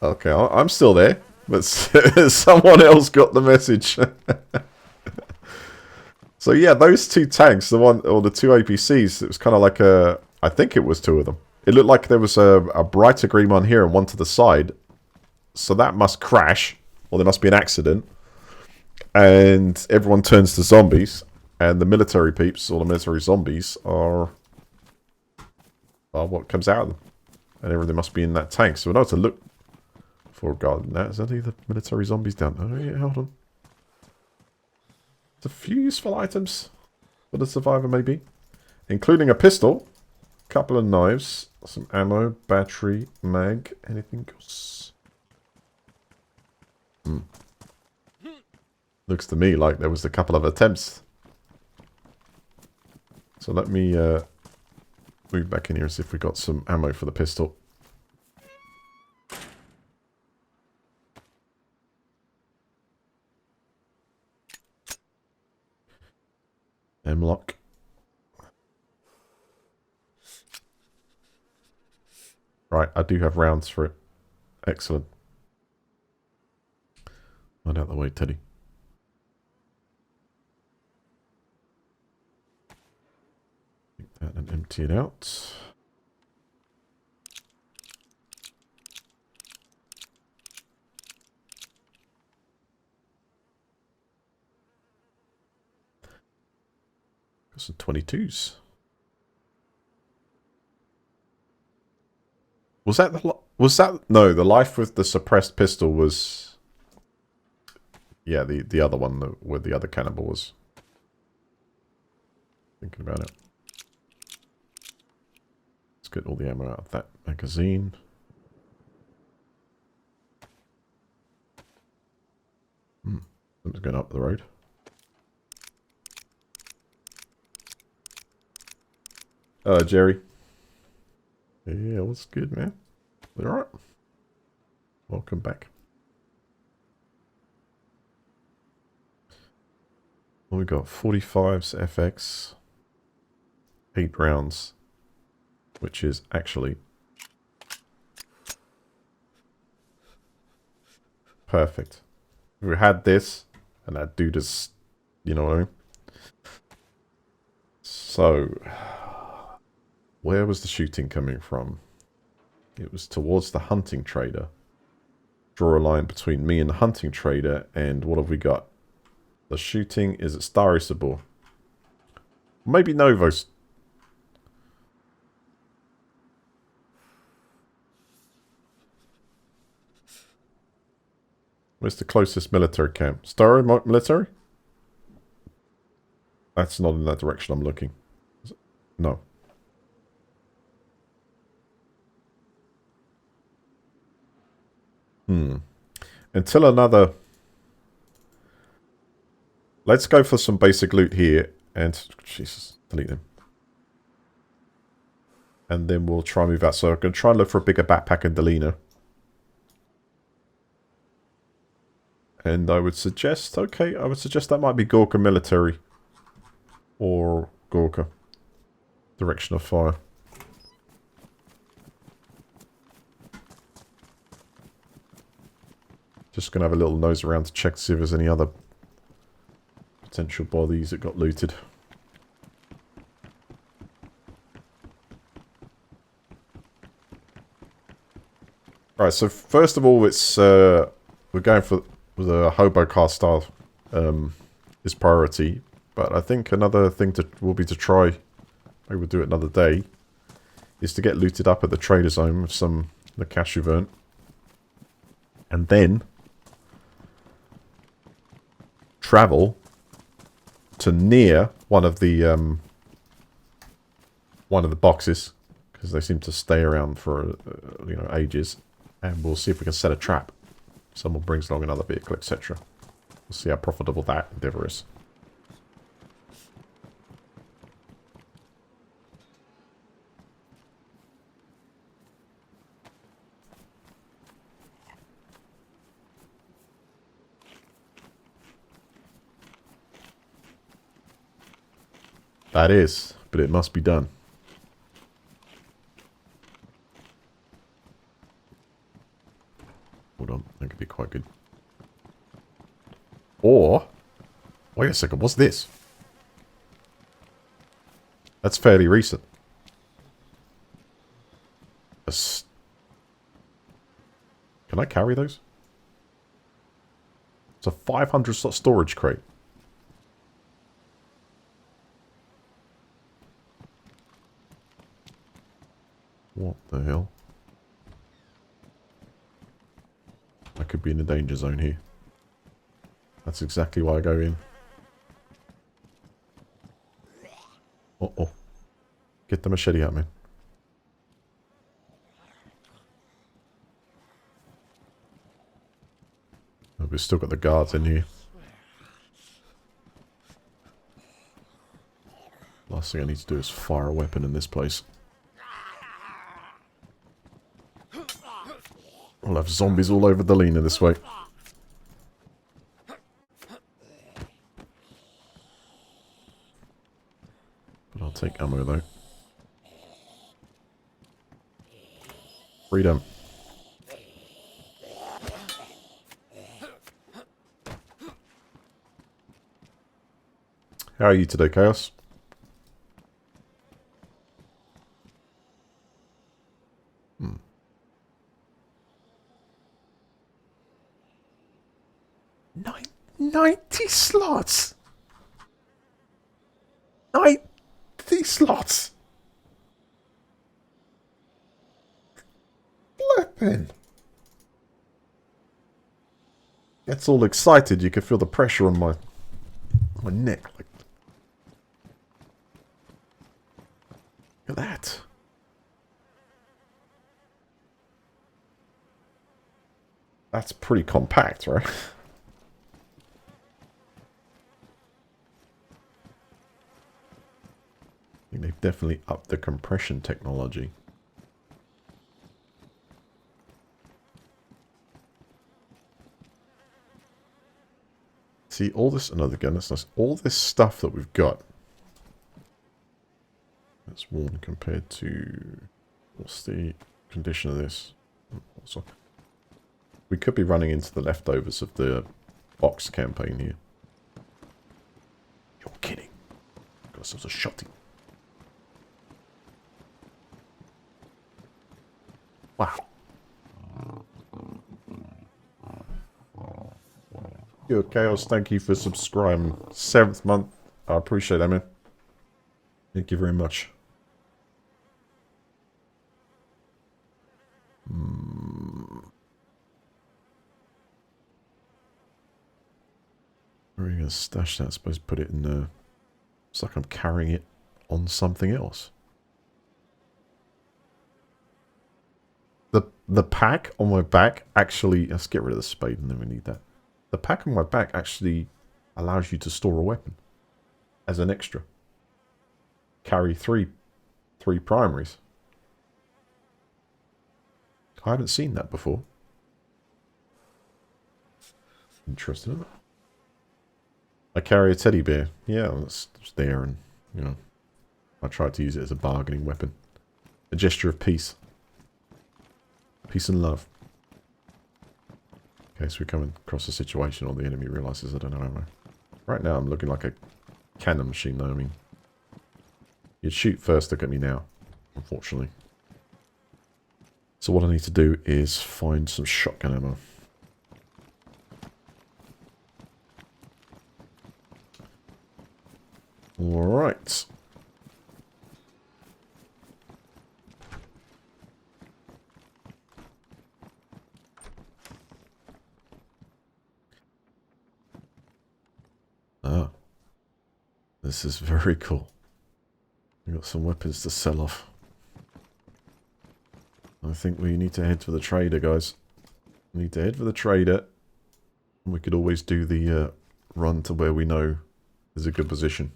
Okay, I'm still there, but someone else got the message. So yeah, those two tanks, the one or the two APCs, it was kind of like a. I think it was two of them. It looked like there was a brighter green one here and one to the side. So that must crash, or there must be an accident, and everyone turns to zombies. And the military peeps, or the military zombies, are what comes out of them. And everything must be in that tank. So we know to look for a garden. Is that the military zombies down? Oh, yeah, hold on. There's a few useful items for the survivor, maybe. Including a pistol, a couple of knives, some ammo, battery, mag, anything else. Looks to me like there was a couple of attempts. So let me move back in here and see if we got some ammo for the pistol. M-lock. Right, I do have rounds for it. Excellent. Right out the way, Teddy. And empty it out. Got some 22s. Was that the... Was that... No, the life with the suppressed pistol was... Yeah, the other one where the other cannibal was. Thinking about it. Let's get all the ammo out of that magazine. Something's going up the road. Hello, Jerry. Yeah, what's good, man? You alright? Welcome back. Well, we got 45s FX. 8 rounds. Which is actually perfect. If we had this, and that dude is, you know what I mean? So, where was the shooting coming from? It was towards the hunting trader. Draw a line between me and the hunting trader, and what have we got? The shooting is at Starry Sabor. Maybe Novos. Where's the closest military camp? Starry military? That's not in that direction I'm looking. No. Until another... Let's go for some basic loot here. And... Jesus, delete them. And then we'll try and move out. So I'm going to try and look for a bigger backpack in Delina. And I would suggest... Okay, I would suggest that might be Gorka military. Or Gorka. Direction of fire. Just going to have a little nose around to check to see if there's any other potential bodies that got looted. Right, so first of all, it's we're going for the hobo car style is priority. But I think another thing will be to try, maybe we'll do it another day, is to get looted up at the trader zone with some the cash you've earned. And then travel to near one of the boxes, because they seem to stay around for ages, and we'll see if we can set a trap. Someone brings along another vehicle, etc. We'll see how profitable that endeavor is. That is, but it must be done. Hold on, that could be quite good. Or, wait a second, what's this? That's fairly recent. Can I carry those? It's a 500 slot storage crate. What the hell? I could be in the danger zone here. That's exactly why I go in. Uh-oh. Get the machete out, man. Oh, we've still got the guards in here. Last thing I need to do is fire a weapon in this place. We'll have zombies all over Delina this way. But I'll take ammo though. Freedom. How are you today, Chaos? Hmm. 90 slots! 90 slots! Flippin'. Gets all excited, you can feel the pressure on my neck. Like, look at that. That's pretty compact, right? I think they've definitely upped the compression technology. See, all this... Another gun, that's nice. All this stuff that we've got. That's worn compared to... What's the condition of this? Also, we could be running into the leftovers of the box campaign here. You're kidding. Got ourselves a shotty. Wow. Yo, Chaos, thank you for subscribing. 7th month. I appreciate that, man. Thank you very much. Where are you going to stash that? I suppose put it in the... It's like I'm carrying it on something else. The pack on my back actually... Let's get rid of the spade and then we need that. The pack on my back actually allows you to store a weapon as an extra. Carry three primaries. I haven't seen that before. Interesting, isn't it? I carry a teddy bear. Yeah, it's there, and you know, I tried to use it as a bargaining weapon. A gesture of peace. Peace and love. Okay, so we're coming across a situation where the enemy realizes I don't know ammo. Right now I'm looking like a cannon machine though. I mean, you'd shoot first, look at me now, unfortunately. So what I need to do is find some shotgun ammo. Alright. Ah. This is very cool. We've got some weapons to sell off. I think we need to head for the trader, guys. We need to head for the trader. We could always do the run to where we know there's a good position.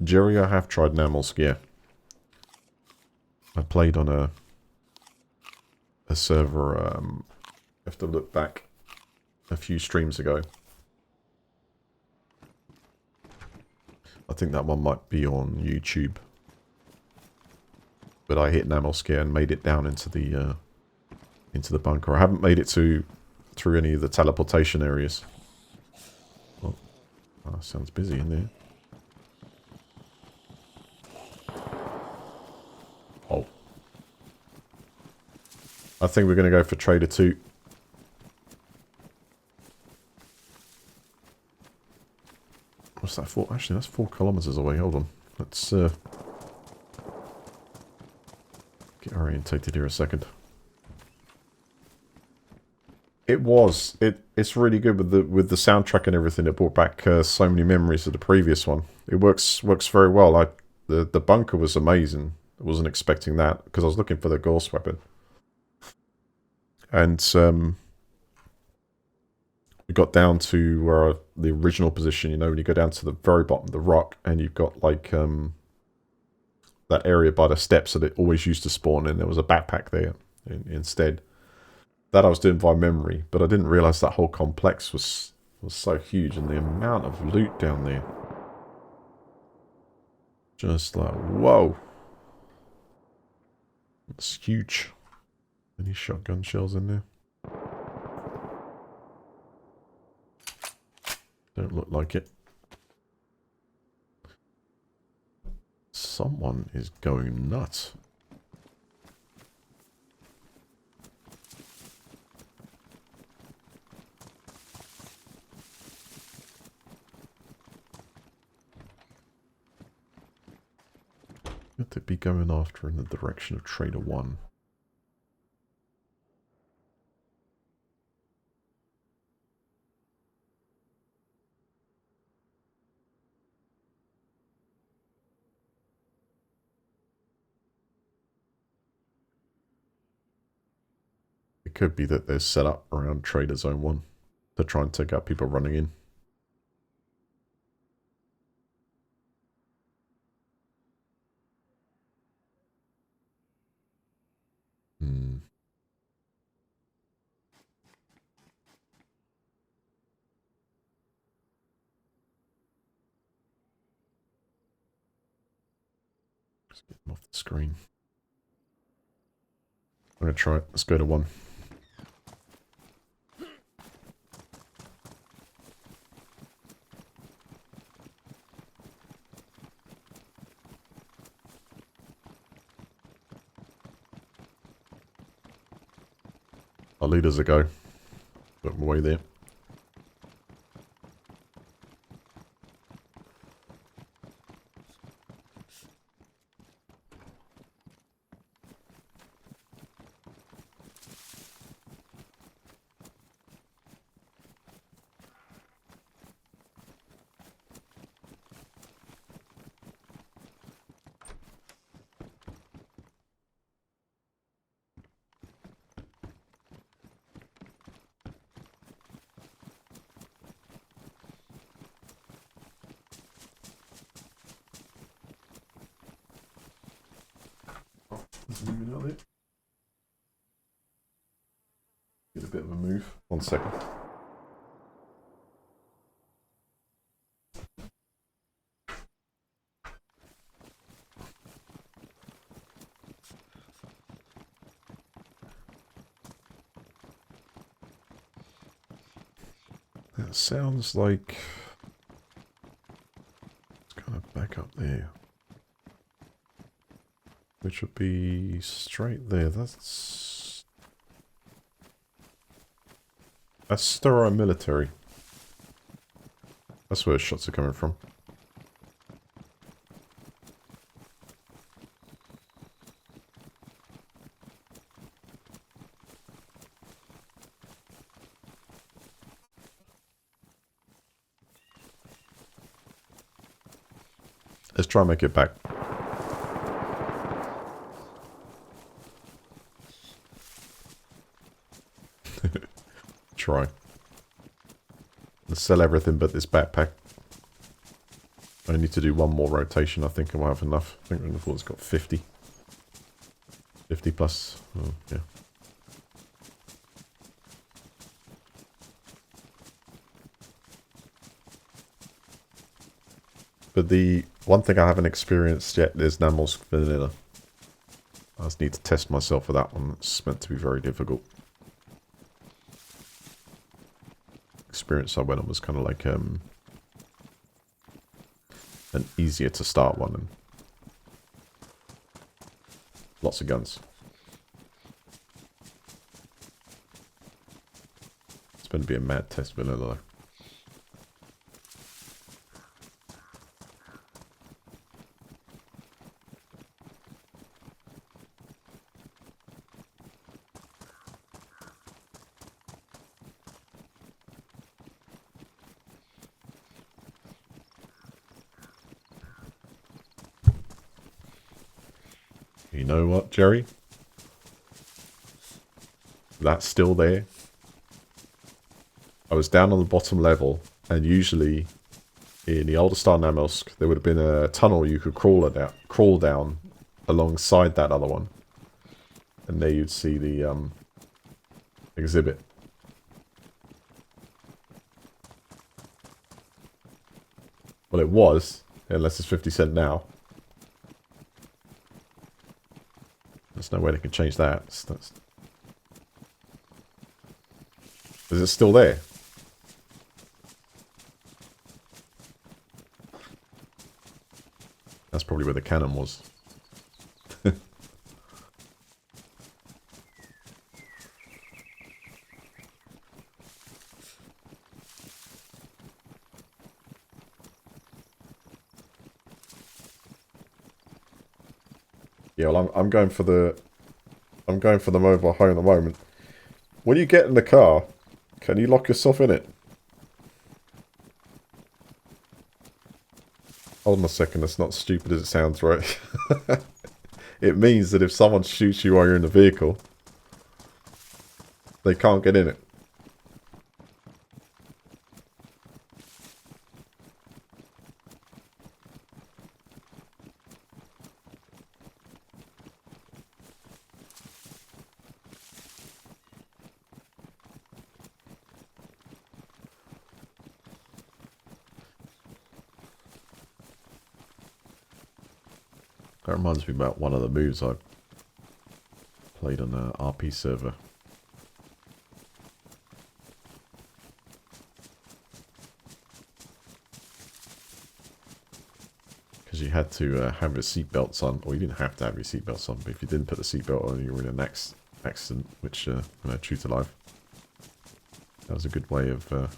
Jerry, I have tried Namelsk, yeah. I played on a server, I have to look back a few streams ago. I think that one might be on YouTube. But I hit Namelsk and made it down into the bunker. I haven't made it through any of the teleportation areas. Oh, sounds busy in there. Oh. I think we're going to go for Trader 2. What's that for? Actually, that's 4 kilometers away. Hold on. Let's get orientated here a second. It was. It's really good with the soundtrack and everything. It brought back so many memories of the previous one. It works very well. The bunker was amazing. I wasn't expecting that because I was looking for the Gauss weapon. And we got down to where the original position, you know, when you go down to the very bottom of the rock and you've got like that area by the steps that it always used to spawn in. There was a backpack there instead. That I was doing by memory, but I didn't realise that whole complex was so huge and the amount of loot down there. Just like, whoa. It's huge. Any shotgun shells in there? Don't look like it. Someone is going nuts. Could they be going after in the direction of Trader 1? It could be that they're set up around Trader Zone 1 to try and take out people running in. Hmm. Let's get them off the screen. I'm going to try it. Let's go to 1. Our leaders a go. Put them away there. Moving out there. Get a bit of a move. 1 second. That sounds like it's kind of back up there. Which would be straight there. That's Sturo military. That's where shots are coming from. Let's try and make it back. Try. Let's sell everything but this backpack. I need to do one more rotation. I think I might have enough. I think it's got 50. 50 plus. Oh, yeah. But the one thing I haven't experienced yet is Namel's Vanilla. I just need to test myself for that one. It's meant to be very difficult. Experience I went on was kind of like an easier to start one, and lots of guns. It's going to be a mad test vanilla though. You know what, Jerry? That's still there. I was down on the bottom level, and usually in the older Star Namelsk, there would have been a tunnel you could crawl down alongside that other one. And there you'd see the exhibit. Well, it was, unless it's 50 cent now. There's no way they can change that. Is it still there? That's probably where the cannon was. Yeah, well, I'm going for the mobile home at the moment. When you get in the car, can you lock yourself in it? Hold on a second, that's not as stupid as it sounds, right? It means that if someone shoots you while you're in the vehicle, they can't get in it. That reminds me about one of the moves I played on an RP server. Because you had to have your seatbelts on, or you didn't have to have your seatbelts on, but if you didn't put the seatbelt on, you were in an accident, which, you know, true to life. That was a good way of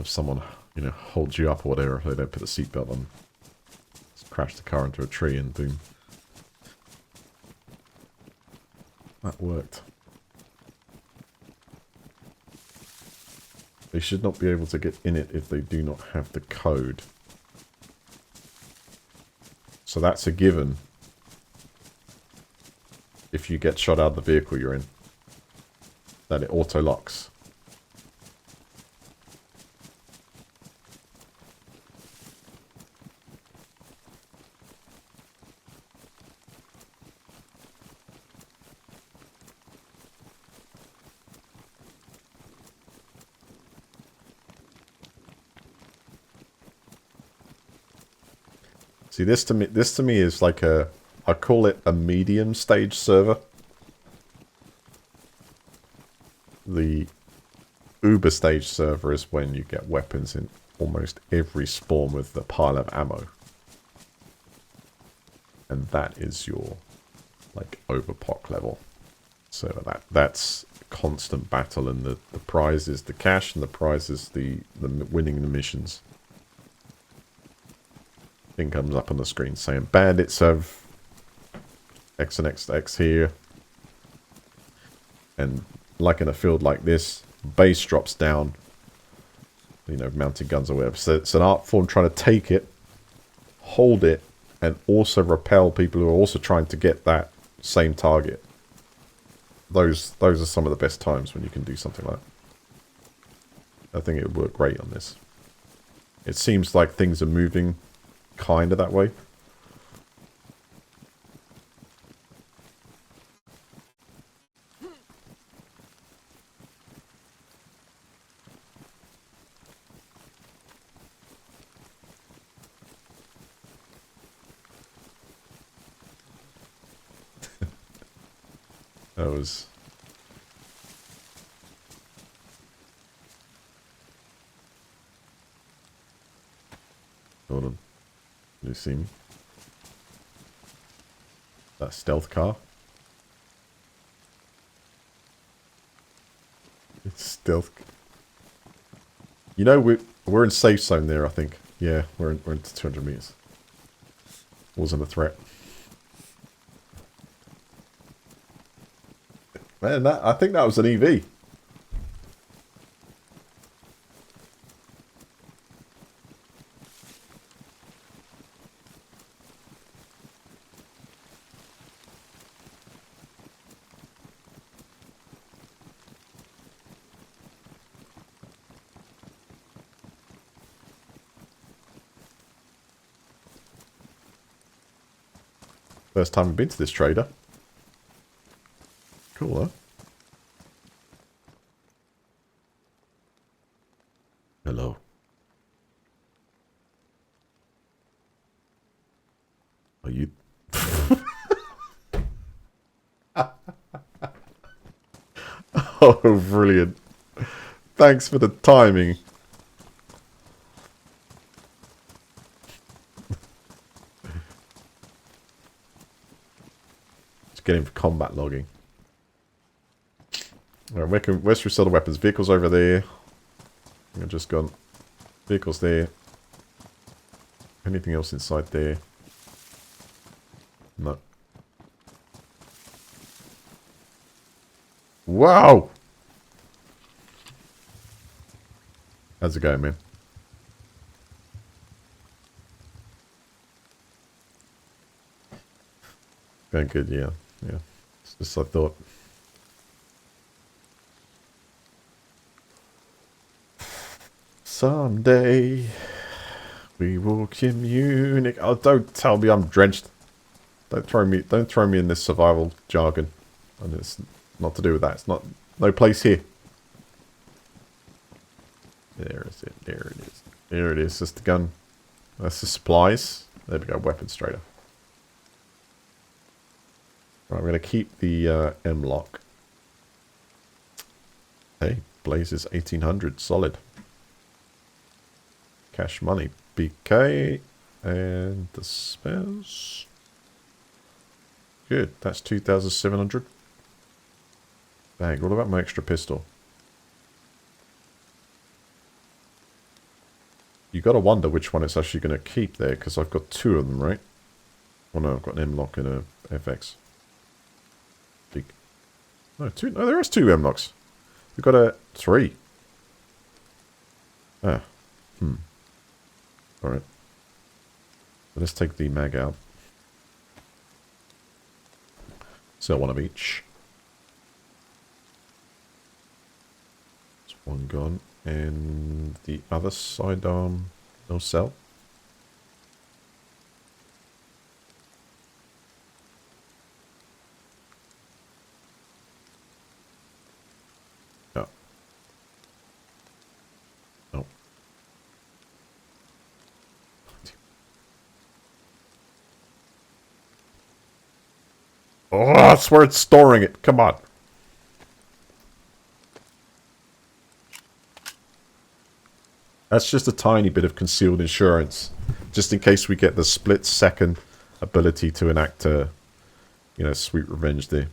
someone, you know, holds you up or whatever if they don't put the seatbelt on. Just crash the car into a tree and boom. That worked. They should not be able to get in it if they do not have the code. So that's a given. If you get shot out of the vehicle you're in, that it auto locks. See, this to me is like a, I call it a medium stage server. The Uber stage server is when you get weapons in almost every spawn with the pile of ammo. And that is your, like, overpock level. So that's constant battle, and the prize is the cash, and the prize is the winning the missions. Thing comes up on the screen saying bandits have X and X to X here. And like in a field like this, base drops down, you know, mounted guns or whatever. So it's an art form trying to take it, hold it, and also repel people who are also trying to get that same target. Those are some of the best times when you can do something like that. I think it would work great on this. It seems like things are moving kind of that way. That was... Hold on. Can you see me? That stealth car? It's stealth. You know, we're in safe zone there, I think. Yeah, we're into 200 meters. Wasn't a threat. Man, I think that was an EV. First time I've been to this trader. Cool, huh? Hello. Are you... Oh, brilliant. Thanks for the timing. Just getting for combat logging. Alright, where's we sell the weapons? Vehicles over there. I've just gone. Vehicles there. Anything else inside there? No. Wow! How's it going, man? Going good, yeah. Yeah. It's just I thought. Someday we will communicate. Oh, don't tell me I'm drenched. Don't throw me in this survival jargon. And it's not to do with that. It's not, no place here. There is it. There it is. There it is. That's the gun. That's the supplies. There we go. Weapons trader. Right, I'm going to keep the M-lock. Hey, Blaze is 1800. Solid. Cash money. BK. And the spares. Good. That's 2,700. Bang. What about my extra pistol? You got to wonder which one it's actually going to keep there, because I've got two of them, right? Oh no, I've got an M-lock and a FX. Big. No, two. No, there is two M-locks. We've got a three. Ah. Alright. Let's take the mag out. Sell one of each. There's one gone. And the other sidearm, no sell. No. No. Oh, that's where it's storing it. Come on. That's just a tiny bit of concealed insurance. Just in case we get the split second ability to enact a, you know, sweet revenge there.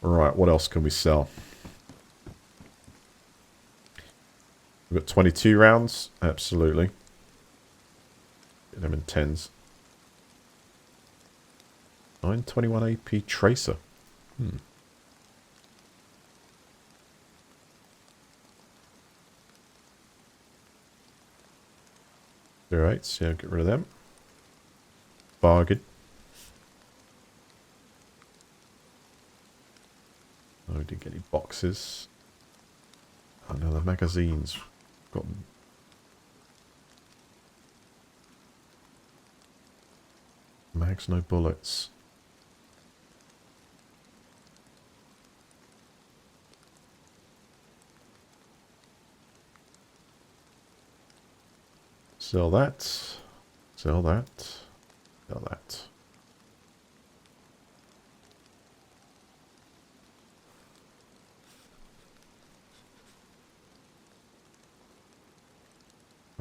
Alright, what else can we sell? We've got 22 rounds. Absolutely. Get them in 10s. 921 AP Tracer. Alright, so yeah, get rid of them. Bargain. Oh, we didn't get any boxes. Oh no, the magazines. Got them. Mags, no bullets. Sell that. Sell that. Sell that.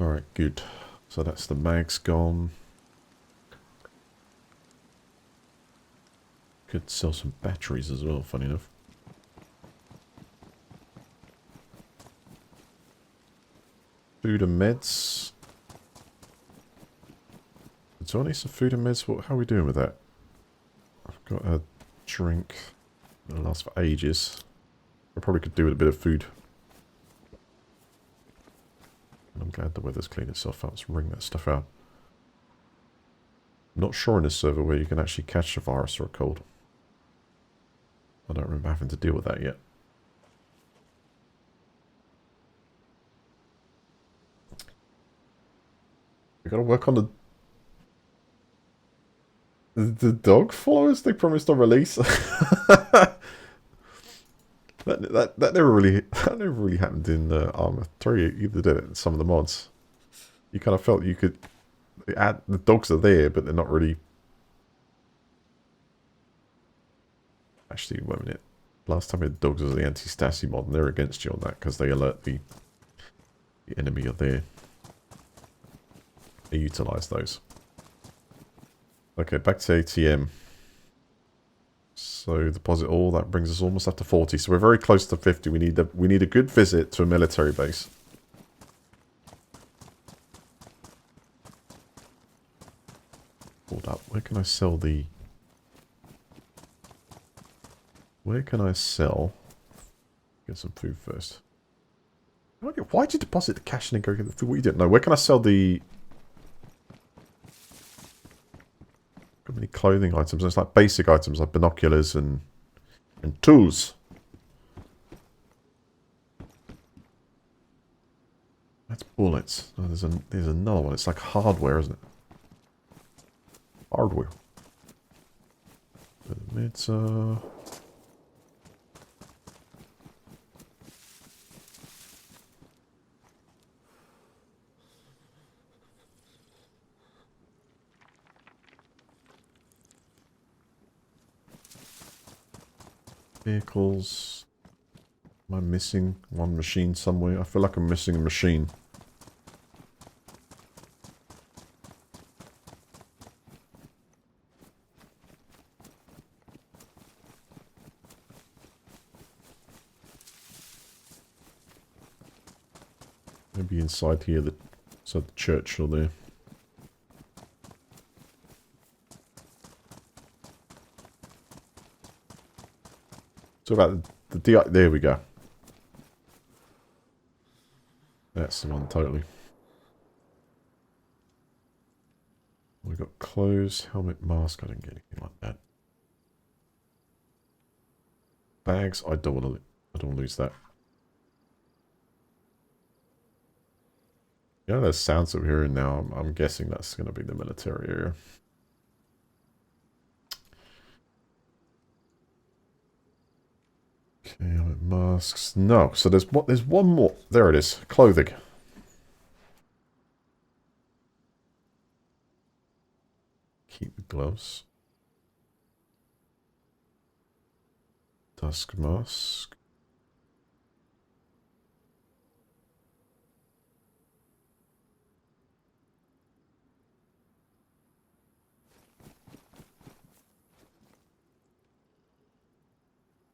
Alright, good. So that's the mags gone. Could sell some batteries as well, funny enough. Food and meds. Do I need some food and meds? How are we doing with that? I've got a drink that'll last for ages. I probably could do with a bit of food. And I'm glad the weather's cleaned itself out. Let's wring that stuff out. I'm not sure in this server where you can actually catch a virus or a cold. I don't remember having to deal with that yet. We gotta work on the dog followers they promised on release. that never really happened in Arma 3 either, did it? Some of the mods. You kind of felt you could add the dogs are there, but they're not really. Actually, wait a minute. Last time we had dogs was the anti-Stasi mod, and they're against you on that because they alert the enemy are there. They utilise those. Okay, back to ATM. So deposit all, that brings us almost up to 40. So we're very close to 50. We need a good visit to a military base. Hold up. Where can I sell the... Where can I sell... Get some food first. Why'd you deposit the cash and then go get the food? What you didn't know. Where can I sell the... Got many clothing items. It's like basic items like binoculars and tools. That's bullets. Oh, there's another one. It's like hardware, isn't it? Hardware. It's vehicles. Am I missing one machine somewhere? I feel like I'm missing a machine. Maybe inside here, inside the church or there. So about the DI. There we go. That's the one, totally. We got clothes, helmet, mask. I didn't get anything like that. Bags. I don't want to lose that. Yeah, there's sounds that we're hearing now. I'm guessing that's going to be the military area. Okay, masks. No, so there's one more. There it is. Clothing. Keep the gloves. Dusk mask.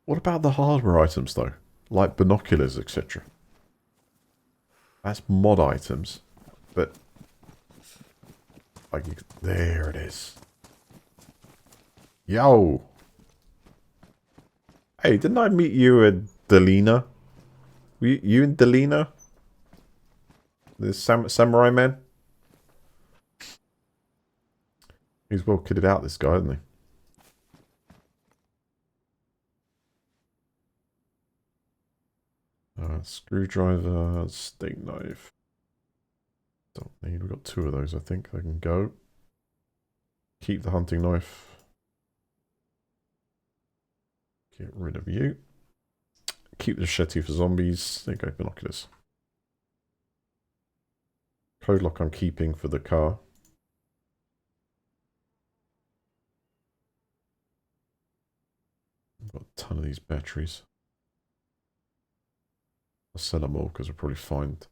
What about the hardware items, though? Like binoculars, etc. That's mod items. But... like, there it is. Yo! Hey, didn't I meet you at Delina? Were you in Delina? The samurai man? He's well kitted out, this guy, isn't he? Screwdriver, steak knife. Don't need. We've got 2 of those, I think. I can go. Keep the hunting knife. Get rid of you. Keep the machete for zombies. There you go, binoculars. Code lock I'm keeping for the car. I've got a ton of these batteries. I'll sell them all because we'll probably find.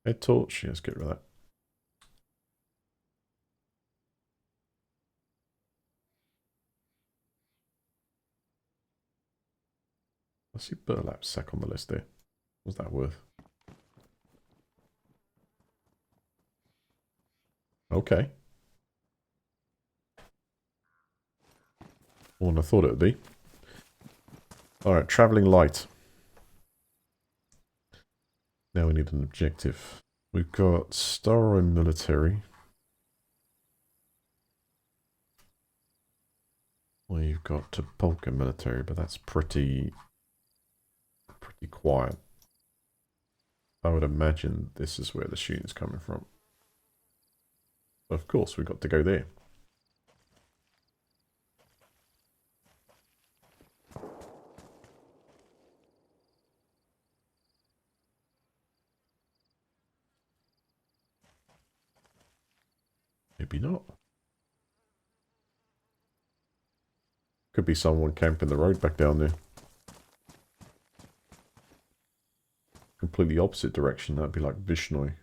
Head torch. Yeah, let's get rid of that. I see burlap sack on the list there. What's that worth? Okay. More than I thought it would be. Alright, travelling light. Now we need an objective. We've got Starro military. Well, you've got Topolka military, but that's pretty quiet. I would imagine this is where the shooting's coming from. Of course, we've got to go there. Maybe not. Could be someone camping the road back down there. Completely opposite direction. That'd be like Vishnoi.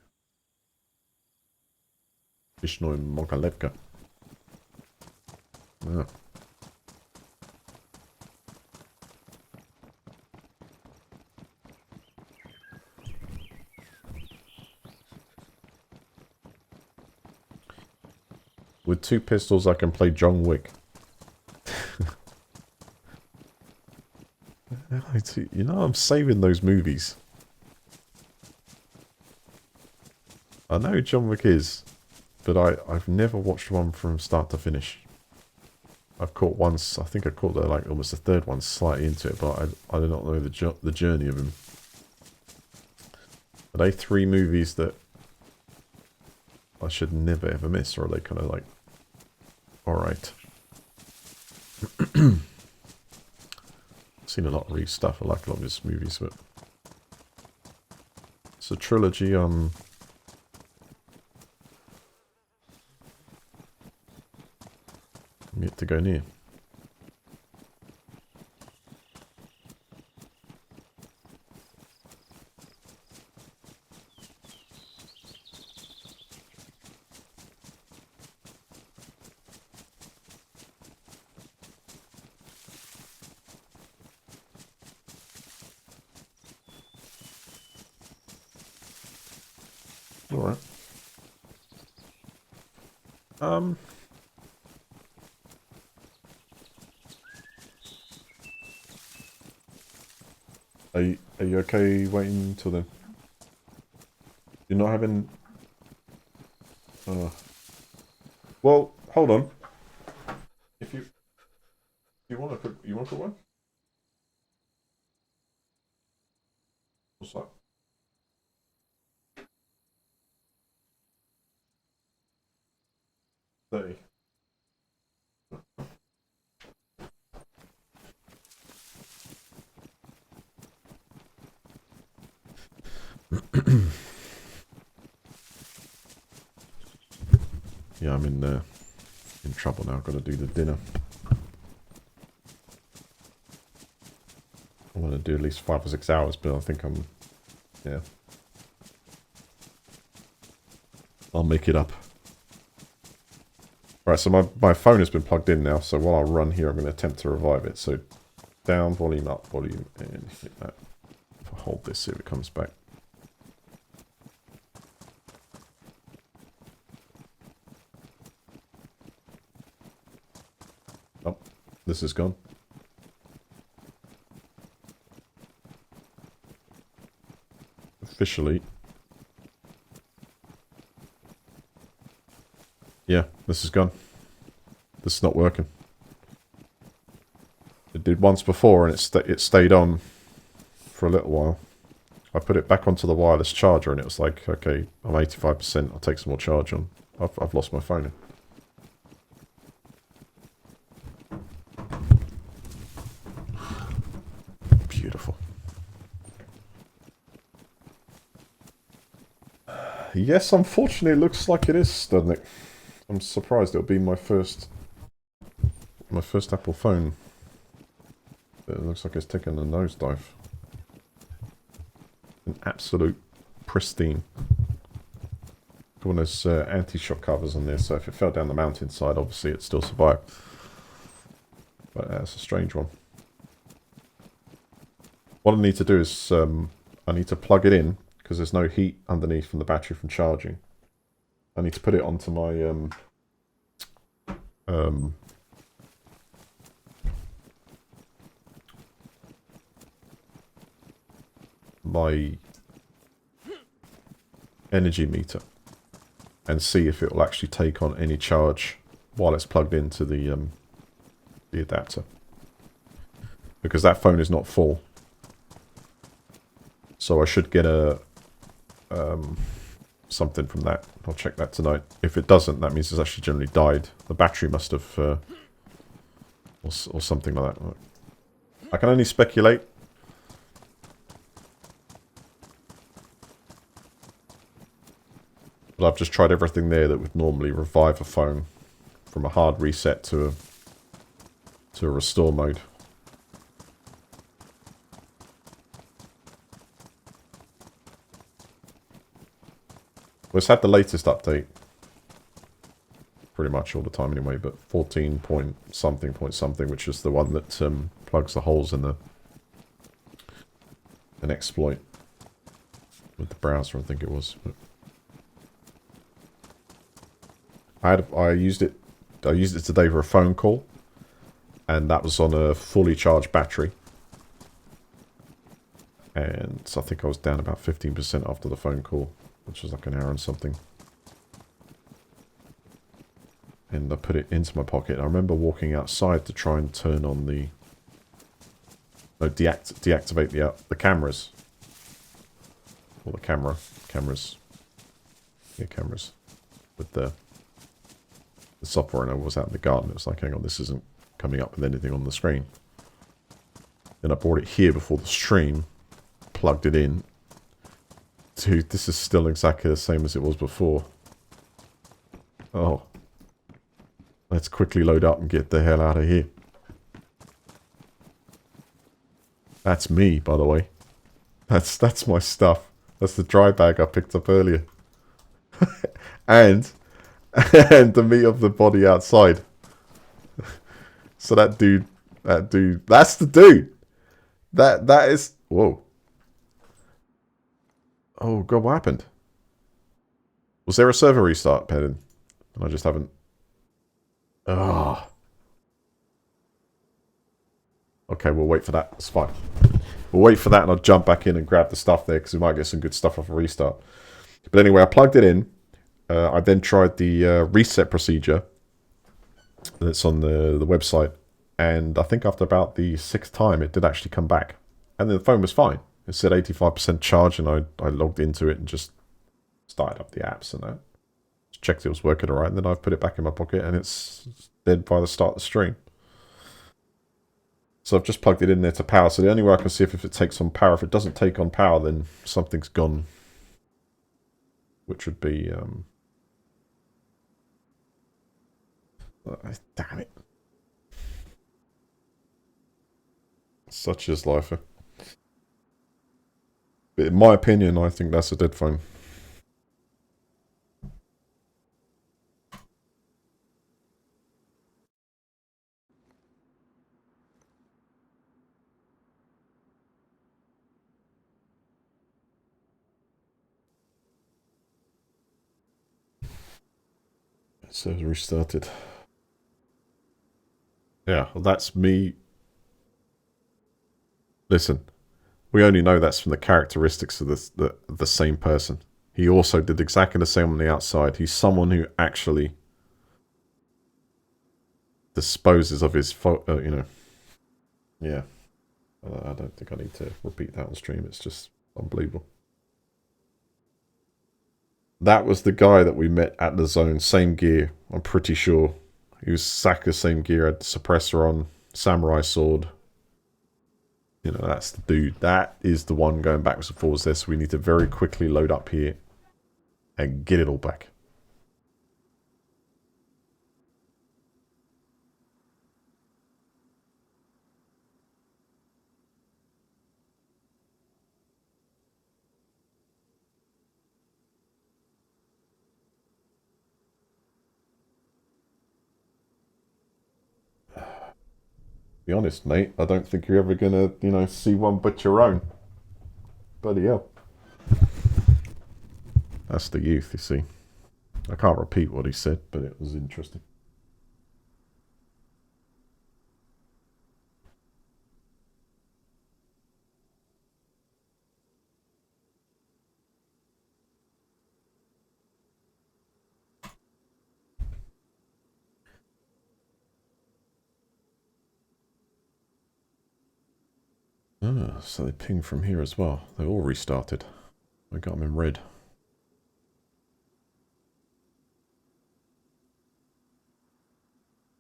Vishnoi Mogalevka. Yeah. With 2 pistols, I can play John Wick. You know, I'm saving those movies. I know who John Wick is, but I've never watched one from start to finish. I've caught once, I think I caught like almost the 3rd one slightly into it, but I do not know the journey of him. Are they 3 movies that I should never ever miss, or are they kind of like, alright? Seen a lot of Reeves stuff. I like a lot of his movies, but it's a trilogy. I'm yet to go near. Alright. Um... Are you okay waiting until then? You're not having... Well, hold on. If you want to cook... You want to cook one? What's that? $30. Yeah, I'm in trouble now. I've got to do the dinner. I want to do at least 5 or 6 hours, but I think I'm... Yeah. I'll make it up. Right, so my phone has been plugged in now, so while I run here, I'm going to attempt to revive it. So, down, volume up, volume, and hit that. If I hold this, see if it comes back. Oh, this is gone. Officially. Yeah, this is gone. This is not working. It did once before and it stayed on for a little while. I put it back onto the wireless charger and it was like, okay, I'm 85%, I'll take some more charge on. I've lost my phone. Beautiful. Yes, unfortunately it looks like it is, doesn't it? I'm surprised it'll be my first Apple phone. It looks like it's taken a nosedive. An absolute pristine. Got one of those anti-shock covers on there, so if it fell down the mountainside, obviously it'd still survive. But that's a strange one. What I need to do is I need to plug it in because there's no heat underneath from the battery from charging. I need to put it onto my my energy meter and see if it will actually take on any charge while it's plugged into the adapter, because that phone is not full. So I should get a something from that. I'll check that tonight. If it doesn't, that means it's actually generally died. The battery must have or something like that. I can only speculate. But I've just tried everything there that would normally revive a phone, from a hard reset to a restore mode. Well, it's had the latest update pretty much all the time anyway, but 14 point something, which is the one that plugs the holes in an exploit with the browser, I think it was. But I used it today for a phone call, and that was on a fully charged battery. And so I think I was down about 15% after the phone call, which was like an hour and something. And I put it into my pocket. I remember walking outside to try and turn on the... No, deactivate the cameras. Or the cameras. Yeah, cameras. With the software, and I was out in the garden. It was like, hang on, this isn't coming up with anything on the screen. Then I brought it here before the stream, plugged it in. Dude, this is still exactly the same as it was before. Oh. Let's quickly load up and get the hell out of here. That's me, by the way. That's my stuff. That's the dry bag I picked up earlier. and the meat of the body outside. So that dude, that's the dude. That is, whoa. Oh god, what happened? Was there a server restart, Pedin? And I just haven't... Ah. Okay, we'll wait for that. It's fine. We'll wait for that and I'll jump back in and grab the stuff there because we might get some good stuff off a restart. But anyway, I plugged it in. I then tried the reset procedure that's on the website. And I think after about the 6th time, it did actually come back. And then the phone was fine. It said 85% charge and I logged into it and just started up the apps and that. Just checked it was working alright. And then I've put it back in my pocket and it's dead by the start of the stream. So I've just plugged it in there to power. So the only way I can see if it takes on power, if it doesn't take on power, then something's gone. Which would be... damn it. Such is life. But in my opinion, I think that's a dead phone. So restarted. Yeah, well, that's me. Listen, we only know that's from the characteristics of the same person. He also did exactly the same on the outside. He's someone who actually disposes of his you know. Yeah. I don't think I need to repeat that on stream. It's just unbelievable. That was the guy that we met at the zone. Same gear, I'm pretty sure. He was exactly the same gear. Had the suppressor on, samurai sword. You know, that's the dude. That is the one going backwards and forwards there. So we need to very quickly load up here and get it all back. Be honest, mate. I don't think you're ever gonna, you know, see one but your own. Bloody hell. That's the youth, you see. I can't repeat what he said, but it was interesting. Ah, so they ping from here as well. They all restarted. I got them in red.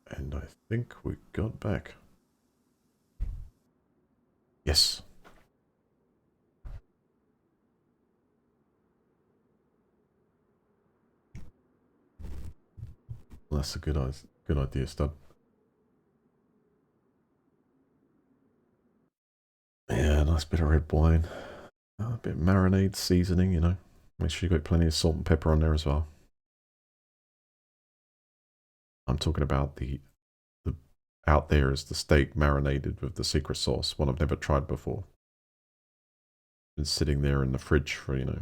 And I think we got back. Yes. Well, that's a good idea, Stud. Yeah, nice bit of red wine. A bit of marinade seasoning, you know. Make sure you got plenty of salt and pepper on there as well. I'm talking about the out there is the steak marinated with the secret sauce, one I've never tried before. Been sitting there in the fridge for, you know.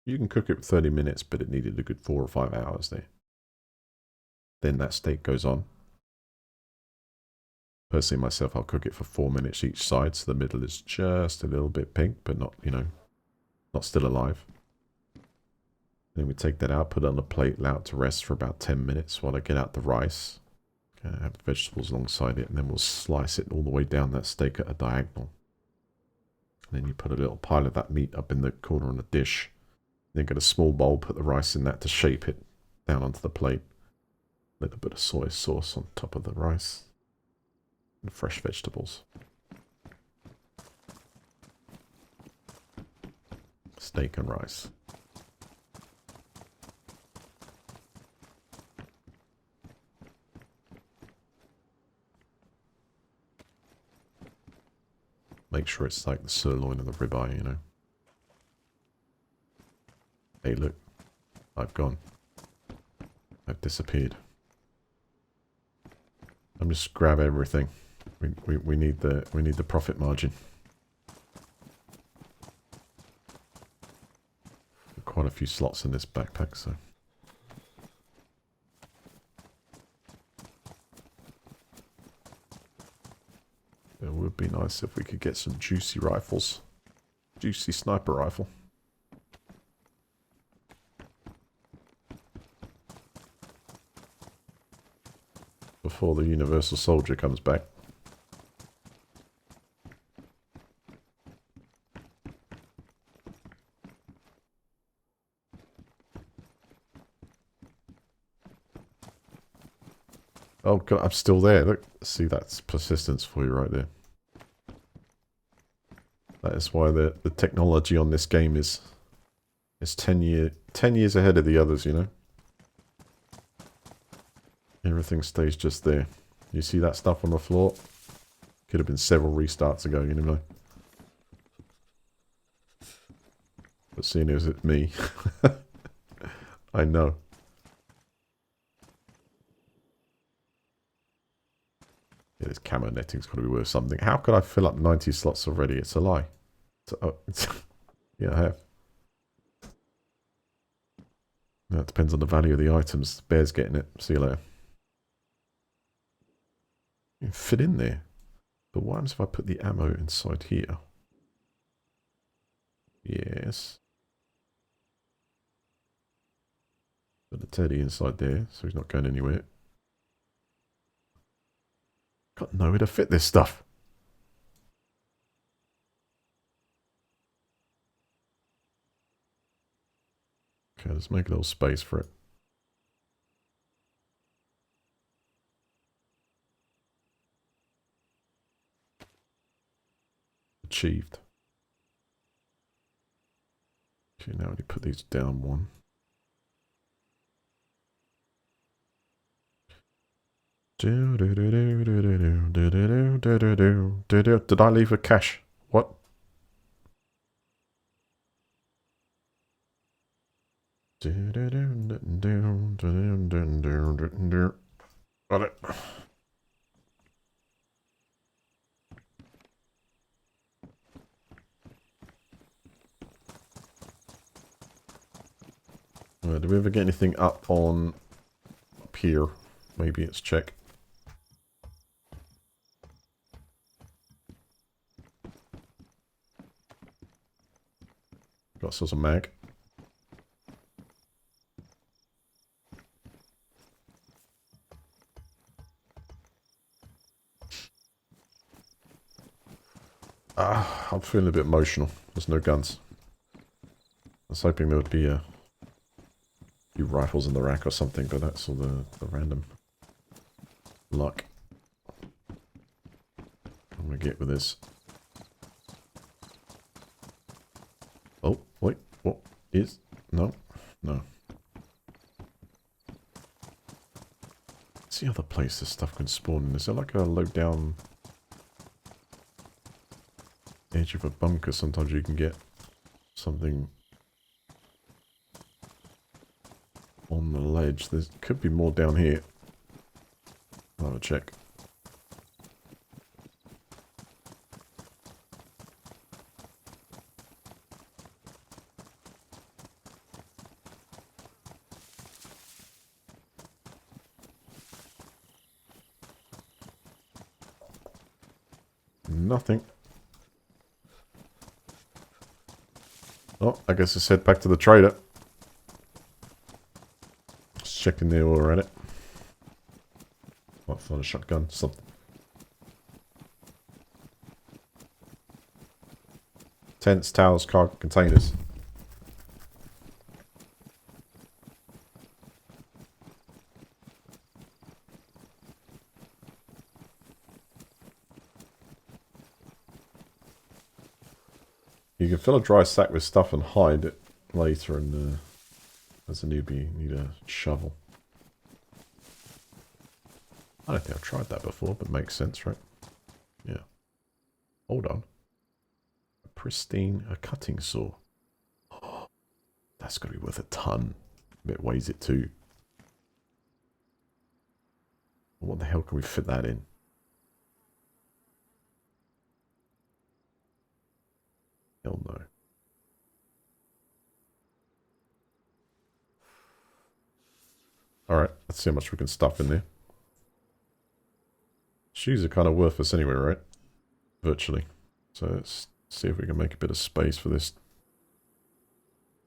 You can cook it for 30 minutes, but it needed a good 4 or 5 hours there. Then that steak goes on. Personally, myself, I'll cook it for 4 minutes each side, so the middle is just a little bit pink, but not, you know, not still alive. Then we take that out, put it on a plate, allow it to rest for about 10 minutes while I get out the rice. Have the vegetables alongside it, and then we'll slice it all the way down that steak at a diagonal. And then you put a little pile of that meat up in the corner on a dish. Then get a small bowl, put the rice in that to shape it down onto the plate. A little bit of soy sauce on top of the rice. And fresh vegetables. Steak and rice. Make sure it's like the sirloin and the ribeye, you know. Hey, look. I've gone. I've disappeared. I'm just grab everything. We need the profit margin. Quite quite a few slots in this backpack, so... It would be nice if we could get some juicy rifles. Juicy sniper rifle. Before the Universal Soldier comes back. Oh god, I'm still there. Look, see, that's persistence for you right there. That is why the technology on this game is 10 years ahead of the others, you know. Everything stays just there. You see that stuff on the floor? Could have been several restarts ago, you know. But seeing as it's me, I know. Yeah, this camo netting's got to be worth something. How could I fill up 90 slots already? It's a lie. Yeah, I have. No, it depends on the value of the items. Bear's getting it. See you later. You can fit in there. But what happens if I put the ammo inside here? Yes. Put the teddy inside there, so he's not going anywhere. Got nowhere to fit this stuff. Okay, let's make a little space for it. Achieved. Okay, now we put these down one. Did I leave a cache? What? Got it. Did we ever get anything up here? Maybe it's check. Got ourselves a mag. I'm feeling a bit emotional. There's no guns. I was hoping there would be a few rifles in the rack or something, but that's all the random luck I'm gonna get with this. Oh, wait, what is? No. What's the other place this stuff can spawn in? Is there like a low down edge of a bunker? Sometimes you can get something on the ledge. There could be more down here. I'll have a check. Nothing. Oh, I guess it's head back to the trader. Just checking there while we're at it. Might find a shotgun, something. Tents, towels, cargo containers. You can fill a dry sack with stuff and hide it later, and as a newbie, you need a shovel. I don't think I've tried that before, but makes sense, right? Yeah. Hold on. A cutting saw. Oh, that's got to be worth a ton. I bet it weighs it too. What the hell can we fit that in? Hell no. Alright, let's see how much we can stuff in there. Shoes are kind of worthless anyway, right? Virtually. So let's see if we can make a bit of space for this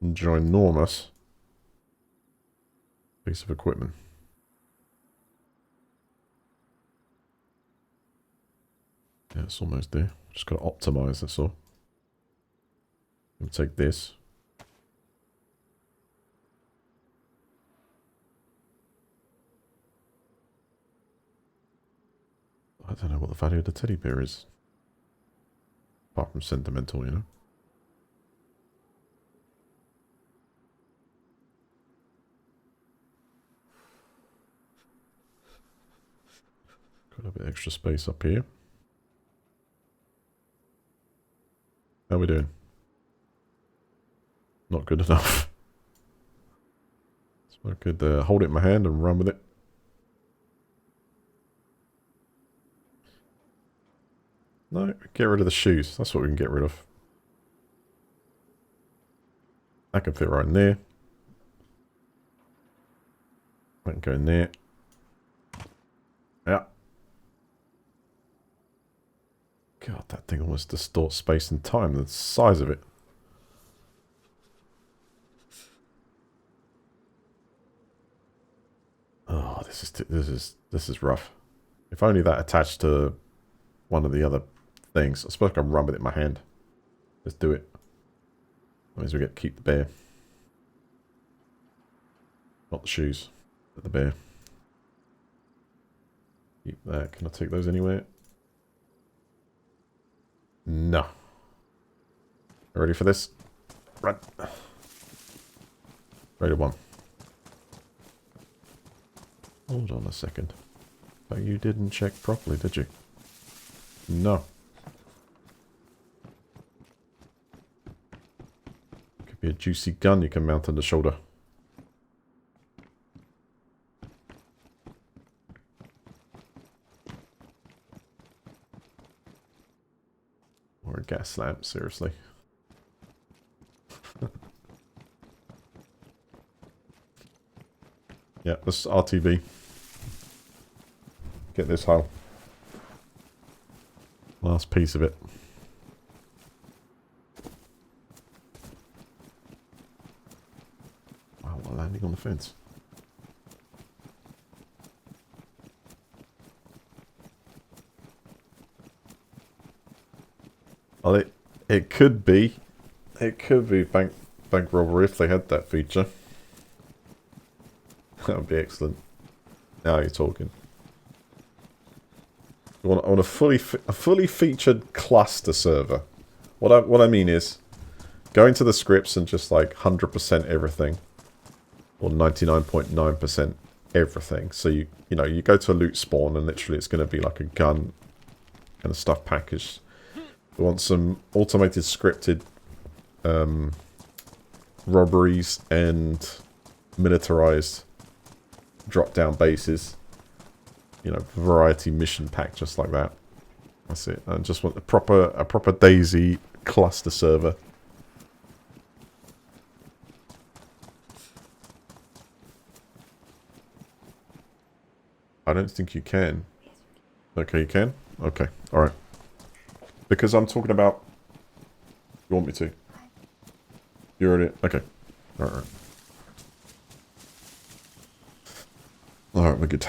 ginormous piece of equipment. Yeah, it's almost there. Just got to optimize, that's all. We'll take this. I don't know what the value of the teddy bear is. Apart from sentimental, you know. Got a bit extra space up here. How we doing? Not good enough. So I could hold it in my hand and run with it. No, get rid of the shoes. That's what we can get rid of. That can fit right in there. That can go in there. Yeah. God, that thing almost distorts space and time. The size of it. Oh, this is rough. If only that attached to one of the other things. I suppose I can run with it in my hand. Let's do it. That means we get to keep the bear. Not the shoes, but the bear. Keep that. Can I take those anywhere? No. Ready for this? Run. Ready one. Hold on a second. Oh, you didn't check properly, did you? No. Could be a juicy gun you can mount on the shoulder. Or a gas lamp, seriously. Yeah, this RTV. Get this hull. Last piece of it. Wow, we're landing on the fence. Well, it could be. It could be bank robbery if they had that feature. That would be excellent. Now you're talking. I want a fully featured cluster server. What I mean is, go into the scripts and just like 100% everything, or 99.9% everything. So you go to a loot spawn and literally it's going to be like a gun and a stuff package. We want some automated scripted robberies and militarized drop-down bases. You know, variety mission pack just like that. That's it. I just want a proper DayZ cluster server. I don't think you can. Okay, you can? Okay, alright. Because I'm talking about... You want me to? You already... Okay. Alright. Alright, we're good.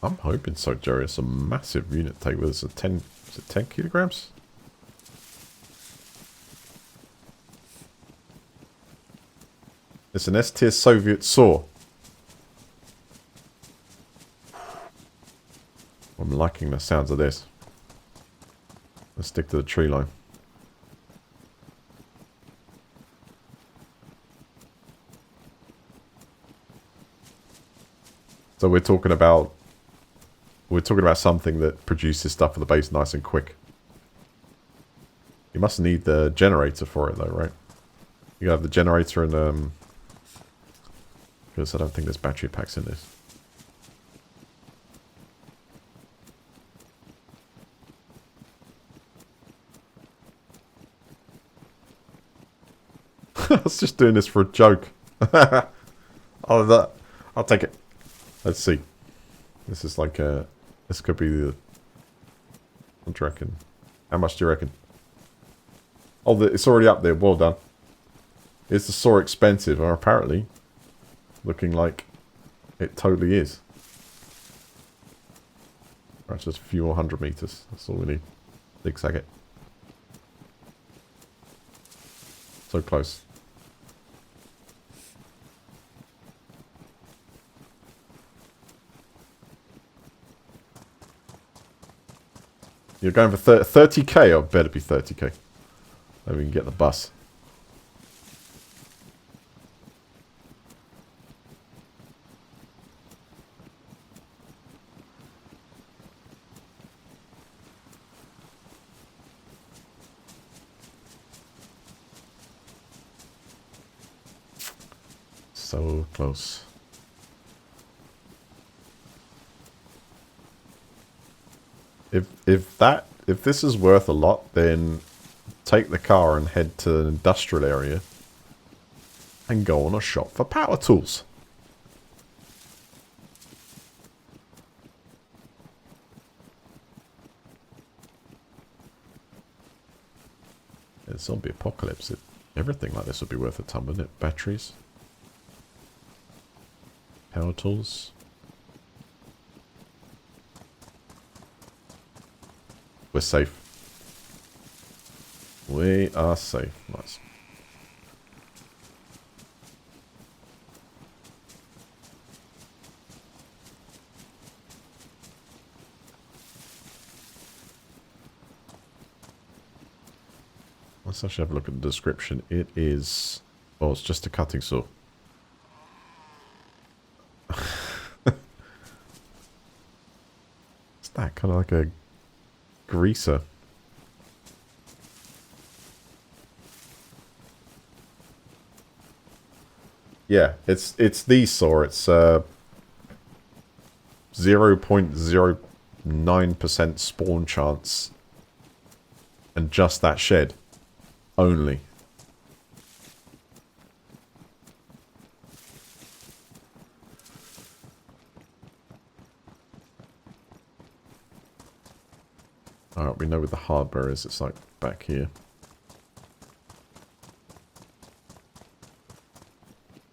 I'm hoping so, Jerry. It's a massive unit take with us. Is it 10 kilograms? It's an S-tier Soviet saw. I'm liking the sounds of this. Let's stick to the tree line. So we're talking about something that produces stuff for the base nice and quick. You must need the generator for it though, right? You have the generator and because I don't think there's battery packs in this. I was just doing this for a joke. I'll take it. Let's see. This is like a... This could be the... What do you reckon? How much do you reckon? Oh, it's already up there. Well done. Is the saw expensive? Or apparently, looking like it totally is. Right, just a few more 100 meters. That's all we need. Zigzag it. So close. You're going for 30k, or better be 30k. Maybe we can get the bus. So close. If this is worth a lot, then take the car and head to an industrial area and go on a shop for power tools. In zombie apocalypse, everything like this would be worth a ton, wouldn't it? Batteries, power tools. We're safe. We are safe. Nice. Let's actually have a look at the description. It is... Oh, it's just a cutting saw. It's that kind of like a greaser. Yeah, it's the saw. It's 0.09% spawn chance, and just that shed only. Alright, we know where the hardware is. It's like back here.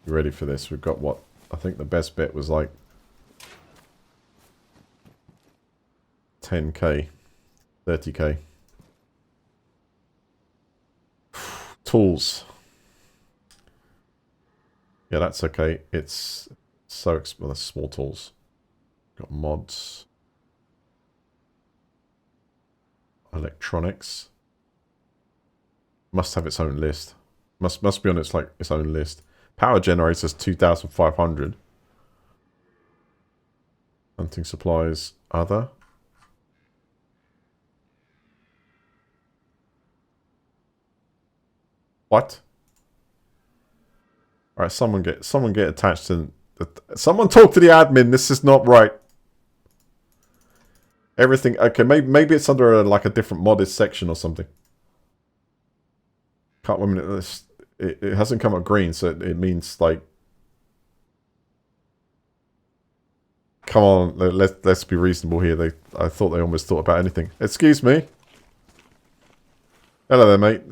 You ready for this? We've got what? I think the best bet was like 10k, 30k. Tools. Yeah, that's okay. It's so well, that's small tools. Got mods. Electronics. Must have its own list. Must be on its own list. Power generators 2,500. Hunting supplies other. What? All right, someone get attached to. Someone talk to the admin. This is not right. Everything. Okay, maybe it's under like a different modded section or something. Can't remember. It hasn't come up green, so it means like. Come on, let's be reasonable here. I thought they almost thought about anything. Excuse me. Hello there, mate.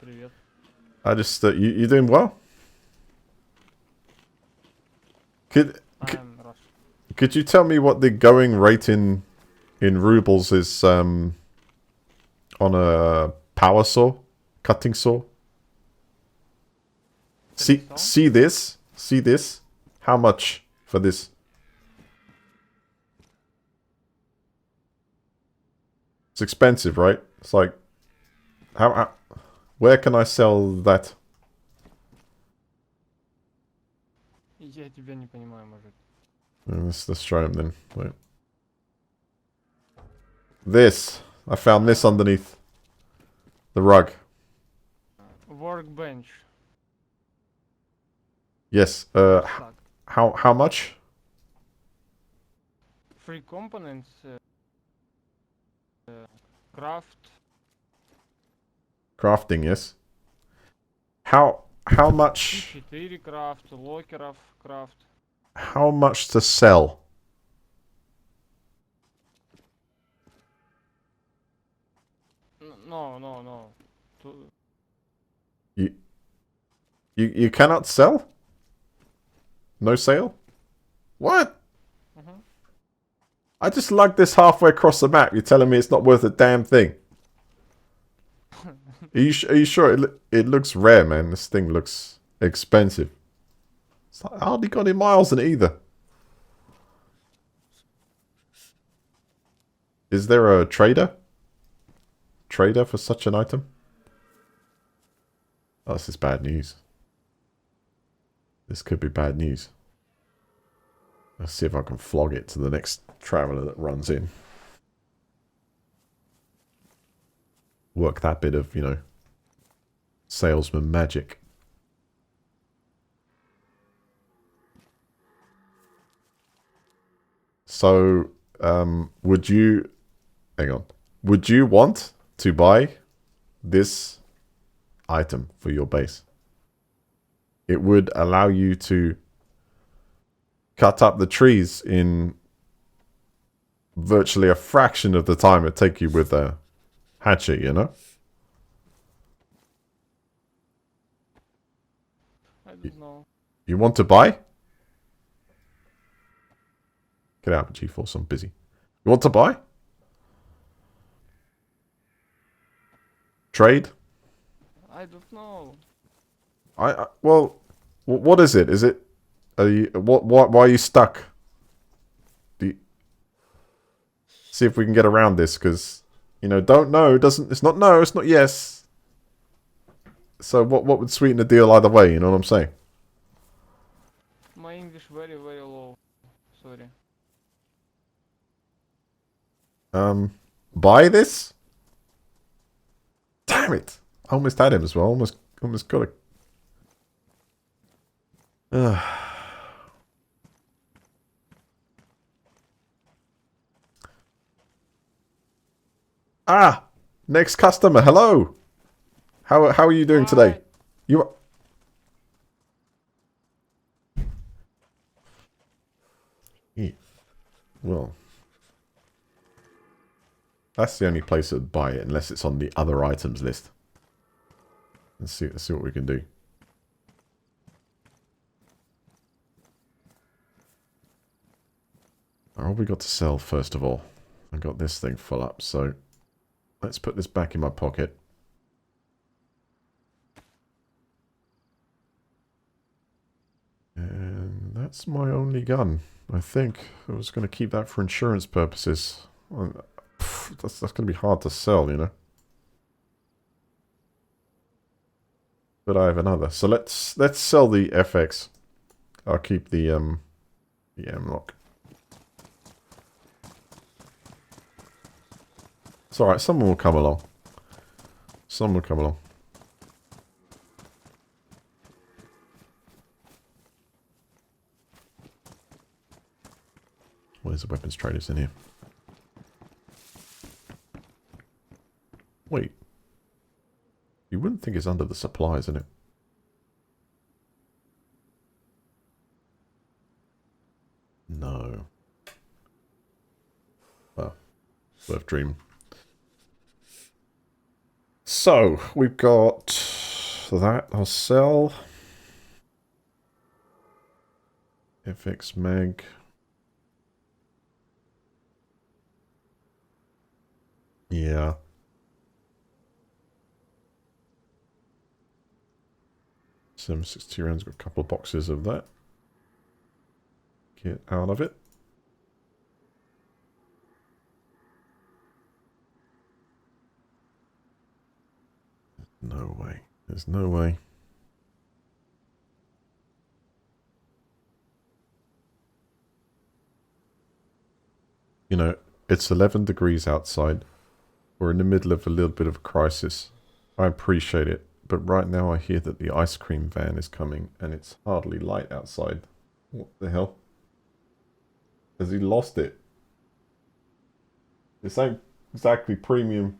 Привет. I just you doing well? Could you tell me what the going rate in rubles is on a power saw, cutting saw? See this? How much for this? It's expensive, right? It's like how where can I sell that? Я тебя не понимаю, мужик. Let's try them then. Wait. This. I found this underneath the rug. Workbench. Yes. Так. How much? Free components. Craft. Crafting, yes. how much 4 крафт, локеров крафт. how much to sell? No. You you cannot sell? No sale? What? Мгм. I just lugged this halfway across the map. You're telling me it's not worth a damn thing? Are you sure? It looks rare, man. This thing looks expensive. It's like, I hardly got any miles in it either. Is there a trader? Trader for such an item? Oh, this is bad news. This could be bad news. Let's see if I can flog it to the next traveller that runs in. Work that bit of, salesman magic. So, would you... Hang on. Would you want to buy this item for your base? It would allow you to cut up the trees in virtually a fraction of the time it'd take you with a hatchet, you know? I don't know. You want to buy? Get out, G-Force, I'm busy. You want to buy? Trade? I don't know. Well, what is it? Is it... Are you, why are you stuck? See if we can get around this, because, don't know, doesn't... It's not no, it's not yes. So what would sweeten the deal either way, you know what I'm saying? My English very low. Sorry. Buy this? Damn it! I almost had him as well. Almost got it. Ah! Next customer, hello! How are you doing today? You... Yeah. Well... That's the only place that would buy it, unless it's on the other items list. Let's see what we can do. What have we got to sell, first of all? I got this thing full up, so... Let's put this back in my pocket. And that's my only gun, I think. I was going to keep that for insurance purposes. That's going to be hard to sell, you know. But I have another. So let's sell the FX. I'll keep the M-lock. It's alright, someone will come along. Someone will come along. Where's the weapons traders in here? Wait. You wouldn't think it's under the supply, isn't it? No. Well, worth dreaming. So, we've got that. I'll sell. FX Mag. Yeah. 762 rounds, got a couple of boxes of that. Get out of it. No way. There's no way. You know, it's 11 degrees outside. We're in the middle of a little bit of a crisis. I appreciate it. But right now I hear that the ice cream van is coming and it's hardly light outside. What the hell? Has he lost it? This ain't exactly premium.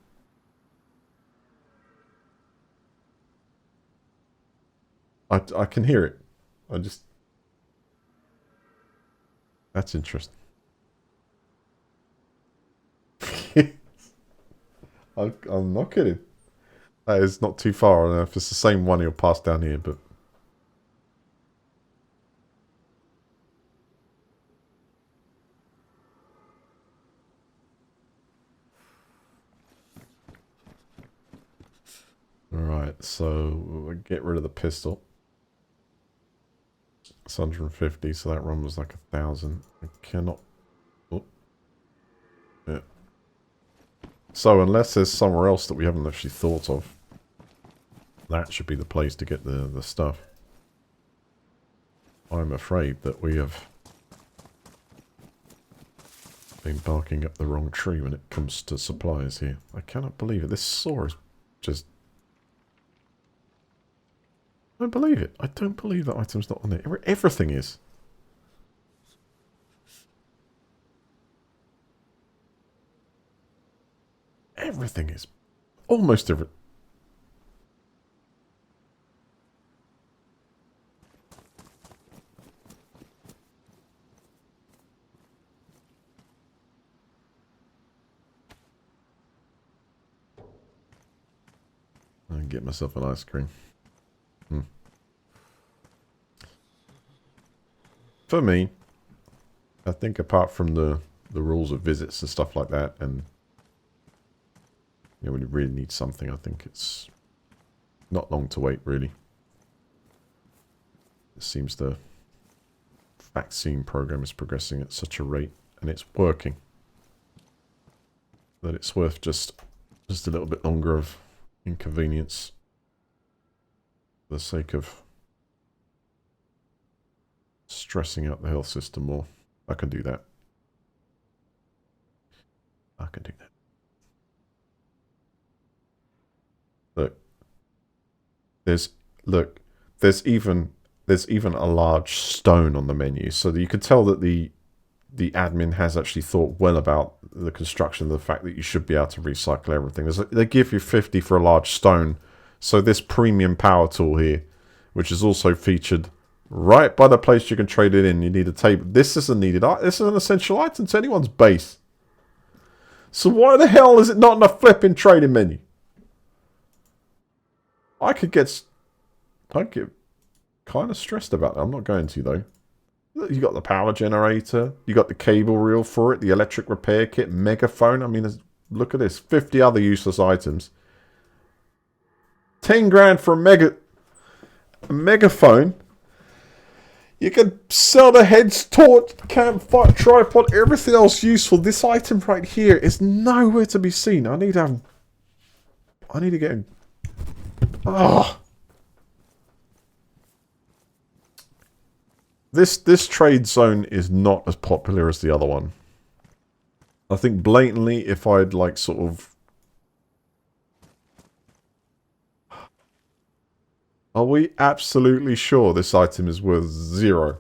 I can hear it. I just... That's interesting. I'm not kidding. That is not too far. I don't know if it's the same one you'll pass down here, but... Alright, so we'll get rid of the pistol. It's 150, so that run was like 1,000. I cannot... Oh. Yeah. So unless there's somewhere else that we haven't actually thought of, that should be the place to get the stuff. I'm afraid that we have been barking up the wrong tree when it comes to supplies here. I cannot believe it. This saw is just... I don't believe it. I don't believe that item's not on it. Everything is. Everything is. Almost every... I can get myself an ice cream. For me, I think apart from the rules of visits and stuff like that, and when you really need something, I think it's not long to wait, really. It seems the vaccine program is progressing at such a rate, and it's working, that it's worth just a little bit longer of inconvenience for the sake of stressing out the health system more. I can do that. I can do that. There's even a large stone on the menu, so that you can tell that the admin has actually thought well about the construction, the fact that you should be able to recycle everything. They give you 50 for a large stone, so this premium power tool here, which is also featured right by the place you can trade it in, you need a table. This isn't needed. This is an essential item to anyone's base. So why the hell is it not in a flipping trading menu? I get kind of stressed about that. I'm not going to, though. You got the power generator. You got the cable reel for it. The electric repair kit. Megaphone. I mean, look at this. 50 other useless items. 10 grand for a megaphone. You can sell the heads, torch, campfire, tripod, everything else useful. This item right here is nowhere to be seen. I need to get... Oh. This trade zone is not as popular as the other one. I think blatantly, if I'd like sort of... Are we absolutely sure this item is worth 0?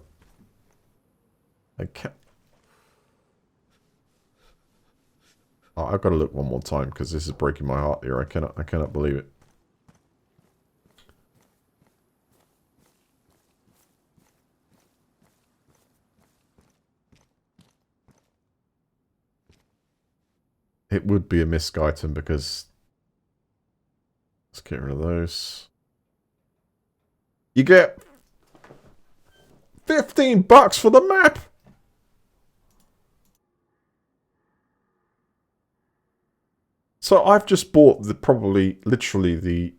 I can't... Oh, I've got to look one more time because this is breaking my heart here. I cannot believe it. It would be a misc item because... Let's get rid of those. You get $15 for the map. So I've just bought probably literally the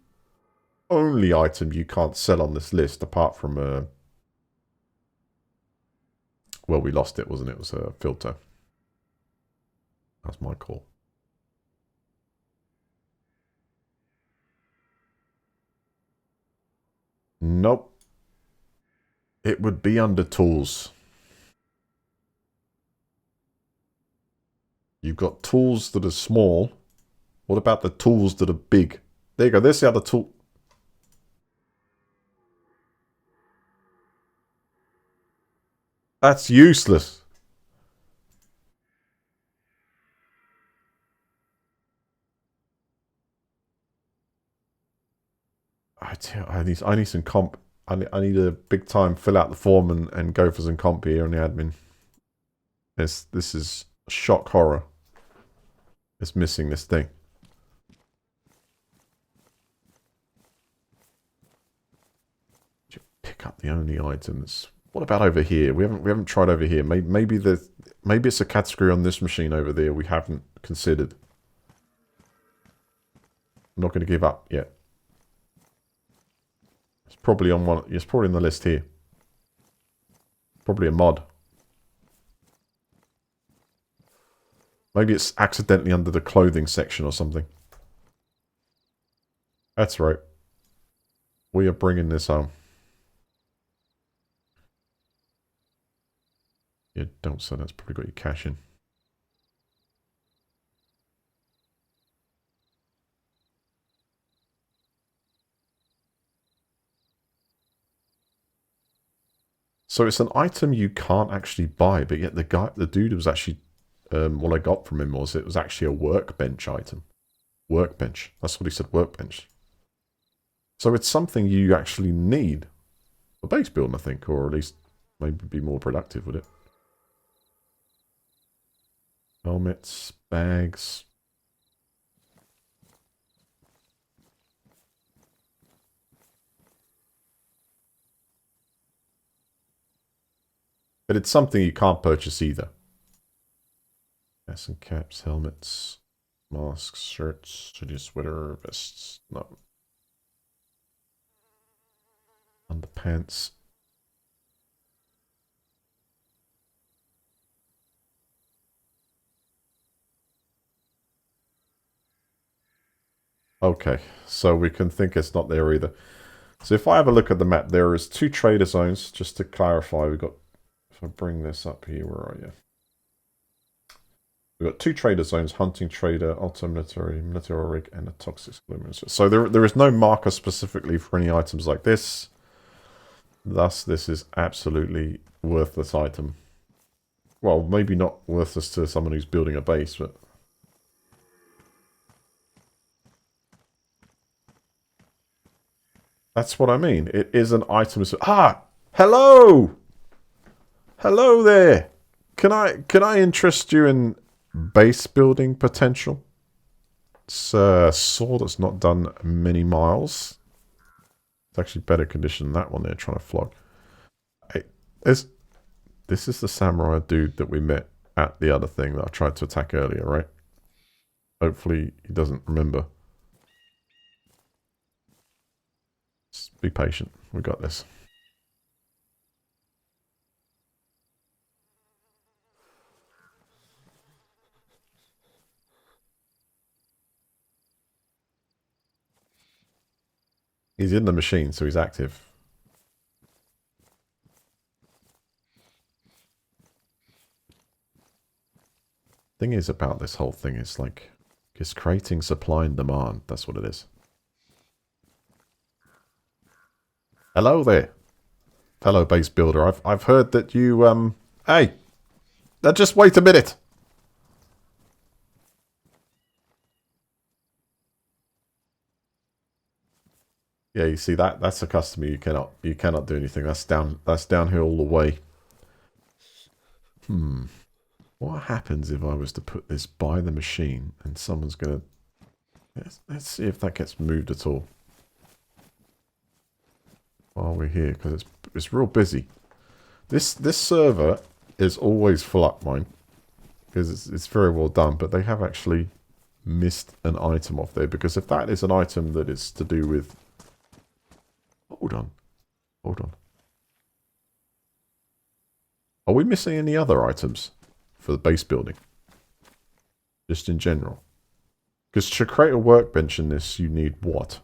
only item you can't sell on this list apart from well, we lost it, wasn't it? It was a filter. That's my call. Nope. It would be under tools. You've got tools that are small. What about the tools that are big? There you go. There's the other tool. That's useless. I need some comp. I need a big time fill out the form and go for some comp here on the admin. This is shock horror. It's missing this thing. Pick up the only items. What about over here? We haven't tried over here. Maybe it's a category on this machine over there we haven't considered. I'm not going to give up yet. It's probably on one. It's probably on the list here. Probably a mod. Maybe it's accidentally under the clothing section or something. That's right. We are bringing this home. Yeah, don't say that's probably got your cash in. So it's an item you can't actually buy, but yet the dude was actually, what I got from him was it was actually a workbench item. Workbench. That's what he said, workbench. So it's something you actually need for base building, I think, or at least maybe be more productive with it. Helmets, bags. But it's something you can't purchase either. Hats and caps, helmets, masks, shirts, hoodie, sweater, vests. No. Underpants. Okay, so we can think it's not there either. So if I have a look at the map, there is 2 trader zones. Just to clarify, we've got... If I bring this up here, where are you? We've got 2 trader zones, hunting trader, ultra-military, military rig, and a toxic explosion. So there is no marker specifically for any items like this. Thus, this is absolutely worthless item. Well, maybe not worthless to someone who's building a base, but... That's what I mean. It is an item. Ah! Hello! Hello there! Can I interest you in base building potential? It's a saw that's not done many miles. It's actually better condition than that one they're trying to flog. Hey, this is the samurai dude that we met at the other thing that I tried to attack earlier, right? Hopefully he doesn't remember. Just be patient. We got this. He's in the machine, so he's active. Thing is about this whole thing is like, it's creating supply and demand. That's what it is. Hello there, fellow base builder. I've heard that you hey, now just wait a minute. Yeah, you see that's a customer you cannot do anything. That's downhill all the way. What happens if I was to put this by the machine and someone's gonna... Let's see if that gets moved at all. While we're here, because it's real busy. This server is always full up, mine. Because it's very well done, but they have actually missed an item off there. Because if that is an item that is to do with... Hold on. Hold on. Are we missing any other items for the base building? Just in general. Because to create a workbench in this, you need what?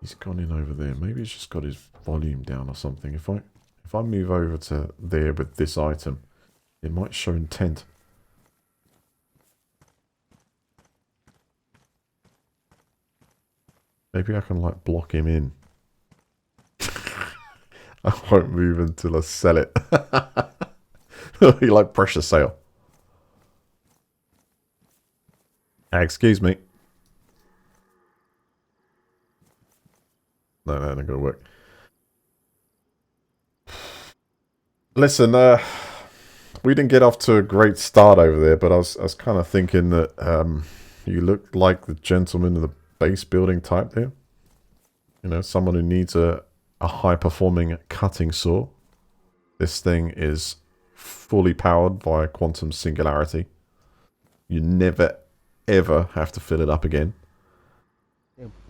He's gone in over there. Maybe he's just got his volume down or something. If I move over to there with this item, it might show intent. Maybe I can like block him in. I won't move until I sell it. You like pressure sale. Excuse me. No, not gonna work. Listen, we didn't get off to a great start over there, but I was kind of thinking that you look like the gentleman in the base building type there. You know, someone who needs a high-performing cutting saw. This thing is fully powered by quantum singularity. You never, ever have to fill it up again.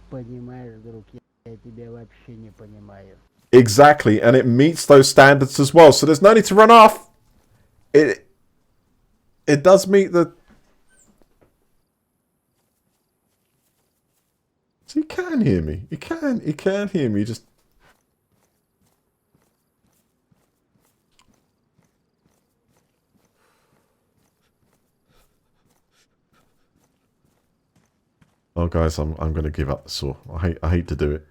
Понимаешь, друг, я тебя вообще не понимаю. Exactly, and it meets those standards as well, so there's no need to run off. It does meet the... So he can hear me. He can hear me, just... Oh guys, I'm gonna give up the saw. I hate to do it.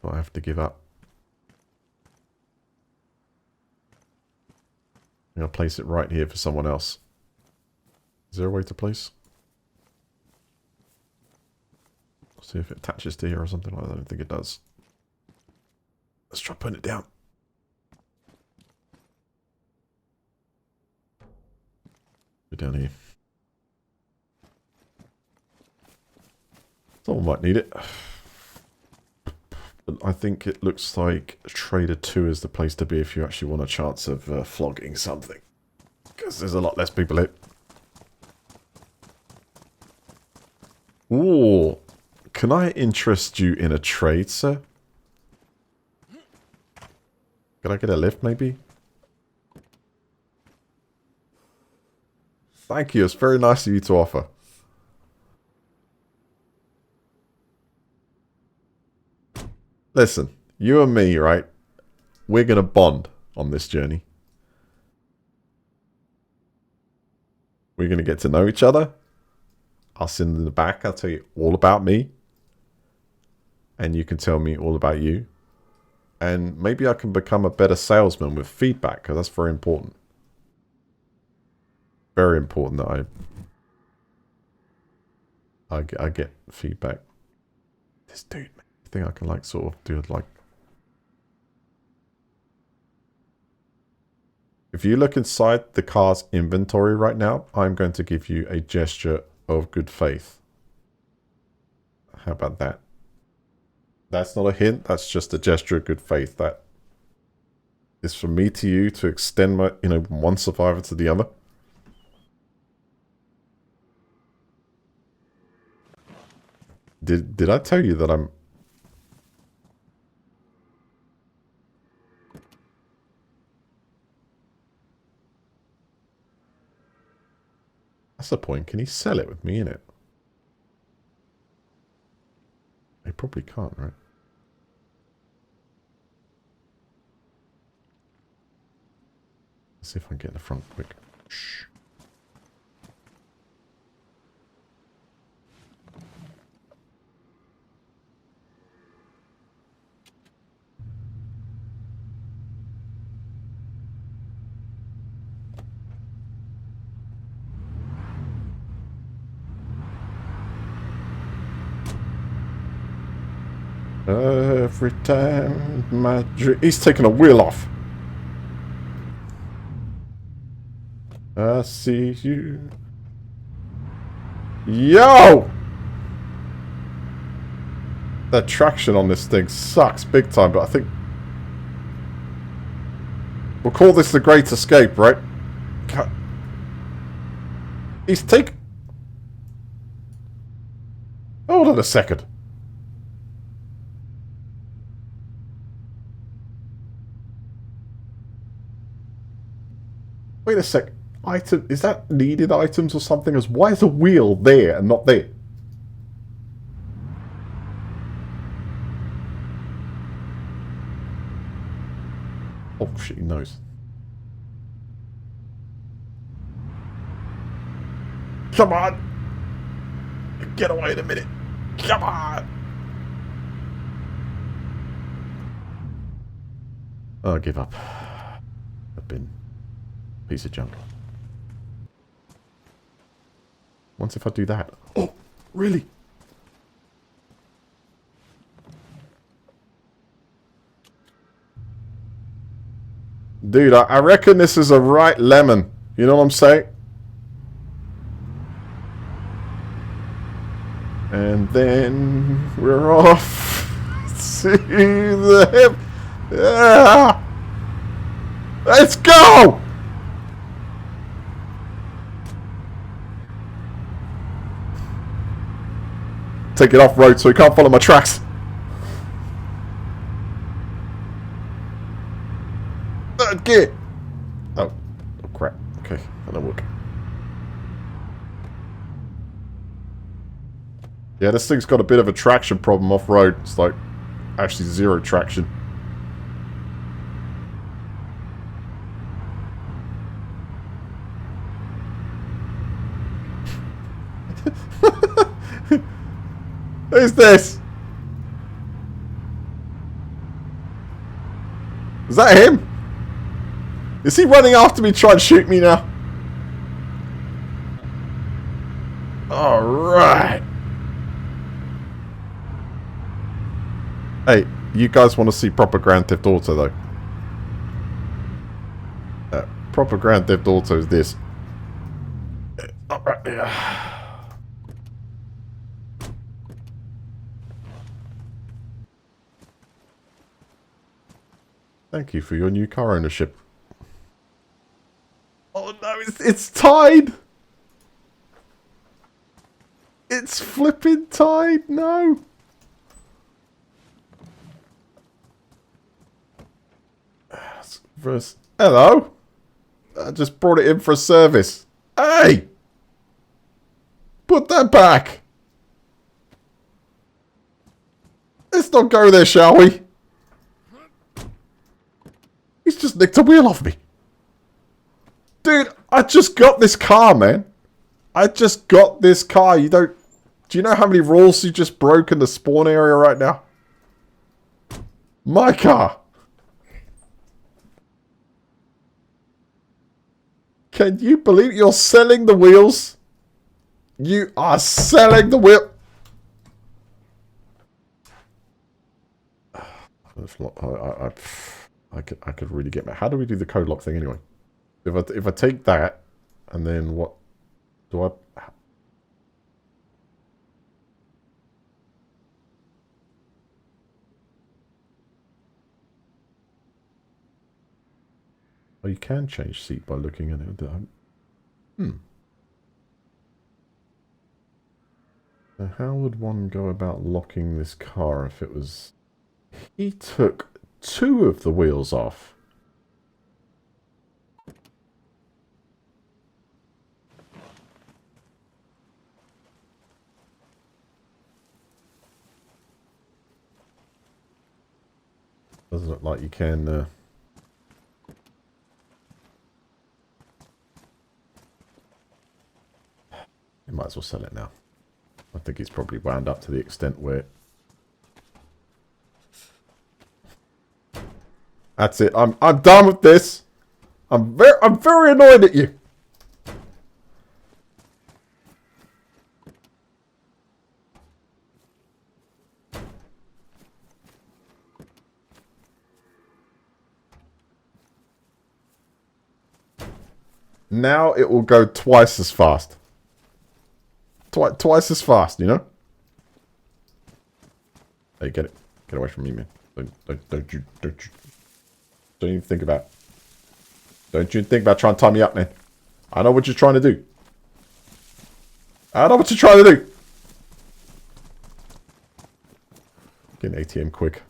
But I have to give up. I'm gonna place it right here for someone else. Is there a way to place? See if it attaches to here or something like that. I don't think it does. Let's try putting it down. Put it down here. Someone might need it. But I think it looks like Trader 2 is the place to be if you actually want a chance of flogging something. Because there's a lot less people here. Ooh. Can I interest you in a trade, sir? Can I get a lift, maybe? Thank you. It's very nice of you to offer. Listen, you and me, right? We're going to bond on this journey. We're going to get to know each other. I'll sit in the back. I'll tell you all about me. And you can tell me all about you. And maybe I can become a better salesman with feedback, because that's very important. Very important that I get feedback. This dude, man, I think I can like sort of do it like... If you look inside the car's inventory right now, I'm going to give you a gesture of good faith. How about that? That's not a hint, that's just a gesture of good faith. That is from me to you to extend my, one survivor to the other. Did I tell you that I'm... That's the point. Can he sell it with me in it? He probably can't, right? Let's see if I can get in the front quick. Shh. Every time my dream... He's taking a wheel off. I see you. Yo! The traction on this thing sucks big time, but I think... We'll call this the Great Escape, right? He's taking... Hold on a second. Wait a sec. Item, is that needed items or something? As why is a wheel there and not there? Oh shit, he knows. Come on! Get away in a minute. Come on! I'll give up. I've been a piece of junk. Once if I do that. Oh, really? Dude, I reckon this is a right lemon. You know what I'm saying? And then we're off to the hip. Yeah. Let's go! Take it off road so he can't follow my tracks. Get. Oh crap. Okay, that'll work. Yeah, this thing's got a bit of a traction problem off-road. It's like actually zero traction. Who's this? Is that him? Is he running after me trying to shoot me now? Alright. Hey, you guys want to see proper Grand Theft Auto though? Proper Grand Theft Auto is this. Alright, yeah. Thank you for your new car ownership. Oh no, it's tied! It's flipping tied, no! Hello? I just brought it in for a service. Hey! Put that back! Let's not go there, shall we? He's just nicked a wheel off me. Dude, I just got this car, man. I just got this car. You don't... Do you know how many rules you just broke in the spawn area right now? My car. Can you believe you're selling the wheels? You are selling the wheel. I could really get mad. How do we do the code lock thing anyway? If I take that and then what do I? Oh, you can change seat by looking at it. So how would one go about locking this car if it was... He took 2 of the wheels off. Doesn't look like you can... You might as well sell it now. I think it's probably wound up to the extent where... That's it. I'm done with this. I'm very annoyed at you. Now it will go twice as fast. Twice as fast, you know? Hey, get it. Get away from me, man. Don't you even think about it. Don't you think about trying to tie me up, man. I know what you're trying to do. I know what you're trying to do. Get an ATM quick.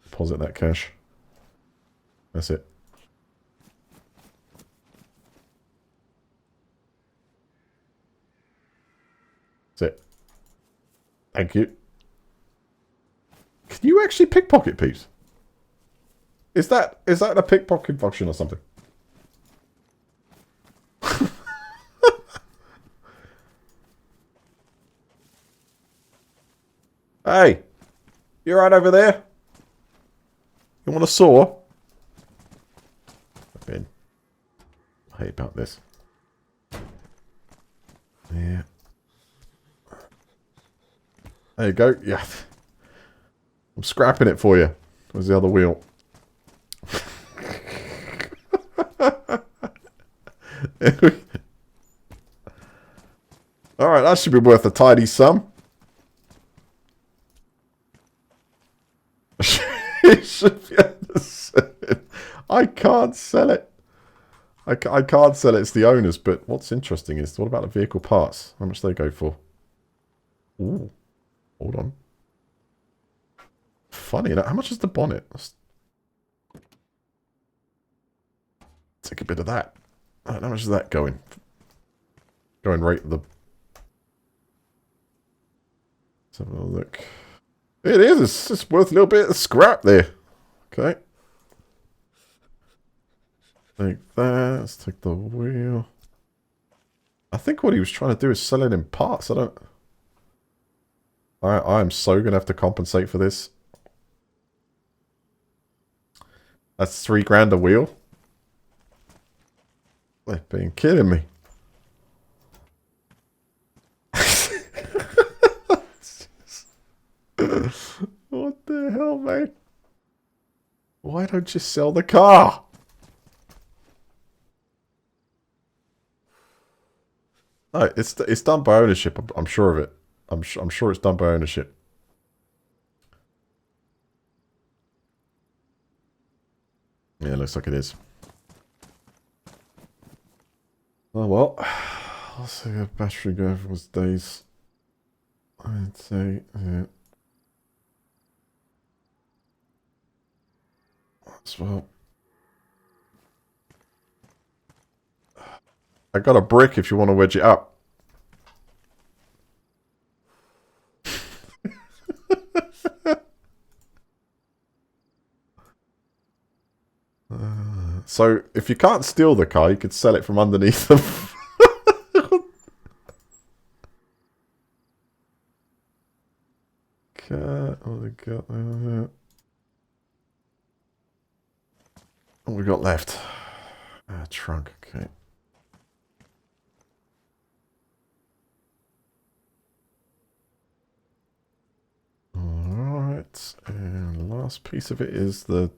Deposit that cash. That's it. That's it. Thank you. Can you actually pickpocket, Pete? Is that a pickpocket function or something? Hey, you right over there? You want a saw? Ben, I hate about this. Yeah. There you go. Yeah. I'm scrapping it for you. Where's the other wheel? Alright, that should be worth a tidy sum. It should be able to sell it. I can't sell it. I can't sell it. It's the owners. But what's interesting is, what about the vehicle parts? How much do they go for? Ooh. Hold on. Funny. How much is the bonnet? Let's take a bit of that. How much is that going? Going right the... Let's have a look. It is. It's worth a little bit of scrap there. Okay. Take that. Let's take the wheel. I think what he was trying to do is sell it in parts. I don't... I'm so going to have to compensate for this. That's $3 grand a wheel. They've been kidding me. What the hell, mate? Why don't you sell the car? No, it's done by ownership. I'm sure of it. I'm sure it's done by ownership. Yeah, it looks like it is. Oh well. I'll see a battery go for was days. I'd say yeah. As well. I got a brick if you want to wedge it up. So, if you can't steal the car, you could sell it from underneath them. Okay, what we got left? Trunk, okay. Alright, and the last piece of it is the...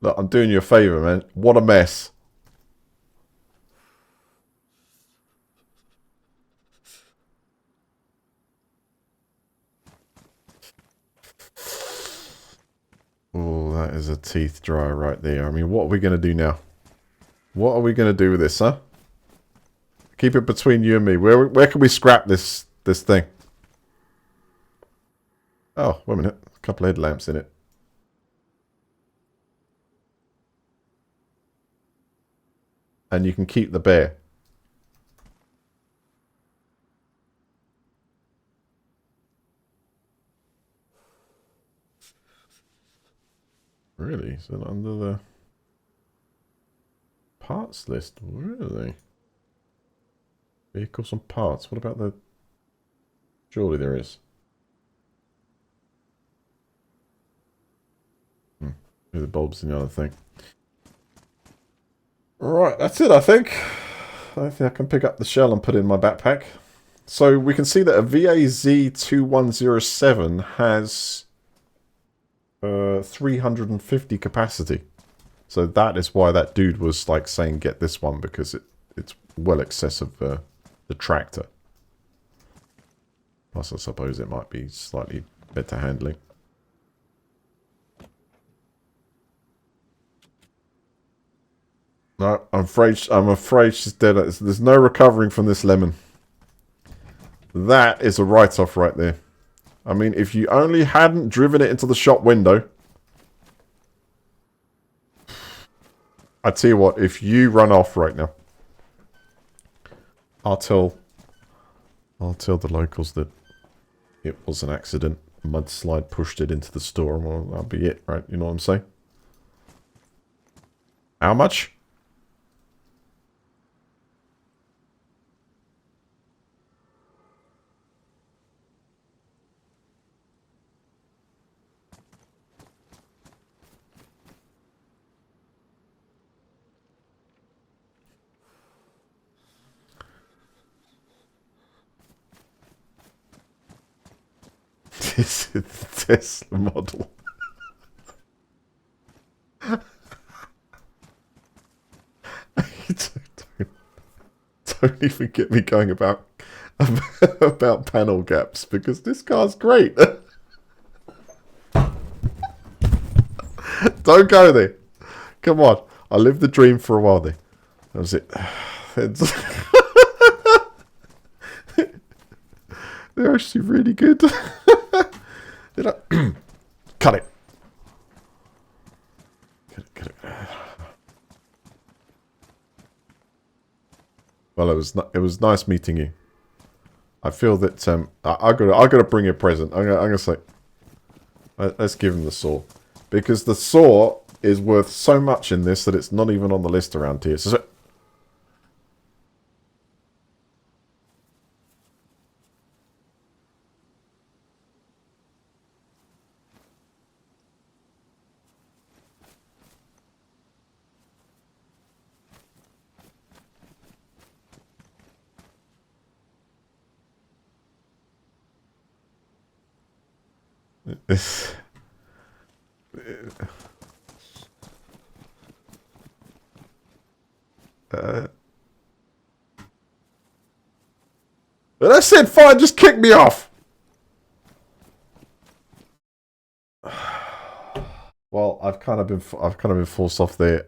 Look, I'm doing you a favour, man. What a mess. Oh, that is a teeth dryer right there. I mean, what are we going to do now? What are we going to do with this, huh? Keep it between you and me. Where can we scrap this thing? Oh, wait a minute. A couple of headlamps in it. And you can keep the bear. Really? Is it under the parts list? Really? Vehicles and parts. What about the... Surely there is. The bulbs and the other thing. Right, that's it, I think. I think I can pick up the shell and put it in my backpack. So we can see that a VAZ2107 has 350 capacity. So that is why that dude was like saying get this one, because it's well excess of the tractor. Plus I suppose it might be slightly better handling. No, I'm afraid she's dead. There's no recovering from this lemon. That is a write-off right there. I mean, if you only hadn't driven it into the shop window... I tell you what, if you run off right now, I'll tell the locals that it was an accident. A mudslide pushed it into the store, and well, that'll be it, right? You know what I'm saying? How much? This is the Tesla model. Don't even get me going about panel gaps, because this car's great. Don't go there. Come on. I lived the dream for a while there. That was it. They're actually really good. Cut it. Get it. Well, it was nice meeting you. I feel that I gotta bring you a present. I'm gonna say, let's give him the saw, because the saw is worth so much in this that it's not even on the list around here. So this. But I said, fine, just kick me off. Well, I've kind of been forced off there.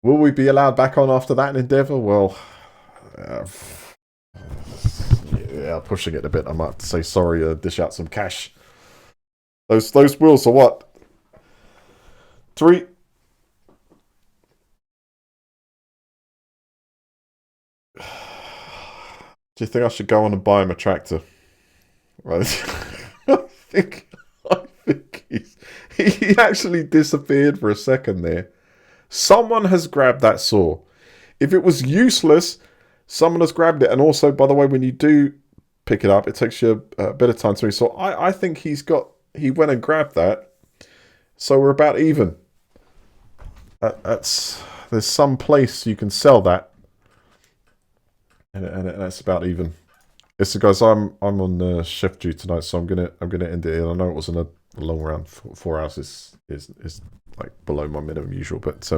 Will we be allowed back on after that in Endeavour? Well, yeah, pushing it a bit. I might have to say sorry. Dish out some cash. Those wheels are what? 3. Do you think I should go on and buy him a tractor? Right. I think he actually disappeared for a second there. Someone has grabbed that saw. If it was useless, someone has grabbed it. And also, by the way, when you do pick it up, it takes you a bit of time to. So I think he went and grabbed that. So we're about even. There's some place you can sell that. And that's about even. So guys, I'm on shift duty tonight, so I'm gonna end it here. I know it wasn't a long round. 4 hours is like below my minimum usual, but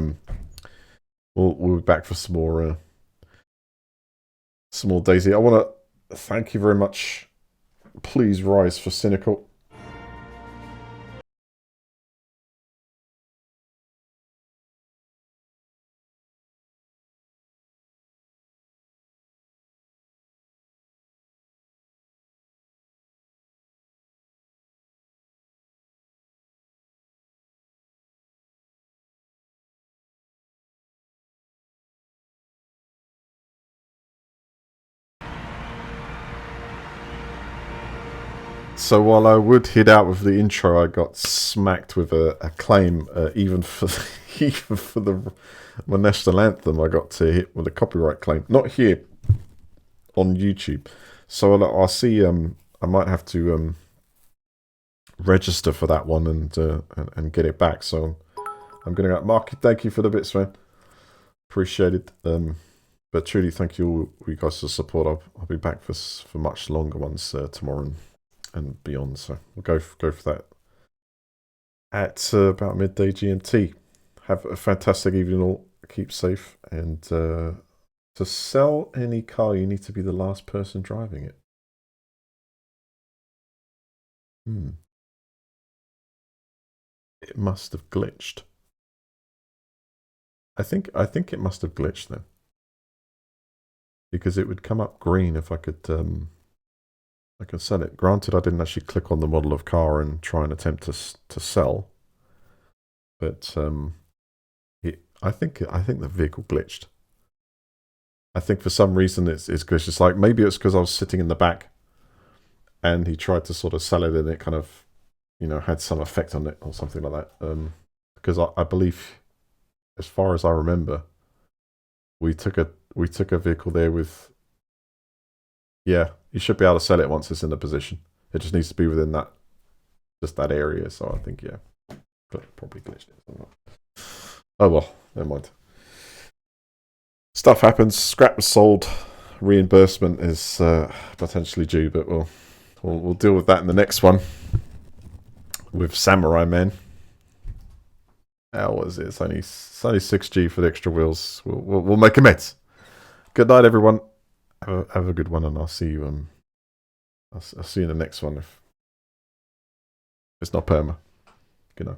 we'll be back for some more DayZ. I want to thank you very much. Please rise for Cynical. So while I would head out with the intro, I got smacked with a claim, even for the my national anthem. I got to hit with a copyright claim, not here, on YouTube. So I'll see. I might have to register for that one and get it back. So I'm gonna go. Mark, thank you for the bits, man. Appreciate it. But truly, thank you all you guys for the support. I'll be back for much longer ones tomorrow and beyond. So we'll go for that at about midday GMT. Have a fantastic evening all. Keep safe. And to sell any car, you need to be the last person driving it. It must have glitched. I think it must have glitched then, because it would come up green if I could sell it. Granted, I didn't actually click on the model of car and try and attempt to sell, but I think the vehicle glitched. I think for some reason it's glitched. It's like maybe it's because I was sitting in the back, and he tried to sort of sell it, and it kind of, had some effect on it or something like that. Because I believe, as far as I remember, we took a vehicle there with. Yeah, you should be able to sell it once it's in the position. It just needs to be within that area. So I think, yeah, probably glitched it. Oh well, never mind. Stuff happens. Scrap was sold. Reimbursement is potentially due, but we'll deal with that in the next one with Samurai Man. How was it? It's only 6G for the extra wheels. We'll make amends. Good night, everyone. Have a good one, and I'll see you. I'll see you in the next one if it's not perma. Good night.